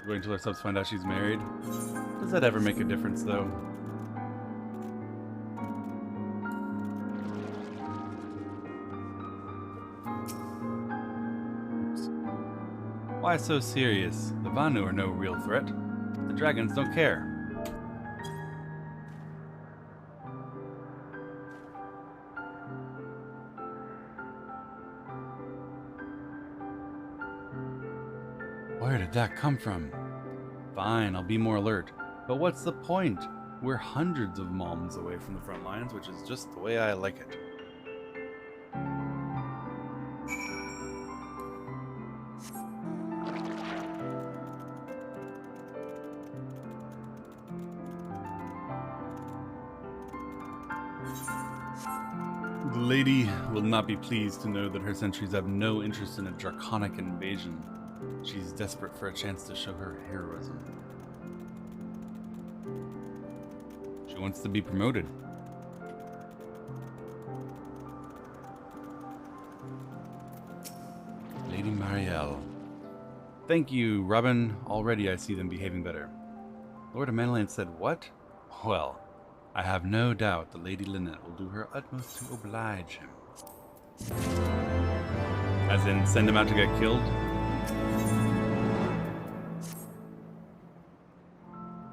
Wait until our subs find out she's married. Does that ever make a difference, though? Oops. Why so serious? The Vanu are no real threat. The dragons don't care. Where did that come from? Fine, I'll be more alert. But what's the point? We're hundreds of malms away from the front lines, which is just the way I like it. The lady will not be pleased to know that her sentries have no interest in a draconic invasion. She's desperate for a chance to show her heroism. She wants to be promoted. Lady Marielle. Thank you, Robin. Already I see them behaving better. Lord Amenelaine said what? Well, I have no doubt that Lady Lynette will do her utmost to oblige him. As in, send him out to get killed?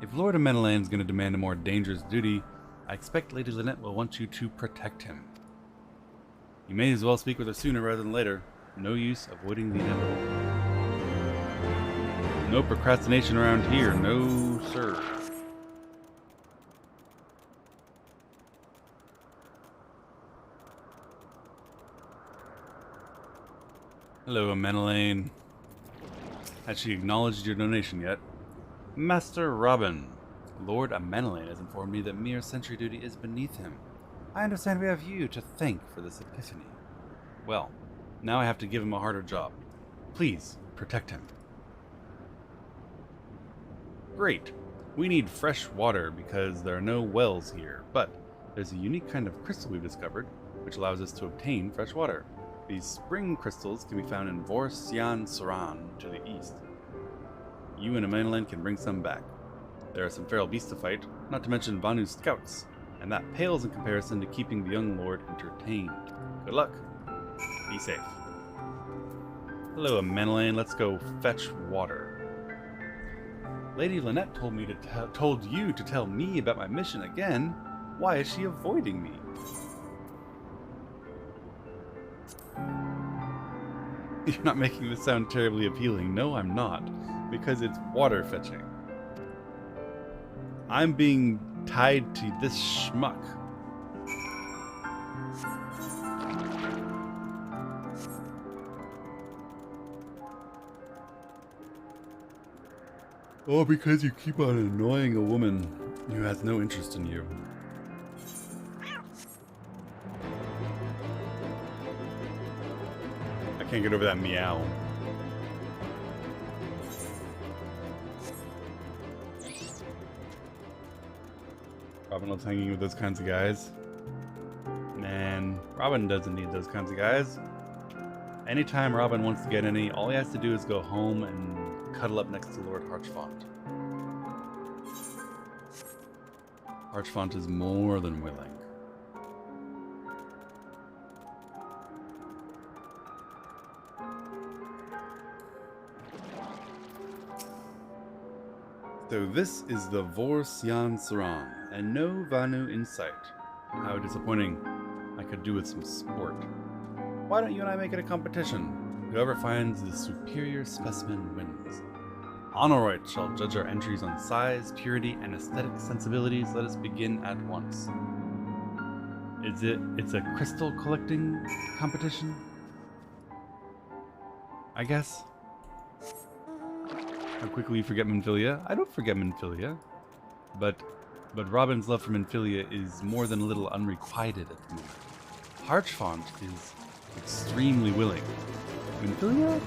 If Lord Amenelan is going to demand a more dangerous duty, I expect Lady Lynette will want you to protect him. You may as well speak with her sooner rather than later. No use avoiding the inevitable. No procrastination around here, no sir. Hello, Amenelan. Has she acknowledged your donation yet? Master Robin, Lord Amenelan has informed me that mere sentry duty is beneath him. I understand we have you to thank for this epiphany. Well, now I have to give him a harder job. Please, protect him. Great. We need fresh water because there are no wells here, but there's a unique kind of crystal we've discovered, which allows us to obtain fresh water. These spring crystals can be found in Vorsian Saran to the east. You and Amenelan can bring some back. There are some feral beasts to fight, not to mention Vanu's scouts, and that pales in comparison to keeping the young lord entertained. Good luck. Be safe. Hello, Amenelan. Let's go fetch water. Lady Lynette told you to tell me about my mission again. Why is she avoiding me? You're not making this sound terribly appealing. No, I'm not. Because it's water fetching. I'm being tied to this schmuck. All because you keep on annoying a woman who has no interest in you. I can't get over that meow. Robin loves hanging with those kinds of guys. Man, Robin doesn't need those kinds of guys. Anytime Robin wants to get any, all he has to do is go home and cuddle up next to Lord Harchfont. Harchfont is more than willing. So this is the Vorsian Saran, and no Vanu in sight. How disappointing. I could do with some sport. Why don't you and I make it a competition? Whoever finds the superior specimen wins. Honoroyd shall judge our entries on size, purity, and aesthetic sensibilities. Let us begin at once. It's a crystal collecting competition? I guess. How quickly you forget Minfilia? I don't forget Minfilia. But Robin's love for Minfilia is more than a little unrequited at the moment. Harchfont is extremely willing. Minfilia?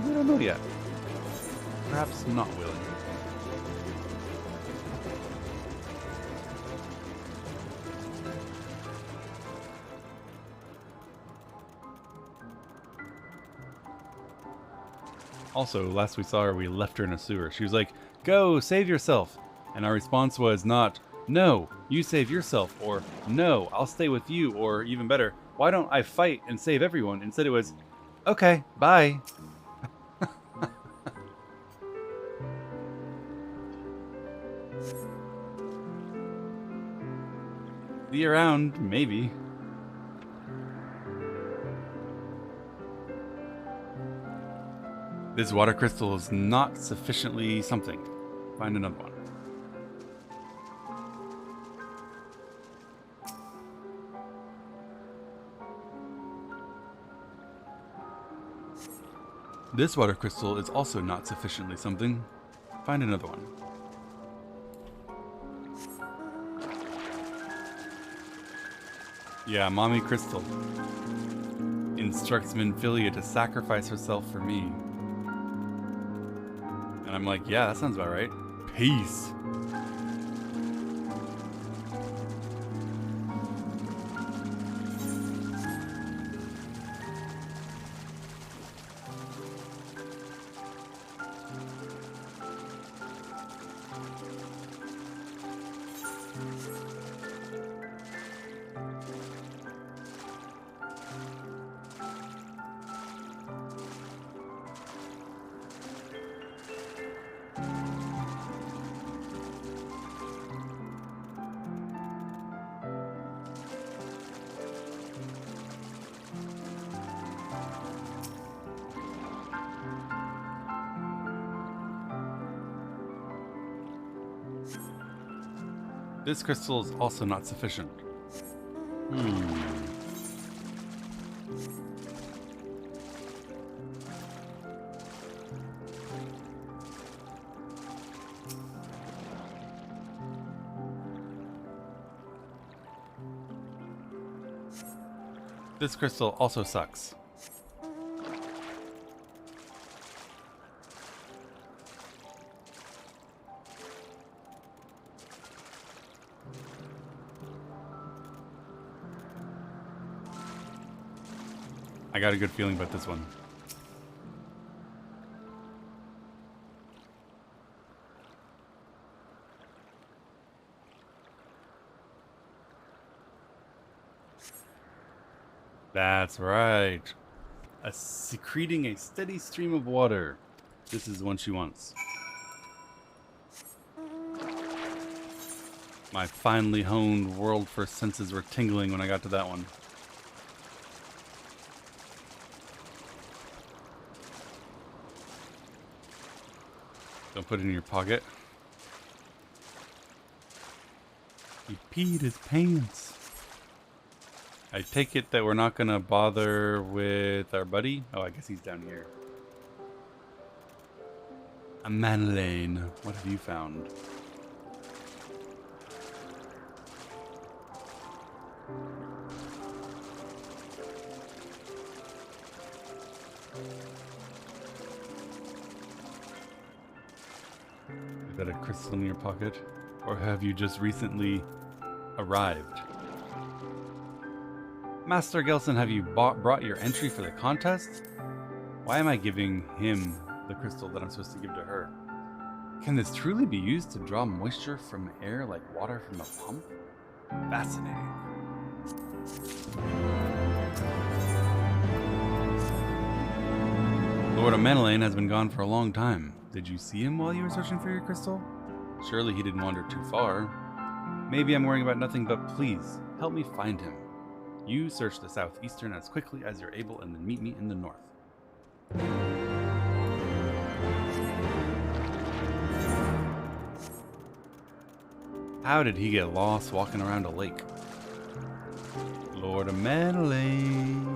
We don't know yet. Perhaps not willing. Also, last we saw her, we left her in a sewer. She was like, "Go, save yourself." And our response was not, "No, you save yourself," or "No, I'll stay with you," or even better, "Why don't I fight and save everyone?" Instead it was, "Okay, bye." Be around, maybe. This water crystal is not sufficiently something. Find another one. This water crystal is also not sufficiently something. Find another one. Yeah, Mommy Crystal instructs Minfilia to sacrifice herself for me. And I'm like, yeah, that sounds about right. Peace. This crystal is also not sufficient. This crystal also sucks. I got a good feeling about this one. That's right. Secreting a steady stream of water. This is the one she wants. My finely honed world first senses were tingling when I got to that one. Don't put it in your pocket. He peed his pants. I take it that we're not gonna bother with our buddy. Oh, I guess he's down here. A Manlane. What have you found? Is that a crystal in your pocket? Or have you just recently arrived? Master Gelson, have you brought your entry for the contest? Why am I giving him the crystal that I'm supposed to give to her? Can this truly be used to draw moisture from air like water from a pump? Fascinating. Lord Amenelane has been gone for a long time. Did you see him while you were searching for your crystal? Surely he didn't wander too far. Maybe I'm worrying about nothing, but please, help me find him. You search the southeastern as quickly as you're able and then meet me in the north. How did he get lost walking around a lake? Lord of Manlane,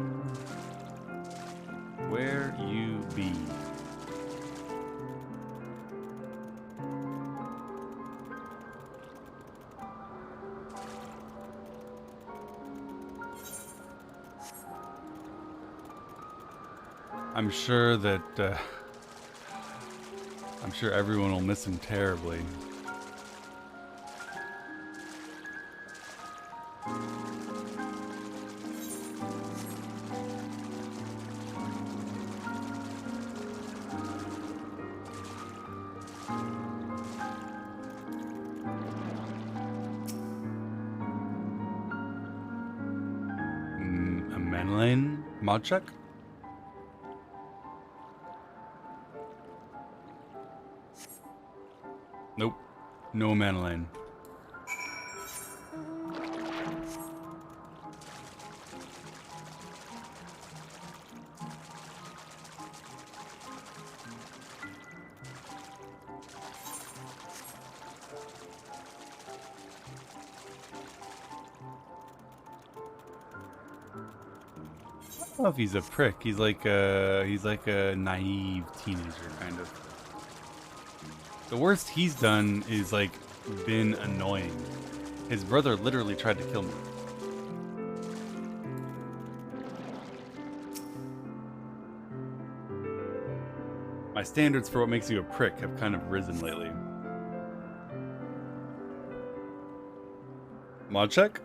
where you be? I'm sure that I'm sure everyone will miss him terribly. A Manlane mod check? Nope, no Manlane. I don't know if he's a prick. He's like a naive teenager kind of. The worst he's done is like been annoying. His brother literally tried to kill me. My standards for what makes you a prick have kind of risen lately. Mod check?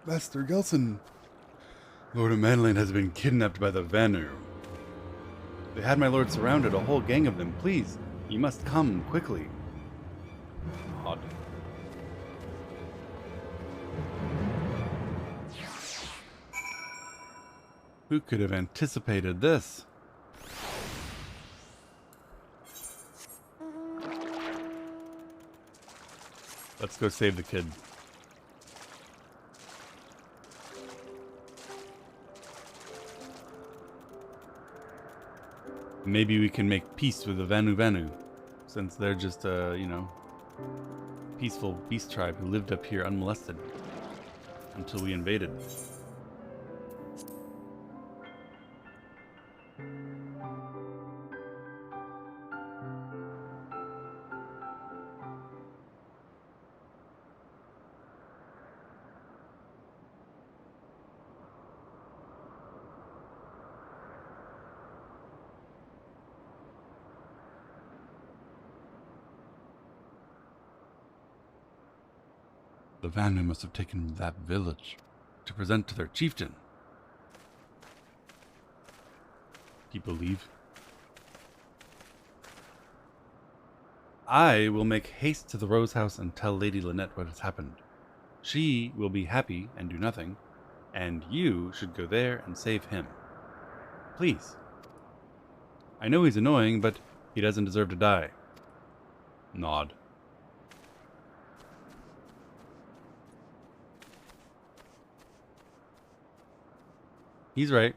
Master Gelson, Lord of Manlane has been kidnapped by the Vanu. They had my lord surrounded, a whole gang of them. Please, you must come quickly. Odd. Who could have anticipated this? Let's go save the kid. Maybe we can make peace with the Vanu Vanu. since they're just a, you know, peaceful beast tribe who lived up here unmolested until we invaded. The Vanmen must have taken that village to present to their chieftain. People leave. I will make haste to the Rose House and tell Lady Lynette what has happened. She will be happy and do nothing, and you should go there and save him. Please. I know he's annoying, but he doesn't deserve to die. Nod. He's right.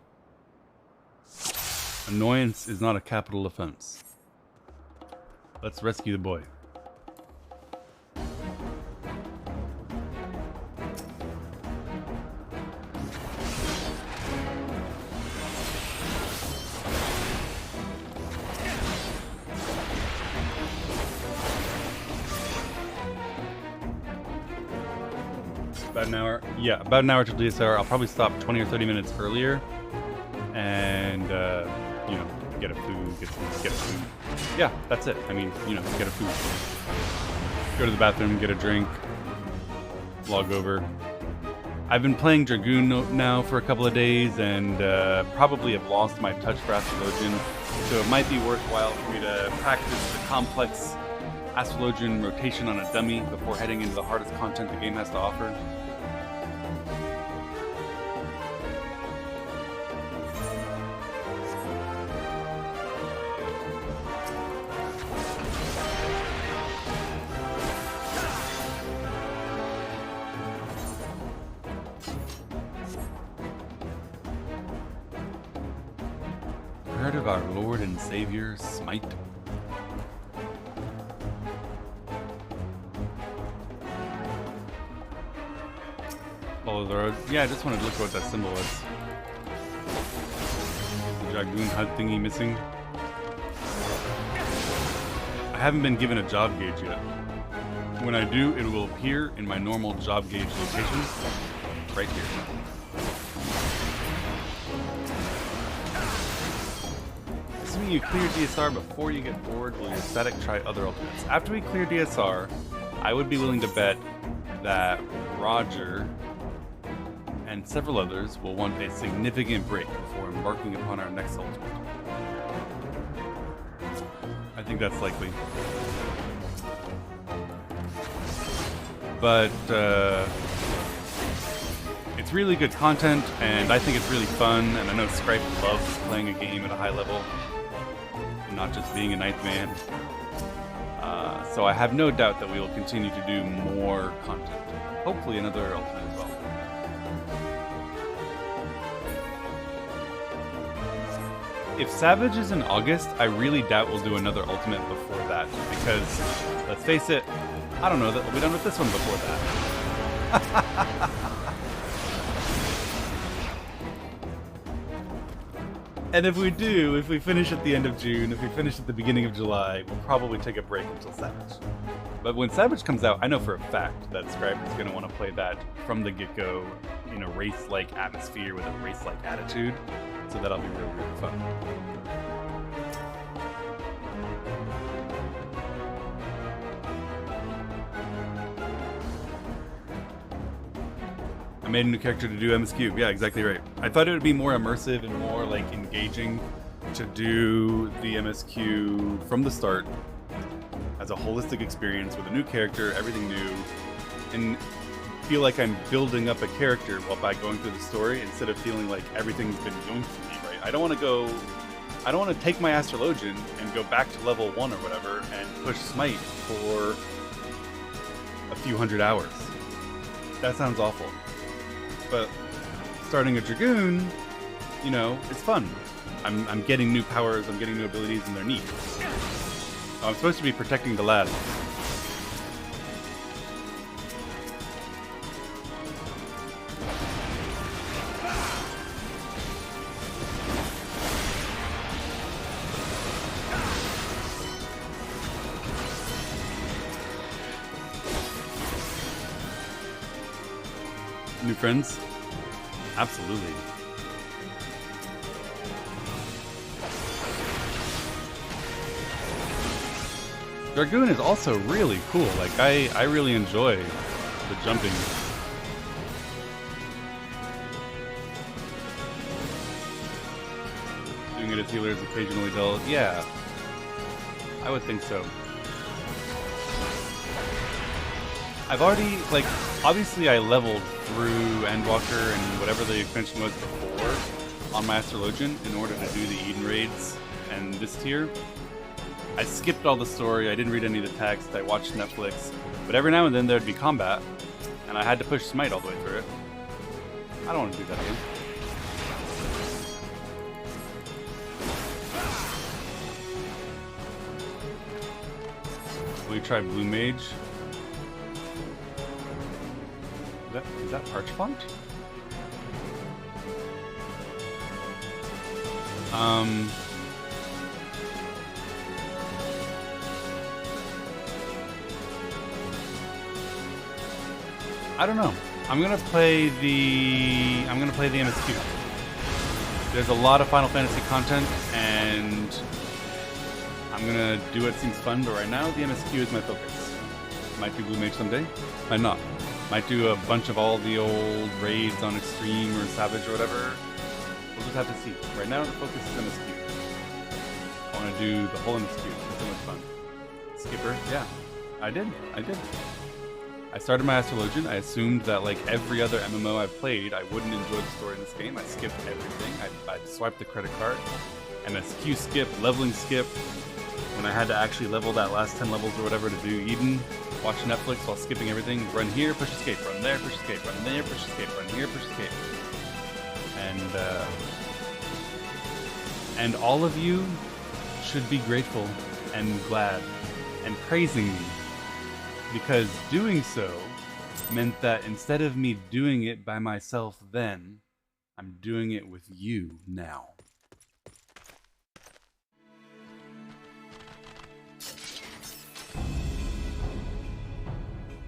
Annoyance is not a capital offense. Let's rescue the boy. About an hour. Yeah, about an hour till DSR. I'll probably stop 20 or 30 minutes earlier, and you know, get a food, get a food. Yeah, that's it. I mean, you know, get a food. Go to the bathroom, get a drink, log over. I've been playing Dragoon now for a couple of days, and probably have lost my touch for Astrologian, so it might be worthwhile for me to practice the complex Astrologian rotation on a dummy before heading into the hardest content the game has to offer. Heard of our Lord and Savior, Smite? Follow the road. Yeah, I just wanted to look at what that symbol was. The Dragoon HUD thingy missing. I haven't been given a job gauge yet. When I do, it will appear in my normal job gauge location, right here. Assuming you clear DSR before you get bored, will your static try other ultimates? After we clear DSR, I would be willing to bet that Roger and several others will want a significant break before embarking upon our next ultimate. I think that's likely. But it's really good content, and I think it's really fun, and I know Scripe loves playing a game at a high level, and not just being a ninth man. So I have no doubt that we will continue to do more content. Hopefully another ultimate as well. If Savage is in August, I really doubt we'll do another ultimate before that, because, let's face it, I don't know that we'll be done with this one before that. And if we do, if we finish at the end of June, if we finish at the beginning of July, we'll probably take a break until Savage. But when Savage comes out, I know for a fact that Scribe is going to want to play that from the get-go in a race-like atmosphere with a race-like attitude. So that'll be really, really fun. I made a new character to do MSQ. Yeah, exactly right. I thought it would be more immersive and more like engaging to do the MSQ from the start as a holistic experience with a new character, everything new, and feel like I'm building up a character while by going through the story instead of feeling like everything's been going for me, right? I don't want to take my Astrologian and go back to level 1 or whatever and push Smite for a few hundred hours. That sounds awful. But starting a Dragoon, you know, it's fun. I'm getting new powers, I'm getting new abilities, and they're neat. Oh, I'm supposed to be protecting the lad. New friends? Absolutely. Dragoon is also really cool. Like, I really enjoy the jumping. Doing it as healer is occasionally dull. Yeah, I would think so. I've already, like, obviously I leveled through Endwalker and whatever the expansion was before on my Astrologian in order to do the Eden raids and this tier. I skipped all the story, I didn't read any of the text, I watched Netflix, but every now and then there'd be combat, and I had to push Smite all the way through it. I don't want to do that again. Will you try Blue Mage? Is that Archfont? I don't know. I'm gonna play the MSQ. There's a lot of Final Fantasy content, and I'm gonna do what seems fun. But right now, the MSQ is my focus. Might do Blue Mage someday. Might not. Might do a bunch of all the old raids on Extreme or Savage or whatever. We'll just have to see. Right now, the focus is MSQ. I want to do the whole MSQ. It's so much fun. Skipper, yeah, I did. I started my Astrologian. I assumed that, like every other MMO I've played, I wouldn't enjoy the story in this game. I skipped everything. I swiped the credit card. MSQ skip, leveling skip. When I had to actually level that last 10 levels or whatever to do Eden, watch Netflix while skipping everything. Run here, push escape. Run there, push escape. Run there, push escape. Run here, push escape. And all of you should be grateful and glad and praising me, because doing so meant that instead of me doing it by myself then, I'm doing it with you now.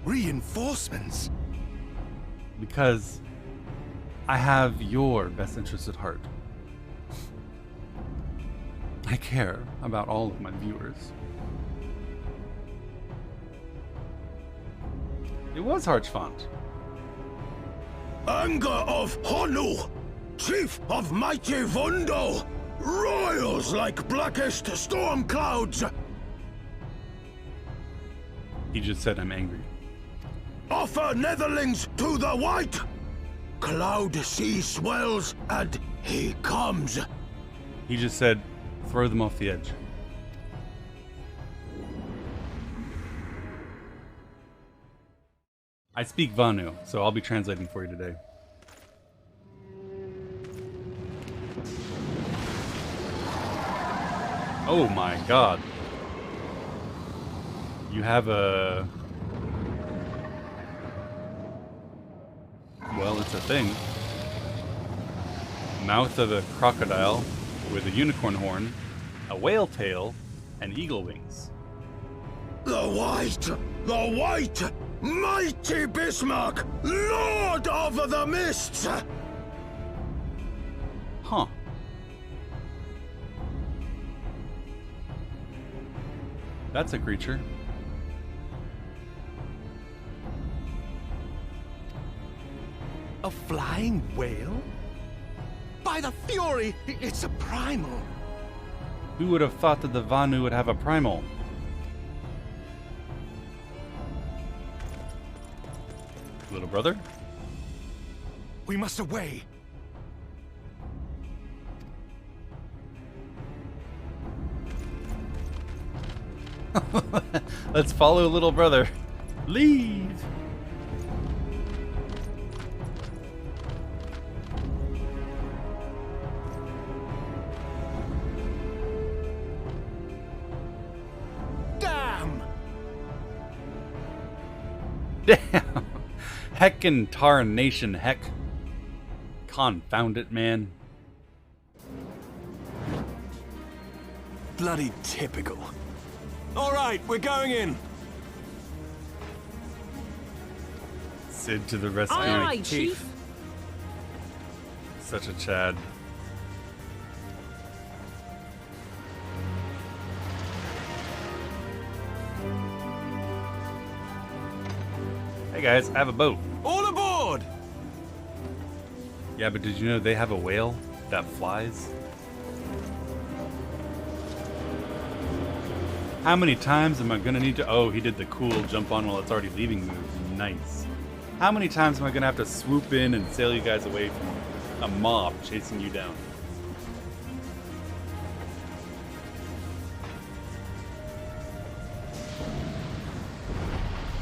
Reinforcements? Because I have your best interests at heart. I care about all of my viewers. It was Archfont. Anger of Honu, chief of mighty Vundo, roils like blackest storm clouds. He just said I'm angry. Offer netherlings to the white. Cloud sea swells and he comes. He just said, throw them off the edge. I speak Vanu, so I'll be translating for you today. Oh my god. You have a... Well, it's a thing. Mouth of a crocodile with a unicorn horn, a whale tail, and eagle wings. The white, mighty Bismarck, lord of the mists. Huh. That's a creature. A flying whale? By the Fury, it's a primal. Who would have thought that the Vanu would have a primal? Little brother? We must away. Let's follow little brother. Leave! Damn. Heckin' tarnation heck. Confound it, man. Bloody typical. All right, we're going in. Sid to the rescue. Aye, aye, Chief. Such a Chad. Hey guys, I have a boat. All aboard! Yeah, but did you know they have a whale that flies? How many times am I gonna need to... Oh, he did the cool jump on while it's already leaving move. Nice. How many times am I gonna have to swoop in and sail you guys away from a mob chasing you down?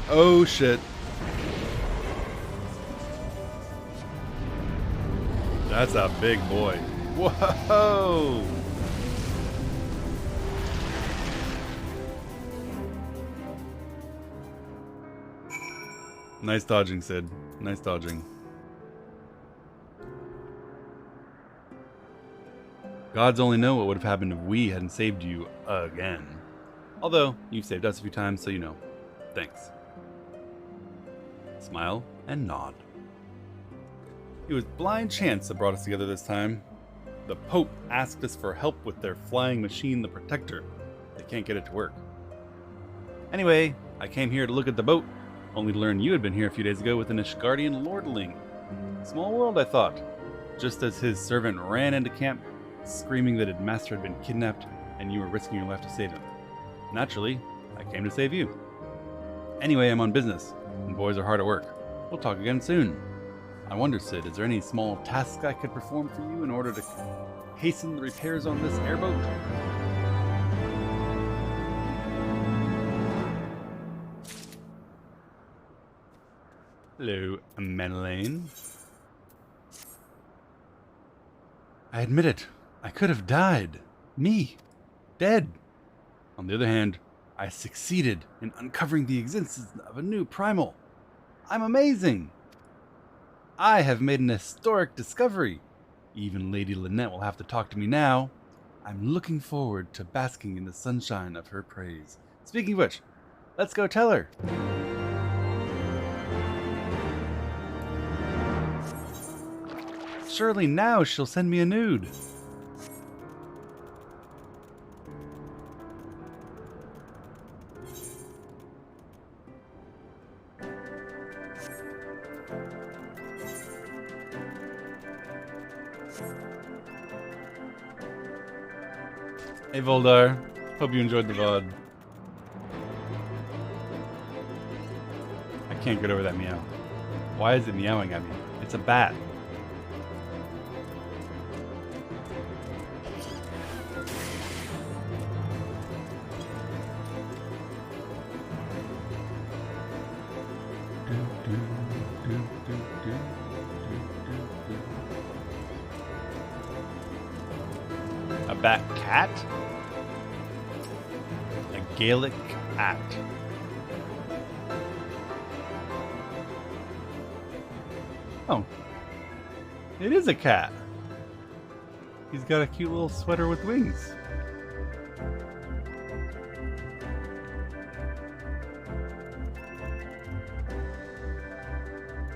Oh shit. That's a big boy. Whoa! Nice dodging, Sid. Nice dodging. Gods only know what would have happened if we hadn't saved you again. Although, you've saved us a few times, so you know. Thanks. Smile and nod. It was blind chance that brought us together this time. The Pope asked us for help with their flying machine, the Protector. They can't get it to work. Anyway, I came here to look at the boat, only to learn you had been here a few days ago with an Ishgardian lordling. Small world, I thought. Just as his servant ran into camp, screaming that his master had been kidnapped and you were risking your life to save him. Naturally, I came to save you. Anyway, I'm on business, and boys are hard at work. We'll talk again soon. I wonder, Sid, is there any small tasks I could perform for you in order to hasten the repairs on this airboat? Hello, Madeline. I admit it. I could have died. Me. Dead. On the other hand, I succeeded in uncovering the existence of a new primal. I'm amazing. I have made an historic discovery. Even Lady Lynette will have to talk to me now. I'm looking forward to basking in the sunshine of her praise. Speaking of which, let's go tell her. Surely now she'll send me a nude. Hey Voldar, hope you enjoyed the VOD. I can't get over that meow. Why is it meowing at me? It's a bat. A bat cat? A Gaelic cat. Oh. It is a cat. He's got a cute little sweater with wings.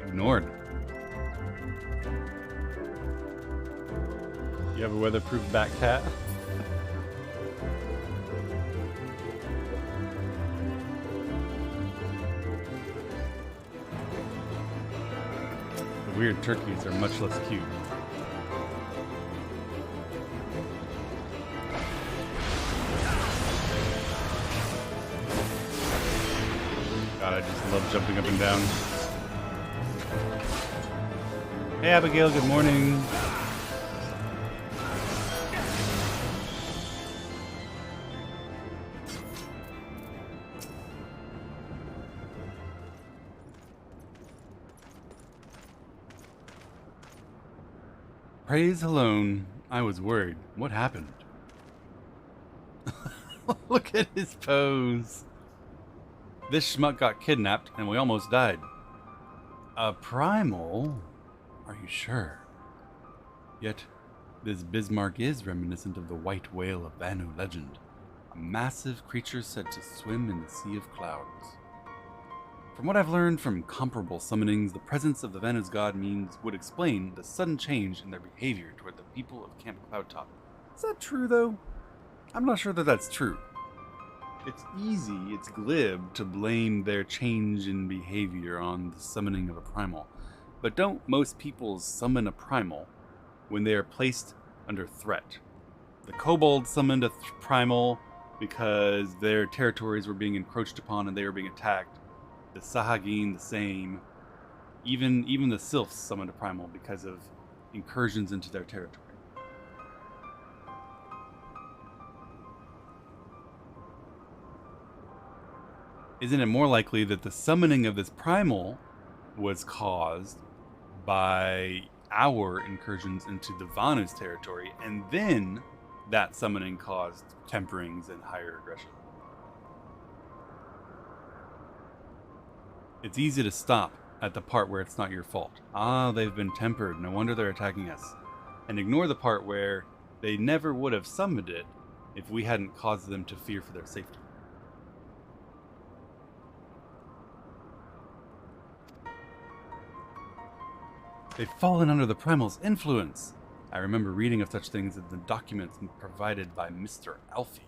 Ignored. You have a weatherproof bat cat? The weird turkeys are much less cute. God, I just love jumping up and down. Hey Abigail, good morning. Praise alone. I was worried. What happened? Look at his pose. This schmuck got kidnapped and we almost died. A primal? Are you sure? Yet, this Bismarck is reminiscent of the white whale of Vanu legend, a massive creature said to swim in the sea of clouds. From what I've learned from comparable summonings, the presence of the Vanu's god would explain the sudden change in their behavior toward the people of Camp Cloudtop. Is that true, though? I'm not sure that that's true. It's easy, it's glib to blame their change in behavior on the summoning of a primal. But don't most peoples summon a primal when they are placed under threat? The kobolds summoned a primal because their territories were being encroached upon and they were being attacked. The Sahagin, the same. Even the Sylphs summoned a primal because of incursions into their territory. Isn't it more likely that the summoning of this primal was caused by our incursions into the Vanu's territory, and then that summoning caused temperings and higher aggression? It's easy to stop at the part where it's not your fault. Ah, they've been tempered, no wonder they're attacking us. And ignore the part where they never would have summoned it if we hadn't caused them to fear for their safety. They've fallen under the primal's influence. I remember reading of such things in the documents provided by Mr. Alfie.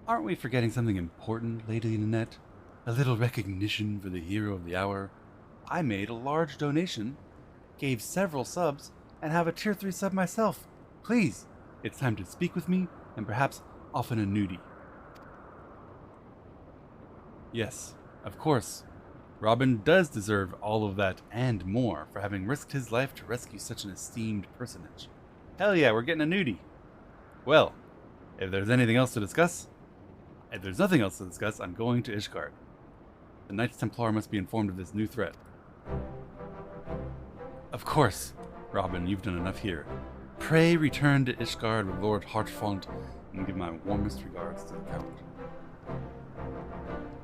Aren't we forgetting something important, Lady Nanette? A little recognition for the hero of the hour. I made a large donation, gave several subs, and have a tier 3 sub myself. Please, it's time to speak with me and perhaps often a nudie. Yes, of course. Robin does deserve all of that and more for having risked his life to rescue such an esteemed personage. Hell yeah, we're getting a nudie. Well, if there's anything else to discuss, if there's nothing else to discuss, I'm going to Ishgard. The Knights Templar must be informed of this new threat. Of course, Robin, you've done enough here. Pray return to Ishgard with Lord Hartfont and give my warmest regards to the Count.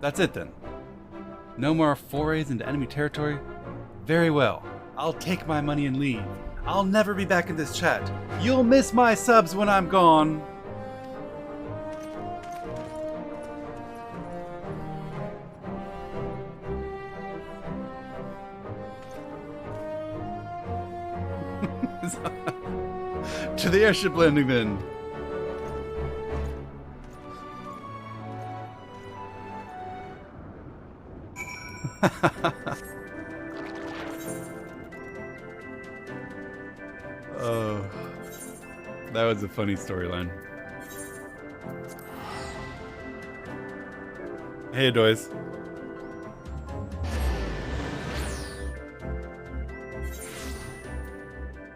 That's it then. No more forays into enemy territory? Very well. I'll take my money and leave. I'll never be back in this chat. You'll miss my subs when I'm gone. To the airship landing then. Oh, that was a funny storyline. Hey, Doys.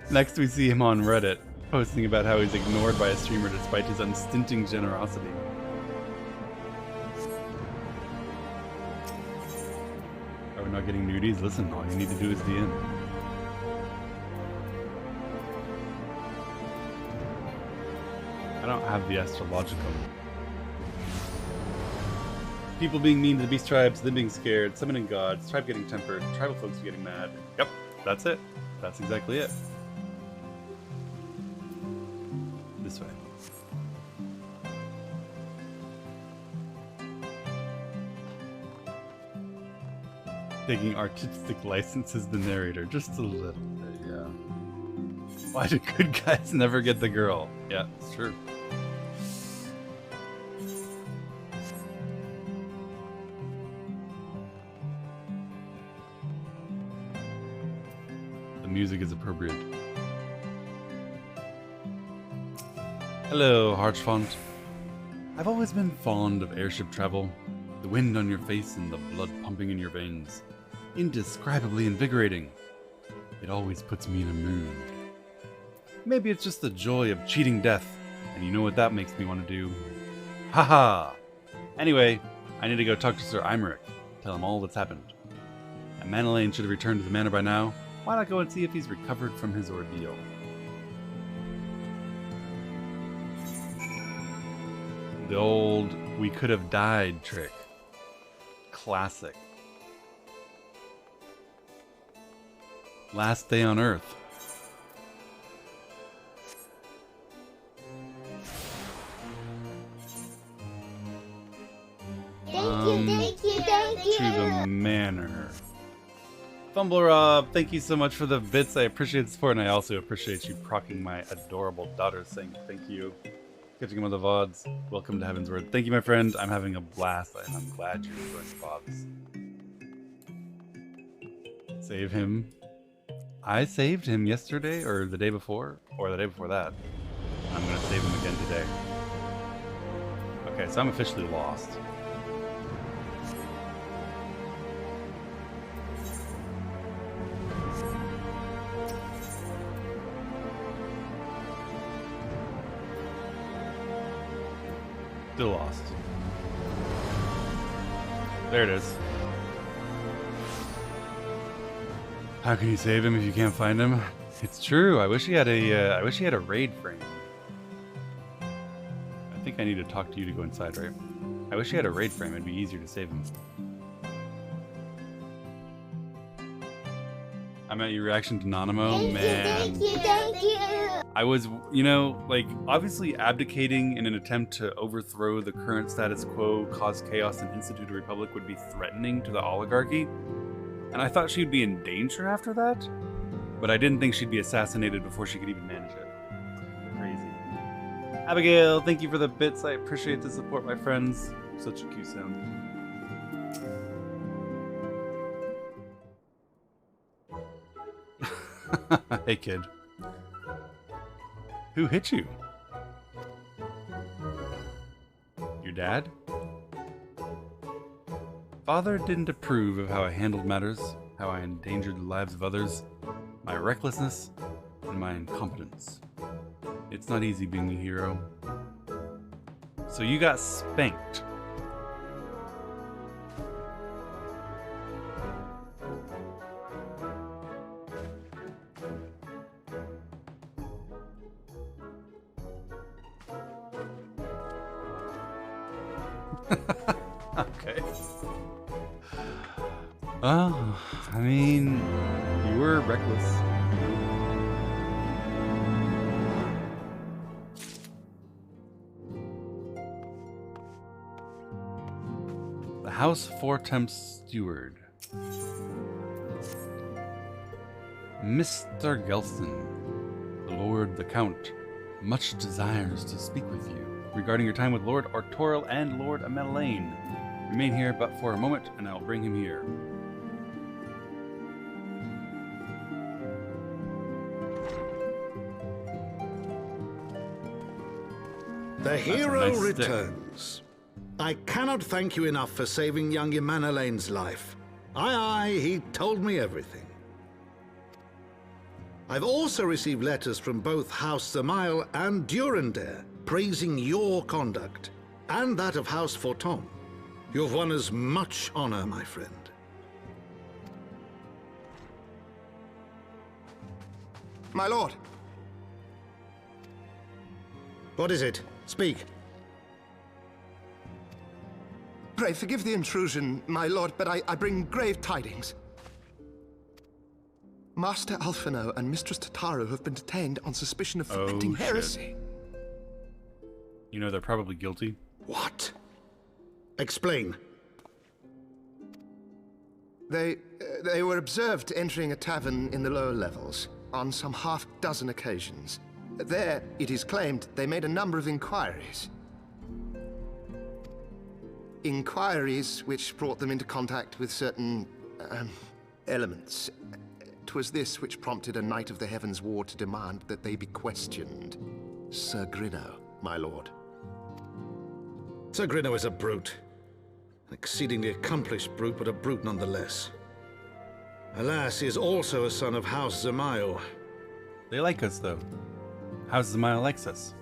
Next, we see him on Reddit, posting about how he's ignored by a streamer despite his unstinting generosity. Are we not getting nudies? Listen, all you need to do is DM. I don't have the astrological. People being mean to the beast tribes, them being scared, summoning gods, tribe getting tempered, tribal folks getting mad. Yep, that's it. That's exactly it. This way. Taking artistic license as the narrator, just a little bit, yeah. Why do good guys never get the girl? Yeah, it's true. The music is appropriate. Hello, Harchfont. I've always been fond of airship travel. The wind on your face and the blood pumping in your veins. Indescribably invigorating. It always puts me in a mood. Maybe it's just the joy of cheating death, and you know what that makes me want to do? Haha! Anyway, I need to go talk to Sir Imeric, tell him all that's happened. And Manalaine should have returned to the manor by now. Why not go and see if he's recovered from his ordeal? The old "we could have died" trick. classic. Last Day on Earth. Thank you. To the manor. Fumbler Rob, thank you so much for the bits. I appreciate the support, and I also appreciate you procking my adorable daughter saying thank you. Catching him on the VODs. Welcome to Heaven's Word. Thank you, my friend. I'm having a blast, and I'm glad you're enjoying the VODs. Save him. I saved him yesterday, or the day before, or the day before that. I'm going to save him again today. Okay, so I'm officially lost. Still lost. There it is. How can you save him if you can't find him? It's true. I wish he had a. I wish he had a raid frame. I think I need to talk to you to go inside, right? I wish he had a raid frame. It'd be easier to save him. I'm at your reaction to Nanamo, man. Thank you. I was, you know, like, obviously abdicating in an attempt to overthrow the current status quo, cause chaos, and institute a republic would be threatening to the oligarchy. And I thought she'd be in danger after that, but I didn't think she'd be assassinated before she could even manage it. Crazy. Abigail, thank you for the bits. I appreciate the support, my friends. Such a cute sound. Hey, kid. Who hit you? Your dad? Father didn't approve of how I handled matters, how I endangered the lives of others, my recklessness, and my incompetence. It's not easy being a hero. So you got spanked. Okay. Oh, I mean, you were reckless. The House Four-Temps Steward. Mr. Gelston, the Lord the Count, much desires to speak with you regarding your time with Lord Artorial and Lord Amelane. Remain here but for a moment, and I'll bring him here. The hero nice returns. I cannot thank you enough for saving young Amelalane's life. Aye, he told me everything. I've also received letters from both House Zamail and Durandare praising your conduct, and that of House Fortom. You've won us much honor, my friend. My lord. What is it? Speak. Pray forgive the intrusion, my lord, but I bring grave tidings. Master Alphino and Mistress Tataru have been detained on suspicion of fomenting heresy. You know they're probably guilty. What? Explain. They were observed entering a tavern in the lower levels on some half-dozen occasions. There, it is claimed, they made a number of inquiries. Inquiries which brought them into contact with certain elements. 'Twas this which prompted a Knight of the Heavens Ward to demand that they be questioned. Sir Grinno, my lord. Sir Grinno is a brute. An exceedingly accomplished brute, but a brute nonetheless. Alas, he is also a son of House Zamail. They like us, though. House Zamail likes us.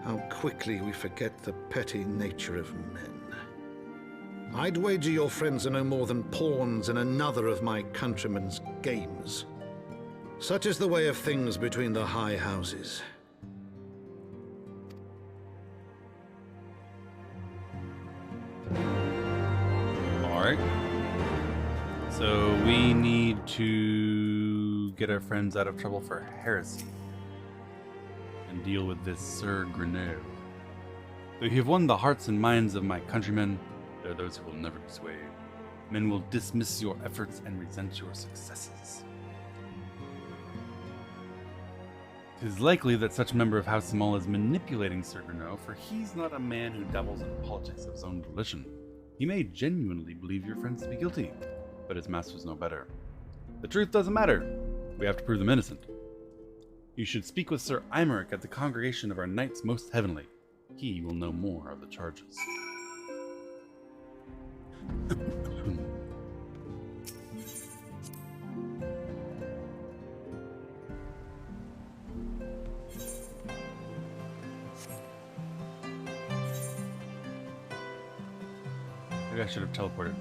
How quickly we forget the petty nature of men. I'd wager your friends are no more than pawns in another of my countrymen's games. Such is the way of things between the high houses. Alright. So we need to get our friends out of trouble for heresy. And deal with this Sir Greneau. Though you have won the hearts and minds of my countrymen, there are those who will never be swayed. Men will dismiss your efforts and resent your successes. It is likely that such a member of House Samal is manipulating Sir Greneau, for he's not a man who dabbles in politics of his own volition. He may genuinely believe your friends to be guilty, but his masters know better. The truth doesn't matter. We have to prove them innocent. You should speak with Sir Imeric at the congregation of our Knights Most Heavenly. He will know more of the charges. Maybe I should have teleported.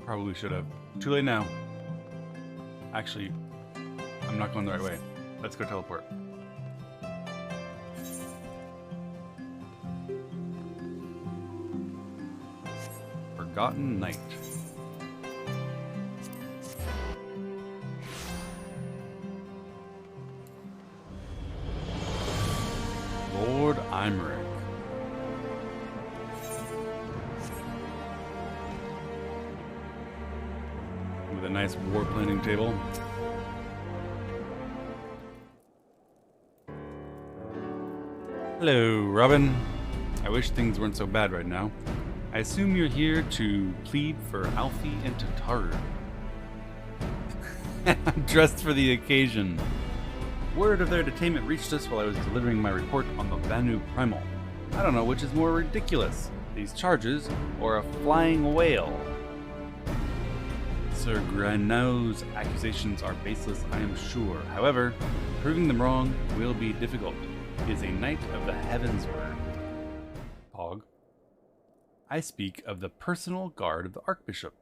Probably should have. Too late now. Actually, I'm not going the right way. Let's go teleport. Forgotten Knight. Lord Imeric. With a nice war planning table. Hello, Robin. I wish things weren't so bad right now. I assume you're here to plead for Alfie and Tataru. I'm dressed for the occasion. Word of their detainment reached us while I was delivering my report on the Vanu Primal. I don't know which is more ridiculous, these charges or a flying whale. Sir Greneau's accusations are baseless, I am sure. However, proving them wrong will be difficult. He is a knight of the Heavensward. Pog. I speak of the personal guard of the Archbishop,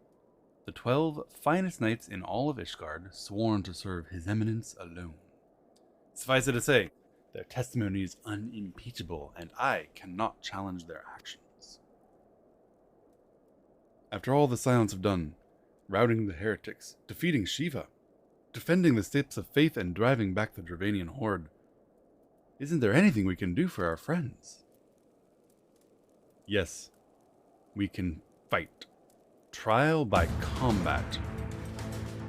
the 12 finest knights in all of Ishgard, sworn to serve His Eminence alone. Suffice it to say, their testimony is unimpeachable, and I cannot challenge their actions. After all the Scions have done, routing the heretics, defeating Shiva, defending the steps of faith, and driving back the Dravanian horde, isn't there anything we can do for our friends? Yes, we can fight. Trial by combat.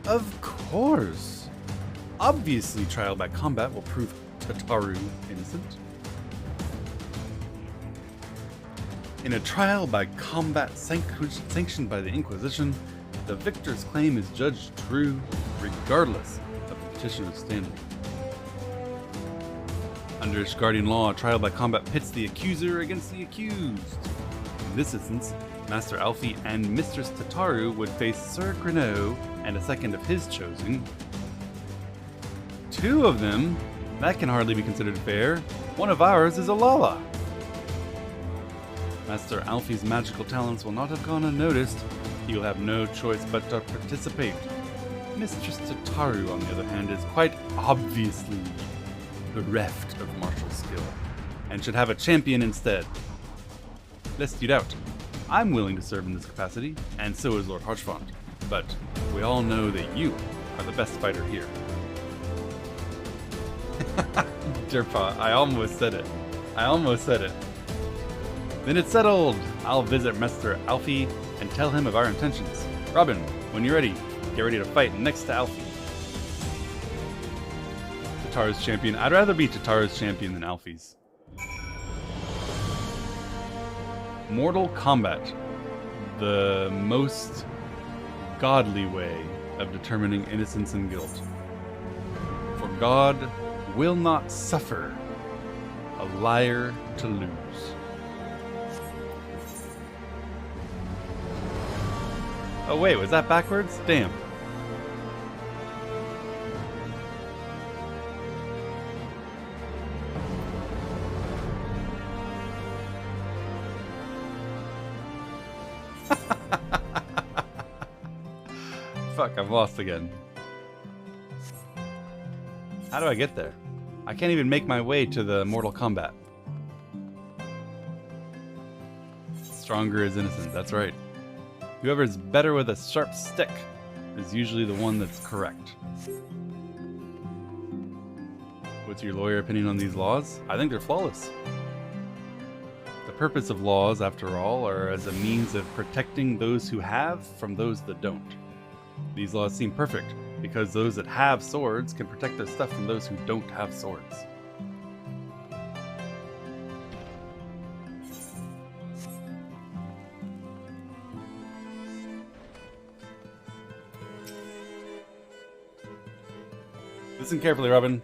Of course! Obviously, trial by combat will prove Tataru innocent. In a trial by combat sanctioned by the Inquisition, the victor's claim is judged true regardless of the petitioner's standing. Under Ishgardian law, a trial by combat pits the accuser against the accused. In this instance, Master Alfie and Mistress Tataru would face Sir Greneau and a second of his choosing. Two of them? That can hardly be considered fair. One of ours is Alala. Master Alfie's magical talents will not have gone unnoticed. He will have no choice but to participate. Mistress Tataru, on the other hand, is quite obviously bereft of martial skill, and should have a champion instead. Lest you doubt, I'm willing to serve in this capacity, and so is Lord Harchfont, but we all know that you are the best fighter here. Derpa, I almost said it. Then it's settled. I'll visit Master Alfie and tell him of our intentions. Robin, when you're ready, get ready to fight next to Alfie. Tataru's champion. I'd rather be Tataru's champion than Alfie's. Mortal combat. The most godly way of determining innocence and guilt. For God will not suffer a liar to lose. Oh wait, was that backwards? Damn. Fuck, I've lost again. How do I get there? I can't even make my way to the Mortal Kombat. stronger is innocent. That's right. Whoever's better with a sharp stick is usually the one that's correct. What's your lawyer opinion on these laws? I think they're flawless. The purpose of laws, after all, are as a means of protecting those who have from those that don't. These laws seem perfect, because those that have swords can protect their stuff from those who don't have swords. Listen carefully, Robin.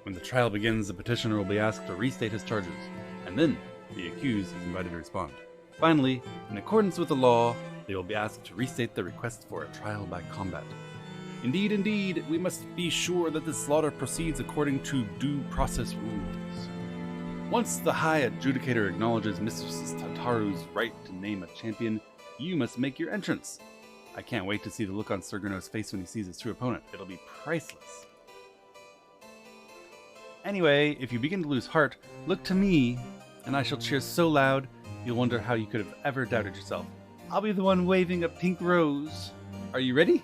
When the trial begins, the petitioner will be asked to restate his charges, and then the accused is invited to respond. Finally, in accordance with the law, they will be asked to restate their request for a trial by combat. Indeed, indeed, we must be sure that the slaughter proceeds according to due process rules. Once the High Adjudicator acknowledges Mistress Tataru's right to name a champion, you must make your entrance. I can't wait to see the look on Sir Gruno's face when he sees his true opponent. It'll be priceless. Anyway, if you begin to lose heart, look to me, and I shall cheer so loud, you'll wonder how you could have ever doubted yourself. I'll be the one waving a pink rose. Are you ready?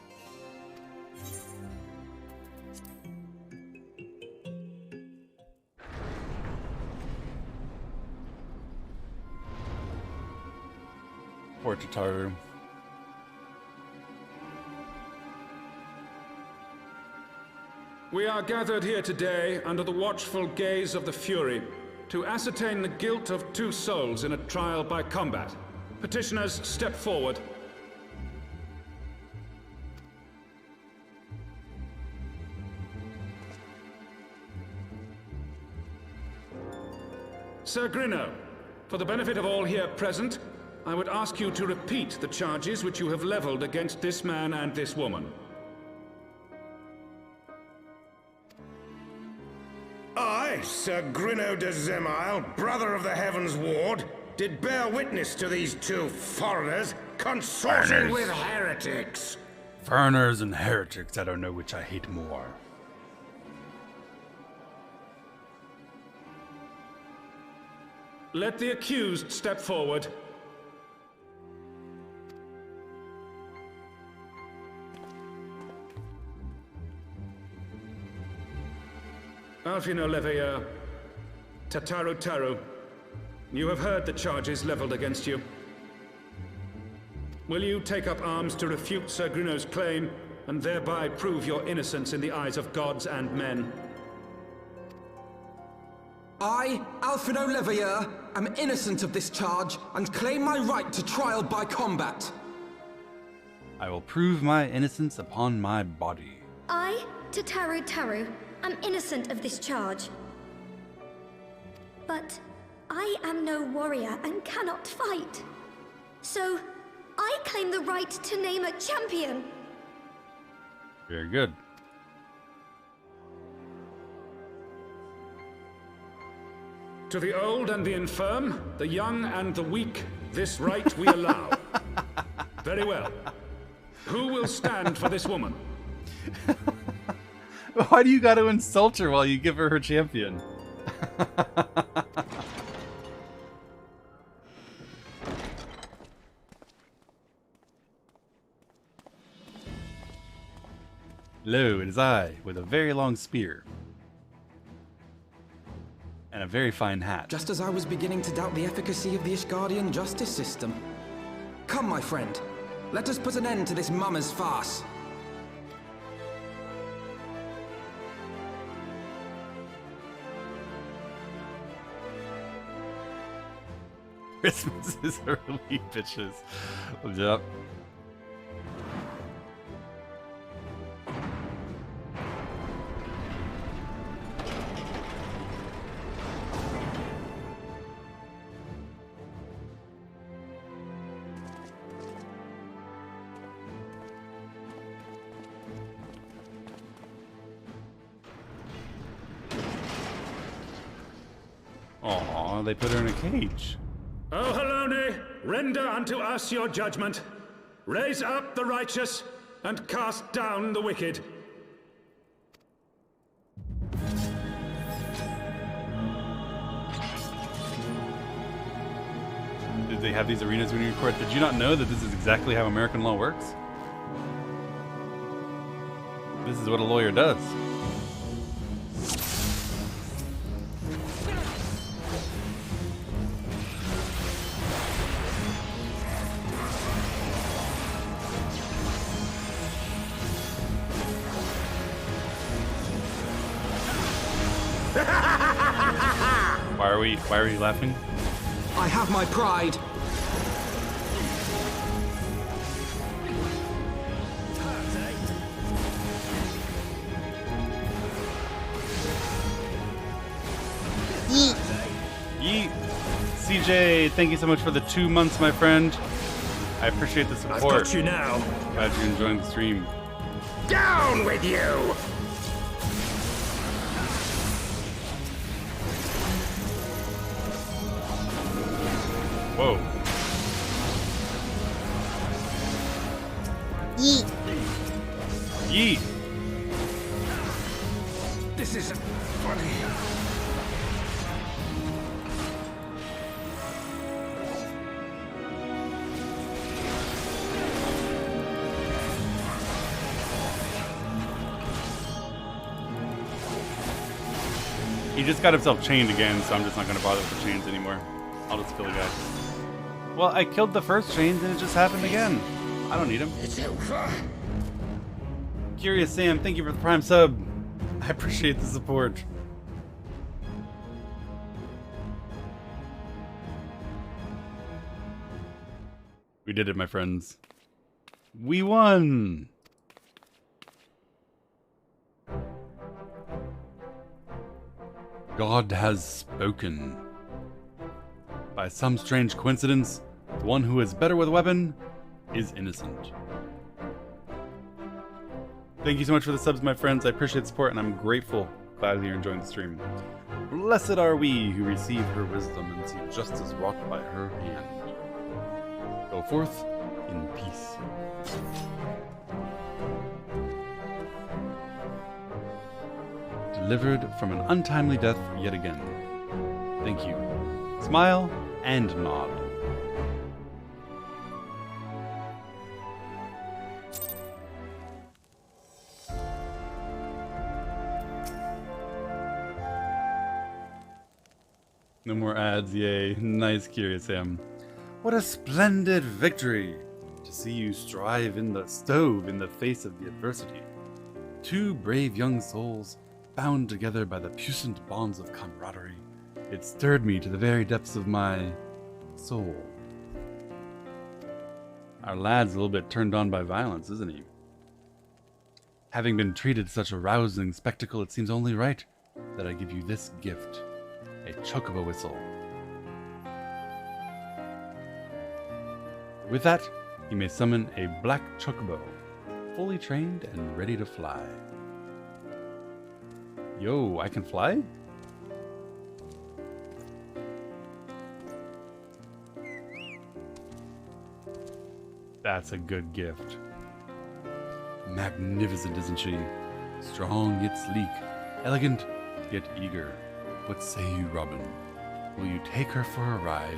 Poor Tataru. We are gathered here today under the watchful gaze of the Fury to ascertain the guilt of 2 souls in a trial by combat. Petitioners, step forward. Sir Gruno, for the benefit of all here present, I would ask you to repeat the charges which you have leveled against this man and this woman. I, Sir Gruno de Zemile, brother of the Heavens Ward, did bear witness to these 2 foreigners consorting with heretics. Foreigners and heretics, I don't know which I hate more. Let the accused step forward. Alfino Leveilleur, Tataru Taru, you have heard the charges leveled against you. Will you take up arms to refute Sir Gruno's claim, and thereby prove your innocence in the eyes of gods and men? I, Alfino Leveilleur, am innocent of this charge, and claim my right to trial by combat. I will prove my innocence upon my body. I, Tataru Taru, am innocent of this charge. But I am no warrior and cannot fight. So, I claim the right to name a champion. Very good. To the old and the infirm, the young and the weak, this right we allow. Very well. Who will stand for this woman? Why do you gotta insult her while you give her champion? Lo, it is I, with a very long spear. And a very fine hat. Just as I was beginning to doubt the efficacy of the Ishgardian justice system. Come, my friend. Let us put an end to this mummer's farce. Christmas is early, bitches. Yep. Aw, they put her in a cage. O Halone, render unto us your judgment. Raise up the righteous, and cast down the wicked. Did they have these arenas when you record? Did you not know that this is exactly how American law works? This is what a lawyer does. Why are you laughing? I have my pride. Yeet. CJ, thank you so much for the 2 months, my friend. I appreciate the support. I've got you now. Glad you're enjoying the stream. Down with you! Whoa. Yeet. Yeet. This isn't funny. He just got himself chained again, so I'm just not going to bother with the chains anymore. I'll just kill the guy. Well, I killed the first chains and it just happened again. I don't need him. It's over. Curious Sam, thank you for the Prime sub. I appreciate the support. We did it, my friends. We won! God has spoken. By some strange coincidence, the one who is better with a weapon is innocent. Thank you so much for the subs, my friends. I appreciate the support, and I'm grateful. Glad that you're enjoying the stream. Blessed are we who receive her wisdom and see justice wrought by her hand. Go forth in peace. Delivered from an untimely death yet again. Thank you. Smile and nod. No more ads, yay. Nice, Curious Sam. What a splendid victory! To see you strive in the stove in the face of the adversity. 2 brave young souls, bound together by the puissant bonds of camaraderie. It stirred me to the very depths of my soul. Our lad's a little bit turned on by violence, isn't he? Having been treated to such a rousing spectacle, it seems only right that I give you this gift. A chocobo whistle. With that, you may summon a black chocobo, fully trained and ready to fly. Yo, I can fly? That's a good gift. Magnificent, isn't she? Strong yet sleek, elegant yet eager. What say you, Robin? Will you take her for a ride?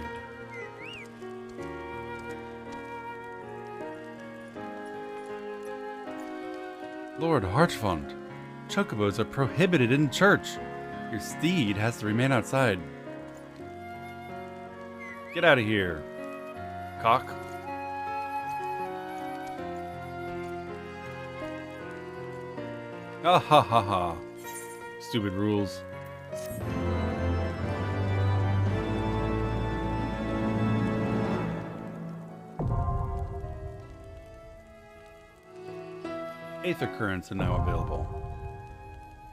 Lord Harchfont, chocobos are prohibited in church. Your steed has to remain outside. Get out of here, cock. Ah ha ha ha. Stupid rules. Aether currents are now available.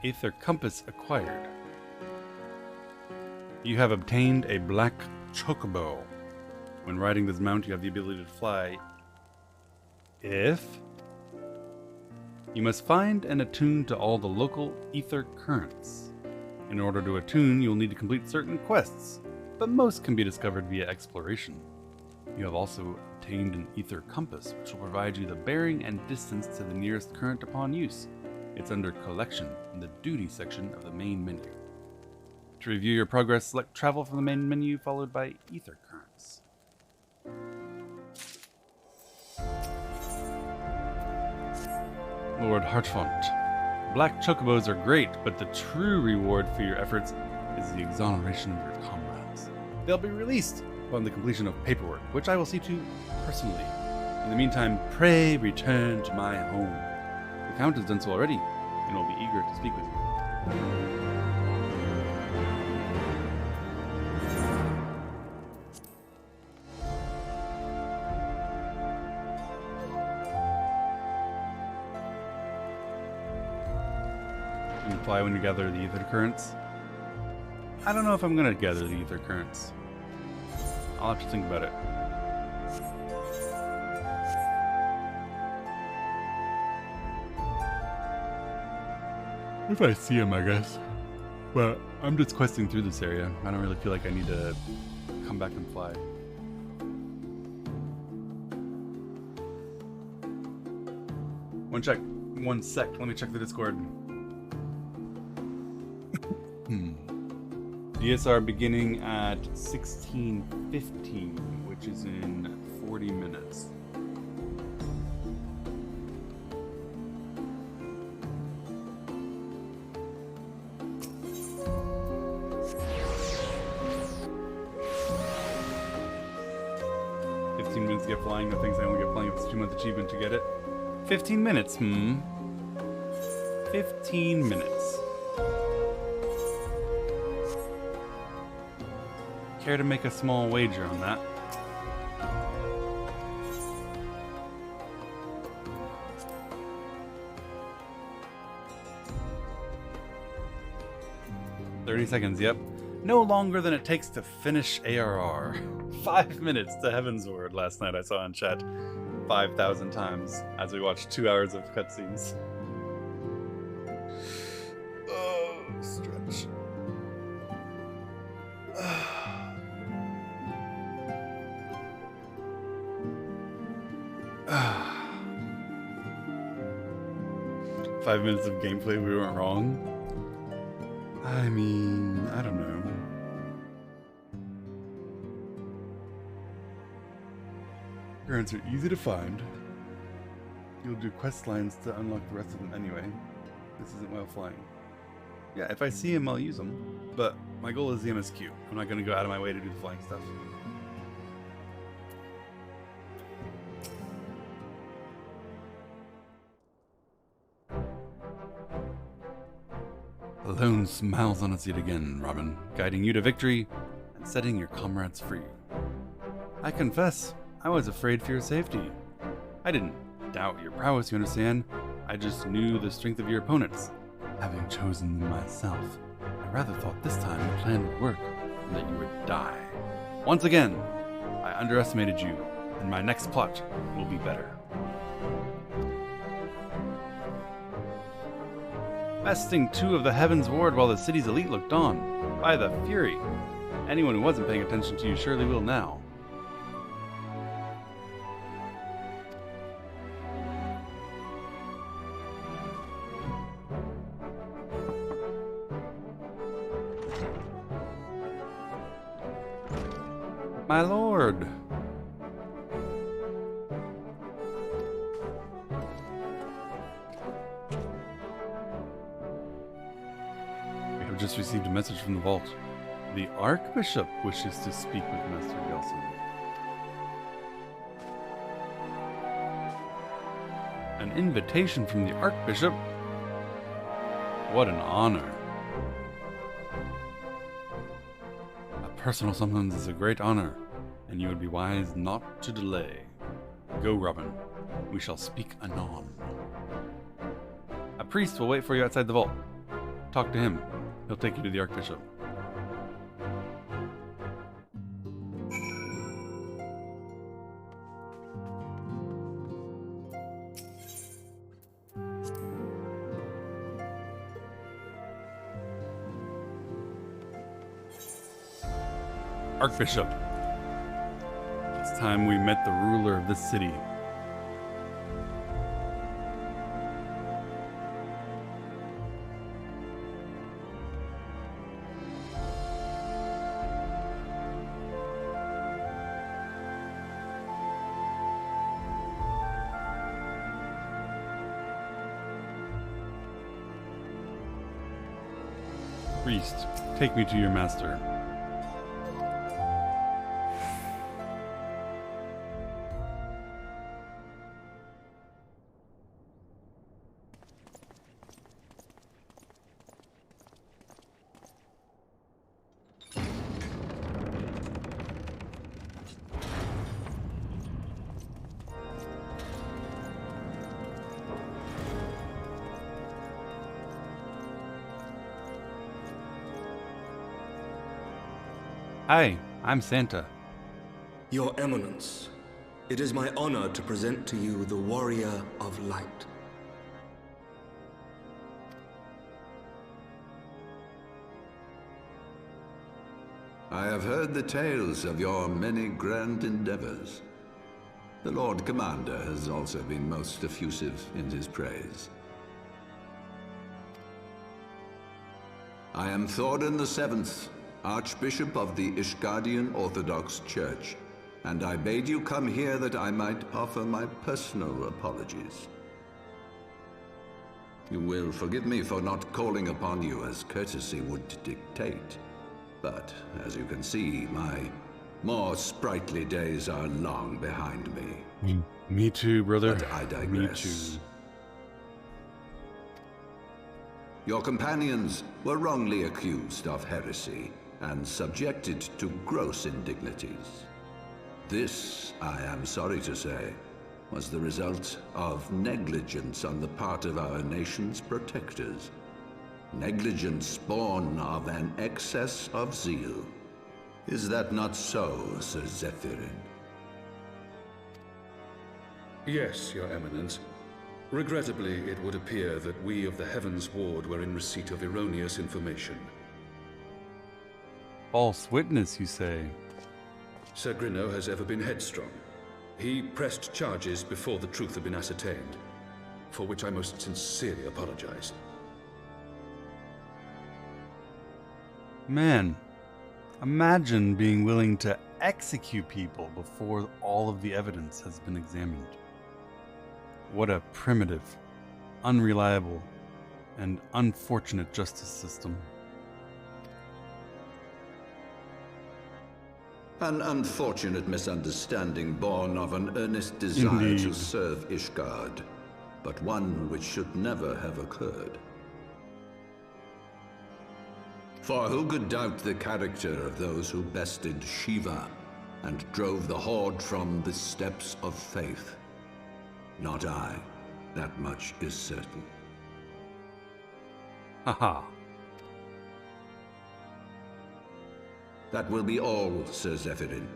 Aether compass acquired. You have obtained a black chocobo. When riding this mount, you have the ability to fly. If you must find and attune to all the local ether currents. In order to attune, you'll need to complete certain quests, but most can be discovered via exploration. You have also obtained an ether compass, which will provide you the bearing and distance to the nearest current upon use. It's under Collection in the Duty section of the main menu. To review your progress, select Travel from the main menu, followed by Ether Currents. Lord Hartfont. Black chocobos are great, but the true reward for your efforts is the exoneration of your comrades. They'll be released upon the completion of paperwork, which I will see to personally. In the meantime, pray return to my home. The Count has done so already, and will be eager to speak with you. You can fly when you gather the ether currents. I don't know if I'm gonna gather the ether currents. I'll have to think about it. If I see him, I guess. But I'm just questing through this area. I don't really feel like I need to come back and fly. One sec. Let me check the Discord. DSR beginning at 16:15, which is in 40 minutes. To get flying. No thanks, I only get flying if it's a 2-month achievement to get it. 15 minutes, 15 minutes. Care to make a small wager on that? "30 seconds, yep. No longer than it takes to finish ARR. 5 minutes to Heavensward last night I saw in chat 5,000 times as we watched 2 hours of cutscenes. Oh, stretch. 5 minutes of gameplay, we weren't wrong. I mean, I don't know. Currents are easy to find. You'll do quest lines to unlock the rest of them anyway. This isn't while flying. Yeah, if I see him, I'll use them. But my goal is the MSQ. I'm not going to go out of my way to do the flying stuff. Alone smiles on its seat again, Robin, guiding you to victory and setting your comrades free. I confess, I was afraid for your safety. I didn't doubt your prowess, you understand. I just knew the strength of your opponents. Having chosen them myself, I rather thought this time the plan would work and that you would die. Once again, I underestimated you, and my next plot will be better. Besting 2 of the Heavens Ward while the city's elite looked on. By the Fury. Anyone who wasn't paying attention to you surely will now. My lord. Just received a message from the vault. The Archbishop wishes to speak with Master Gelson. An invitation from the Archbishop? What an honor. A personal summons is a great honor, and you would be wise not to delay. Go, Robin. We shall speak anon. A priest will wait for you outside the vault. Talk to him. He'll take you to the Archbishop. Archbishop. It's time we met the ruler of this city. Priest, take me to your master. Hi, I'm Santa. Your Eminence, it is my honor to present to you the Warrior of Light. I have heard the tales of your many grand endeavors. The Lord Commander has also been most effusive in his praise. I am Thordan VII, Archbishop of the Ishgardian Orthodox Church, and I bade you come here that I might offer my personal apologies. You will forgive me for not calling upon you as courtesy would dictate, but as you can see, my more sprightly days are long behind me. Me too, brother. But I digress. Me too. Your companions were wrongly accused of heresy and subjected to gross indignities. This, I am sorry to say, was the result of negligence on the part of our nation's protectors. Negligence born of an excess of zeal. Is that not so, Sir Zephyrin? Yes, Your Eminence. Regrettably, it would appear that we of the Heavens Ward were in receipt of erroneous information. False witness, you say? Sir Grinno has ever been headstrong. He pressed charges before the truth had been ascertained, for which I most sincerely apologize. Man, imagine being willing to execute people before all of the evidence has been examined. What a primitive, unreliable, and unfortunate justice system. An unfortunate misunderstanding born of an earnest desire Indeed. to serve Ishgard, but one which should never have occurred. For who could doubt the character of those who bested Shiva and drove the Horde from the steps of faith? Not I. That much is certain. Haha. That will be all, Sir Zephyrin.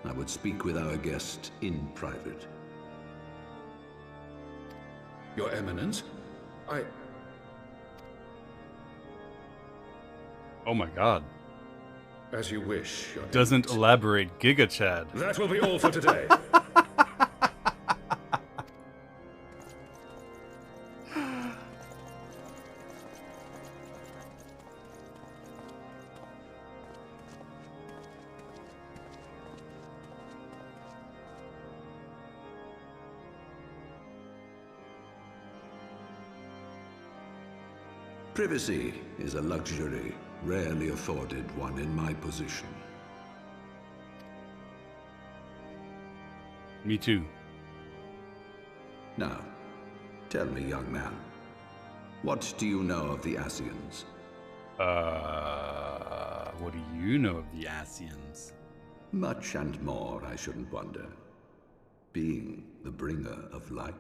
I would speak with our guest in private. Your Eminence, Oh my god. As you wish, Your Doesn't Eminence. elaborate, Giga Chad. That will be all for today. Privacy is a luxury rarely afforded one in my position. Me too. Now, tell me, young man, what do you know of the Asians? What do you know of the Asians? Much and more, I shouldn't wonder. Being the bringer of light.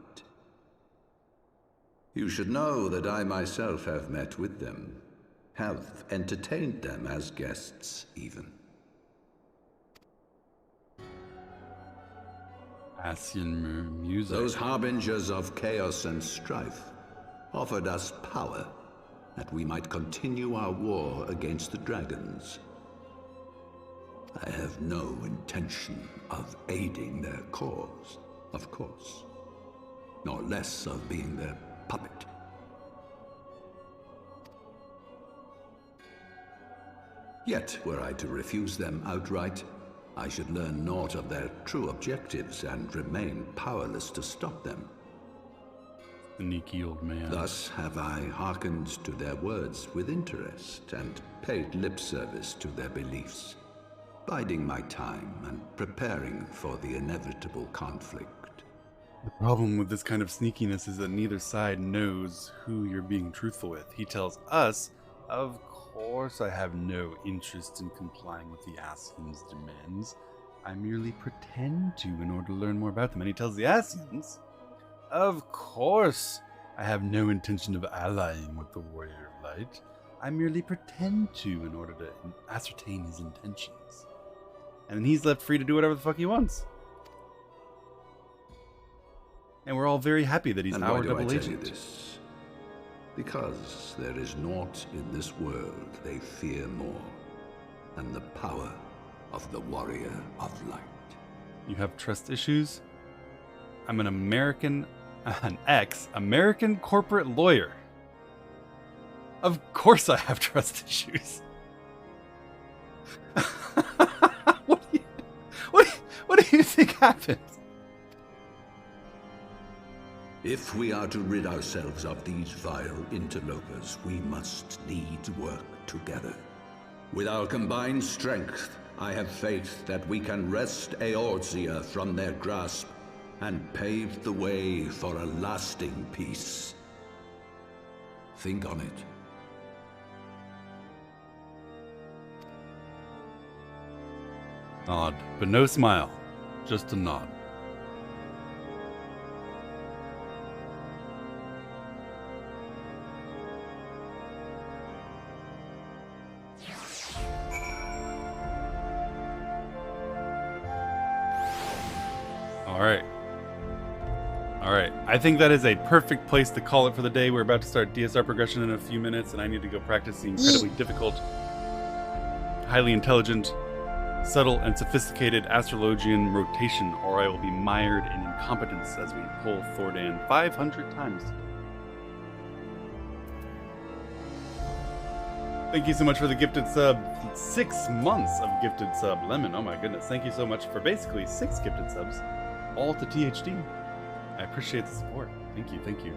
You should know that I myself have met with them, have entertained them as guests, even. Asian music. Those harbingers of chaos and strife offered us power, that we might continue our war against the dragons. I have no intention of aiding their cause, of course, nor less of being their puppet. Yet, were I to refuse them outright, I should learn naught of their true objectives and remain powerless to stop them. Sneaky old man. Thus have I hearkened to their words with interest and paid lip service to their beliefs, biding my time and preparing for the inevitable conflict. The problem with this kind of sneakiness is that neither side knows who you're being truthful with. He tells us, of course I have no interest in complying with the Asians' demands. I merely pretend to in order to learn more about them. And he tells the Asians, of course I have no intention of allying with the Warrior of Light. I merely pretend to in order to ascertain his intentions. And then he's left free to do whatever the fuck he wants. And we're all very happy that he's our double agent. Tell you this? Because there is naught in this world they fear more than the power of the Warrior of Light. You have trust issues? I'm an ex-American corporate lawyer. Of course I have trust issues. What do you think happened? If we are to rid ourselves of these vile interlopers, we must needs work together. With our combined strength, I have faith that we can wrest Eorzea from their grasp and pave the way for a lasting peace. Think on it. Nod, but no smile. Just a nod. Alright, I think that is a perfect place to call it for the day. We're about to start DSR progression in a few minutes, and I need to go practice the incredibly difficult, highly intelligent, subtle, and sophisticated astrologian rotation, or I will be mired in incompetence as we pull Thordan 500 times. Thank you so much for the gifted sub. 6 months of gifted sub. Lemon, oh my goodness. Thank you so much for basically 6 gifted subs. All to THD. I appreciate the support. Thank you, thank you.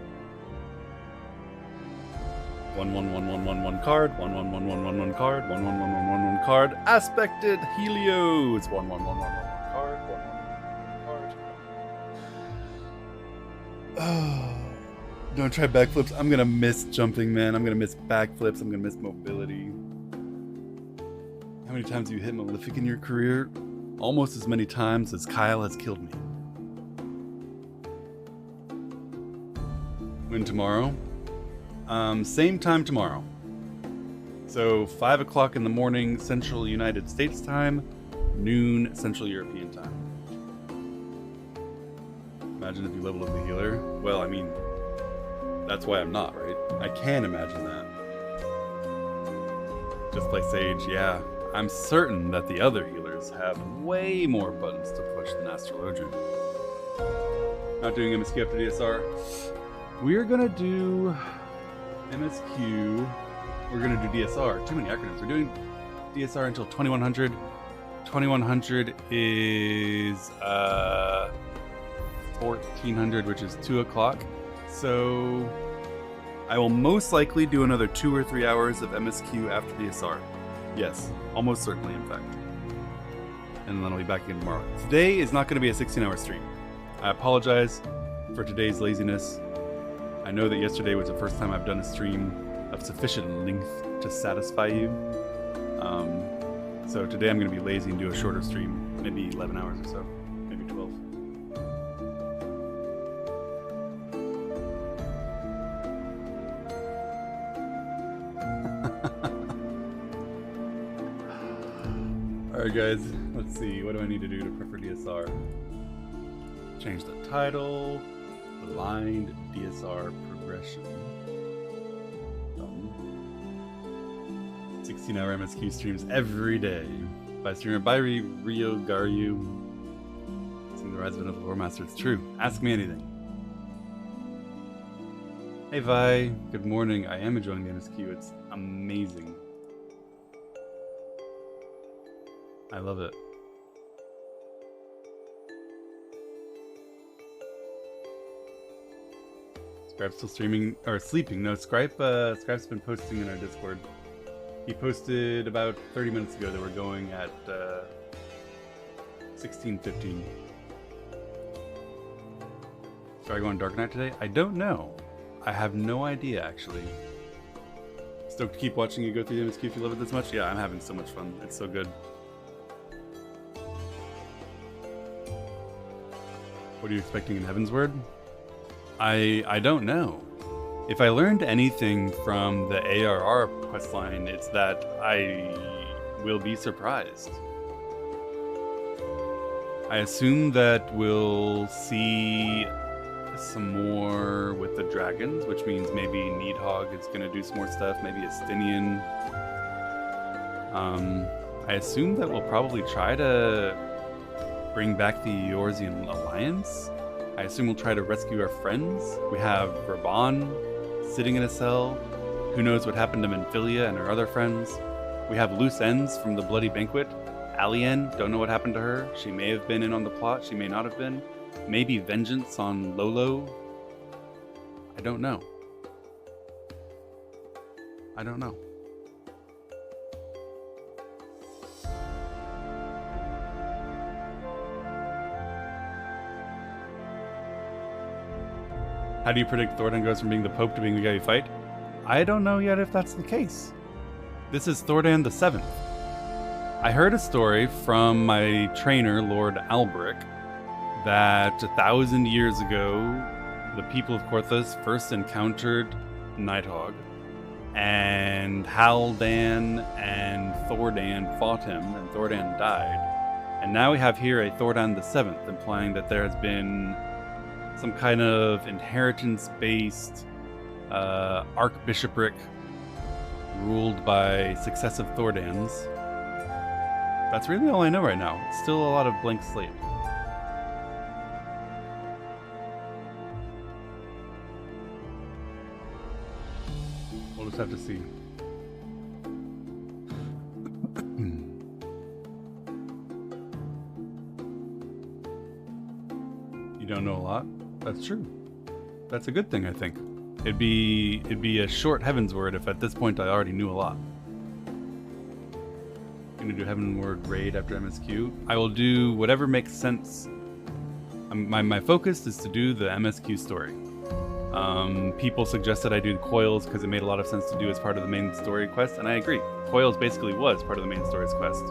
111111 card, 111111 card, 111111 card. Aspected Helios. 111111 card, 111111 card. Oh. Don't try backflips. I'm gonna miss jumping, man. I'm gonna miss backflips. I'm gonna miss mobility. How many times have you hit Malefic in your career? Almost as many times as Kyle has killed me. When tomorrow? Same time tomorrow. So 5 o'clock in the morning, Central United States time, noon Central European time. Imagine if you level up the healer. Well, I mean, that's why I'm not, right? I can imagine that. Just play Sage, yeah. I'm certain that the other healers have way more buttons to push than Astrologian. Not doing MSQ after DSR. We're gonna do MSQ. We're gonna do DSR. Too many acronyms. We're doing DSR until 2100. 2100 is 1400, which is 2 o'clock. So I will most likely do another 2 or 3 hours of MSQ after DSR. Yes, almost certainly, in fact. And then I'll be back again tomorrow. Today is not going to be a 16-hour stream. I apologize for today's laziness. I know that yesterday was the first time I've done a stream of sufficient length to satisfy you. So today I'm going to be lazy and do a shorter stream, maybe 11 hours or so, maybe 12. Alright guys, let's see, what do I need to do to prefer DSR? Change the title, blind DSR progression. 16-hour MSQ streams every day by streamer Byri Rio Garyu. Seeing the rise of another lore master, it's true. Ask me anything. Hey Vi, good morning. I am enjoying the MSQ, it's amazing. I love it. Scribe's still streaming or sleeping. No, Scribe's been posting in our Discord. He posted about 30 minutes ago that we're going at 16:15. So are I going Dark Knight today? I don't know. I have no idea, actually. Stoked to keep watching you go through the MSQ if you love it this much. Yeah, I'm having so much fun. It's so good. What are you expecting in Heavensward? I don't know. If I learned anything from the ARR questline, it's that I will be surprised. I assume that we'll see some more with the dragons, which means maybe Needhogg is going to do some more stuff, maybe Estinian. I assume that we'll probably try to bring back the Eorzean Alliance. I assume we'll try to rescue our friends. We have Raban sitting in a cell. Who knows what happened to Menphilia and her other friends. We have loose ends from the Bloody Banquet. Alien, don't know what happened to her. She may have been in on the plot, she may not have been. Maybe vengeance on Lolo. I don't know. I don't know. How do you predict Thordan goes from being the Pope to being the guy you fight? I don't know yet if that's the case. This is Thordan the 7th. I heard a story from my trainer, Lord Alberic, that 1,000 years ago, the people of Korthos first encountered Nighthawk, and Haldan and Thordan fought him, and Thordan died. And now we have here a Thordan the 7th, implying that there has been some kind of inheritance-based archbishopric ruled by successive Thordans. That's really all I know right now. It's still a lot of blank slate. We'll just have to see. You don't know a lot? That's true. That's a good thing, I think. It'd be a short Heavensward if at this point I already knew a lot. Gonna do Heavenward raid after MSQ. I will do whatever makes sense. My focus is to do the MSQ story. People suggested I do the Coils because it made a lot of sense to do as part of the main story quest, and I agree. Coils basically was part of the main story's quest.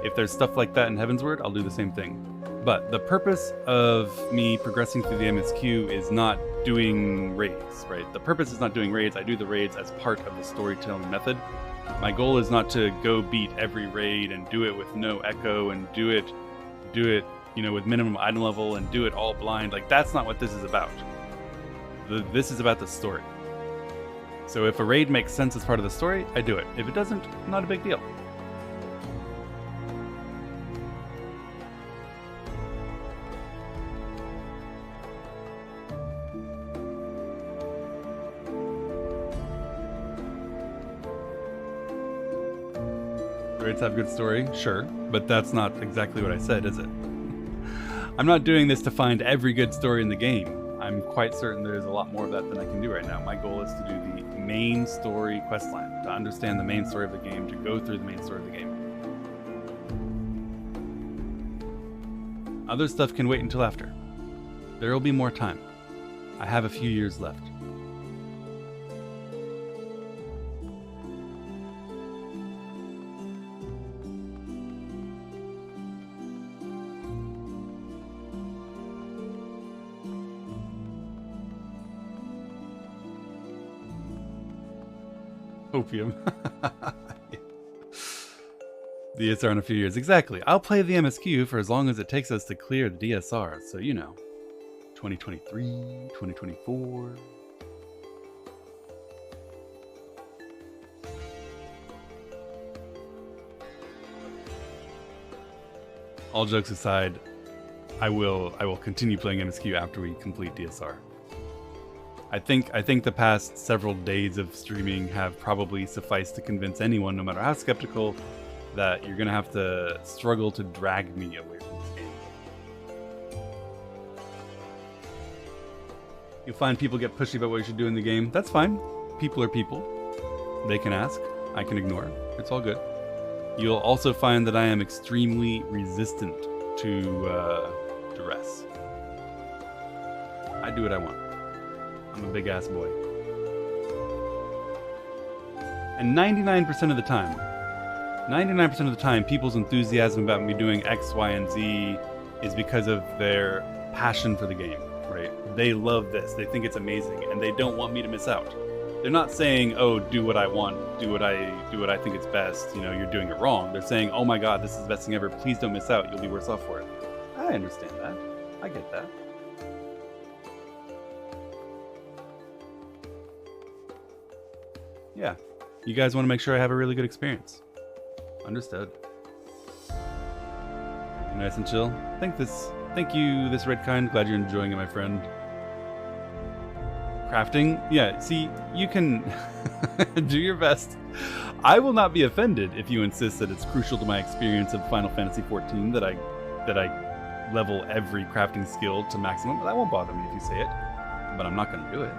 If there's stuff like that in Heavensward, I'll do the same thing. But the purpose of me progressing through the MSQ is not doing raids, right? The purpose is not doing raids. I do the raids as part of the storytelling method. My goal is not to go beat every raid and do it with no echo and do it, you know, with minimum item level and do it all blind. Like, that's not what this is about. This is about the story. So if a raid makes sense as part of the story, I do it. If it doesn't, not a big deal. Raids have good story, sure, but that's not exactly what I said, is it? I'm not doing this to find every good story in the game. I'm quite certain there's a lot more of that than I can do right now. My goal is to do the main story questline, to understand the main story of the game, to go through the main story of the game. Other stuff can wait until after. There will be more time. I have a few years left. Opium. The DSR in a few years. Exactly. I'll play the MSQ for as long as it takes us to clear the DSR. So, you know, 2023, 2024. All jokes aside, I will continue playing MSQ after we complete DSR. I think the past several days of streaming have probably sufficed to convince anyone, no matter how skeptical, that you're gonna have to struggle to drag me away from this game. You'll find people get pushy about what you should do in the game. That's fine. People are people. They can ask. I can ignore. It's all good. You'll also find that I am extremely resistant to duress. I do what I want. I'm a big ass boy. And 99% of the time, people's enthusiasm about me doing X, Y, and Z is because of their passion for the game, right? They love this. They think it's amazing, and they don't want me to miss out. They're not saying, "Oh, do what I want, do what I think is best. You know, you're doing it wrong." They're saying, "Oh my God, this is the best thing ever. Please don't miss out. You'll be worse off for it." I understand that. I get that. Yeah, you guys want to make sure I have a really good experience. Understood. Be nice and chill. Thank you, this red kind. Glad you're enjoying it, my friend. Crafting? Yeah, see, you can do your best. I will not be offended if you insist that it's crucial to my experience of Final Fantasy XIV that I level every crafting skill to maximum. But that won't bother me if you say it. But I'm not going to do it.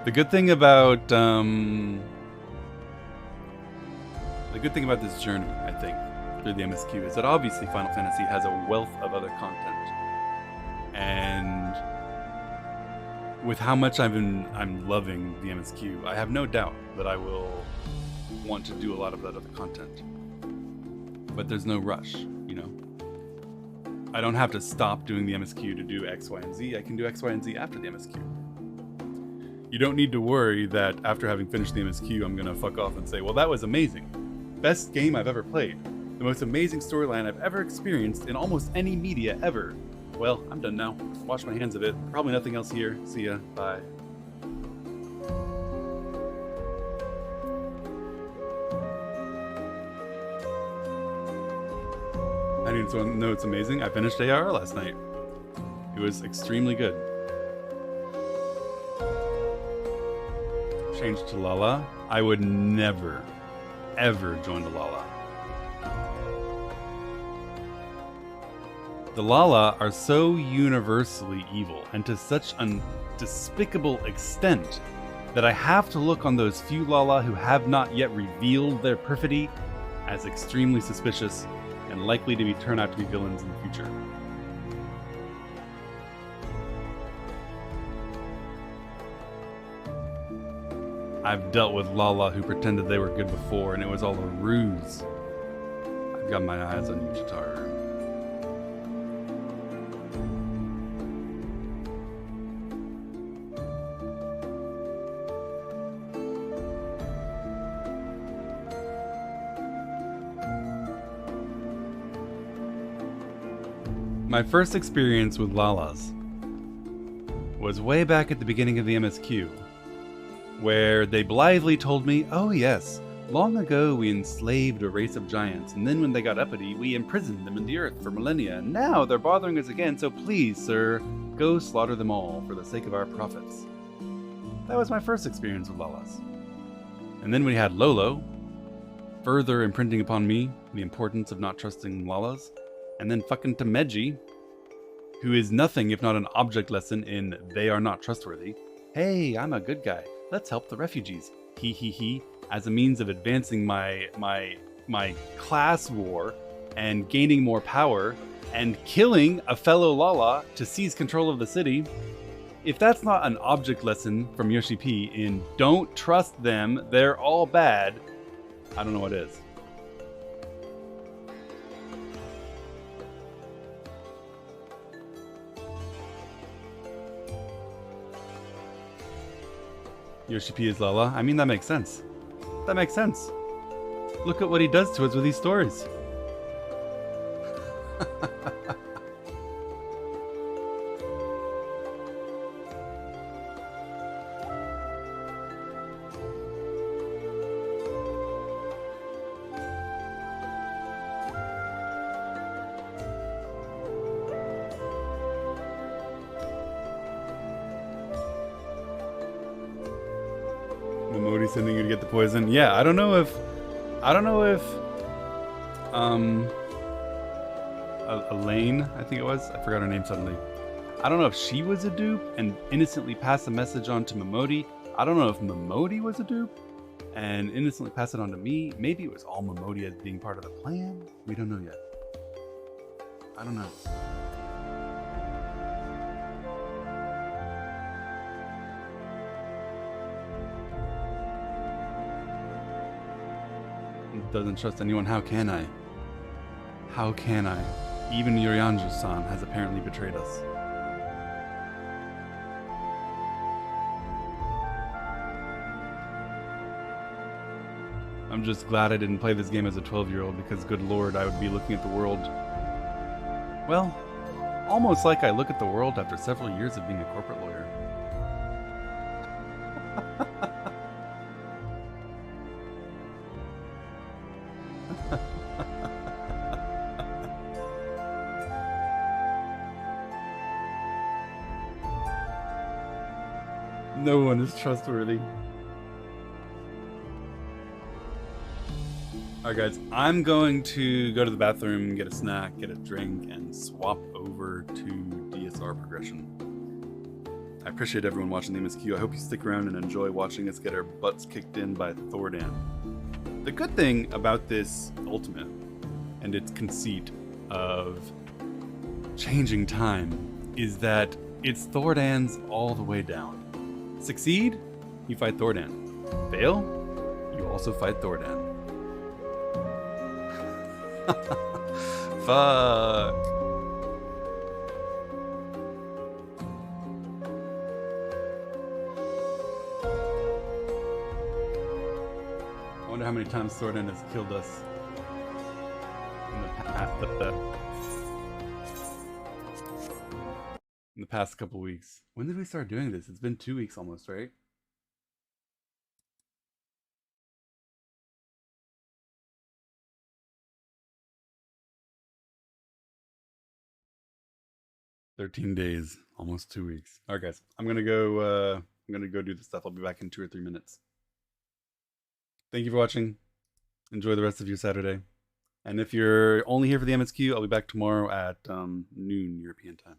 The good thing about this journey, I think, through the MSQ is that obviously Final Fantasy has a wealth of other content, and with how much I'm loving the MSQ, I have no doubt that I will want to do a lot of that other content. But there's no rush, you know. I don't have to stop doing the MSQ to do X, Y, and Z. I can do X, Y, and Z after the MSQ. You don't need to worry that after having finished the MSQ, I'm gonna fuck off and say, well, that was amazing. Best game I've ever played. The most amazing storyline I've ever experienced in almost any media ever. Well, I'm done now. Wash my hands of it. Probably nothing else here. See ya. Bye. I need to know it's amazing. I finished AR last night. It was extremely good. Changed to Lala. I would never, ever join the Lala. The Lala are so universally evil and to such a despicable extent that I have to look on those few Lala who have not yet revealed their perfidy as extremely suspicious and likely to turn out to be villains in the future. I've dealt with Lala who pretended they were good before, and it was all a ruse. I've got my eyes on you, Chitaru. My first experience with Lalas was way back at the beginning of the MSQ, where they blithely told me, oh yes, long ago we enslaved a race of giants, and then when they got uppity, we imprisoned them in the earth for millennia, and now they're bothering us again, so please, sir, go slaughter them all for the sake of our profits. That was my first experience with Lalas. And then we had Lolo, further imprinting upon me the importance of not trusting Lalas, and then fucking Tameji, who is nothing if not an object lesson in they are not trustworthy. Hey, I'm a good guy. Let's help the refugees. He he he. As a means of advancing my class war and gaining more power and killing a fellow Lala to seize control of the city. If that's not an object lesson from Yoshi P in don't trust them, they're all bad, I don't know what is. Yoshi P is Lala. I mean, that makes sense. That makes sense. Look at what he does to us with these stories. maybe sending you to get the poison. Yeah, I don't know if Elaine, I think it was. I forgot her name suddenly. I don't know if she was a dupe and innocently passed the message on to Momodi. I don't know if Momodi was a dupe and innocently passed it on to me. Maybe it was all Momodi as being part of the plan. We don't know yet. I don't know. Doesn't trust anyone. How can I? How can I? Even Yurianju-san has apparently betrayed us. I'm just glad I didn't play this game as a 12-year-old because, good lord, I would be looking at the world, well, almost like I look at the world after several years of being a corporate lawyer. No one is trustworthy. Alright guys, I'm going to go to the bathroom, get a snack, get a drink, and swap over to DSR progression. I appreciate everyone watching the MSQ. I hope you stick around and enjoy watching us get our butts kicked in by Thordan. The good thing about this ultimate and its conceit of changing time is that it's Thordan's all the way down. Succeed, you fight Thordan. Fail, you also fight Thordan. Fuck. I wonder how many times Thordan has killed us in the past couple weeks. When did we start doing this? It's been 2 weeks almost, right? "13 days, almost 2 weeks." All right, guys, I'm gonna go do the stuff. I'll be back in 2 or 3 minutes. Thank you for watching. Enjoy the rest of your Saturday. And if you're only here for the MSQ, I'll be back tomorrow at noon European time.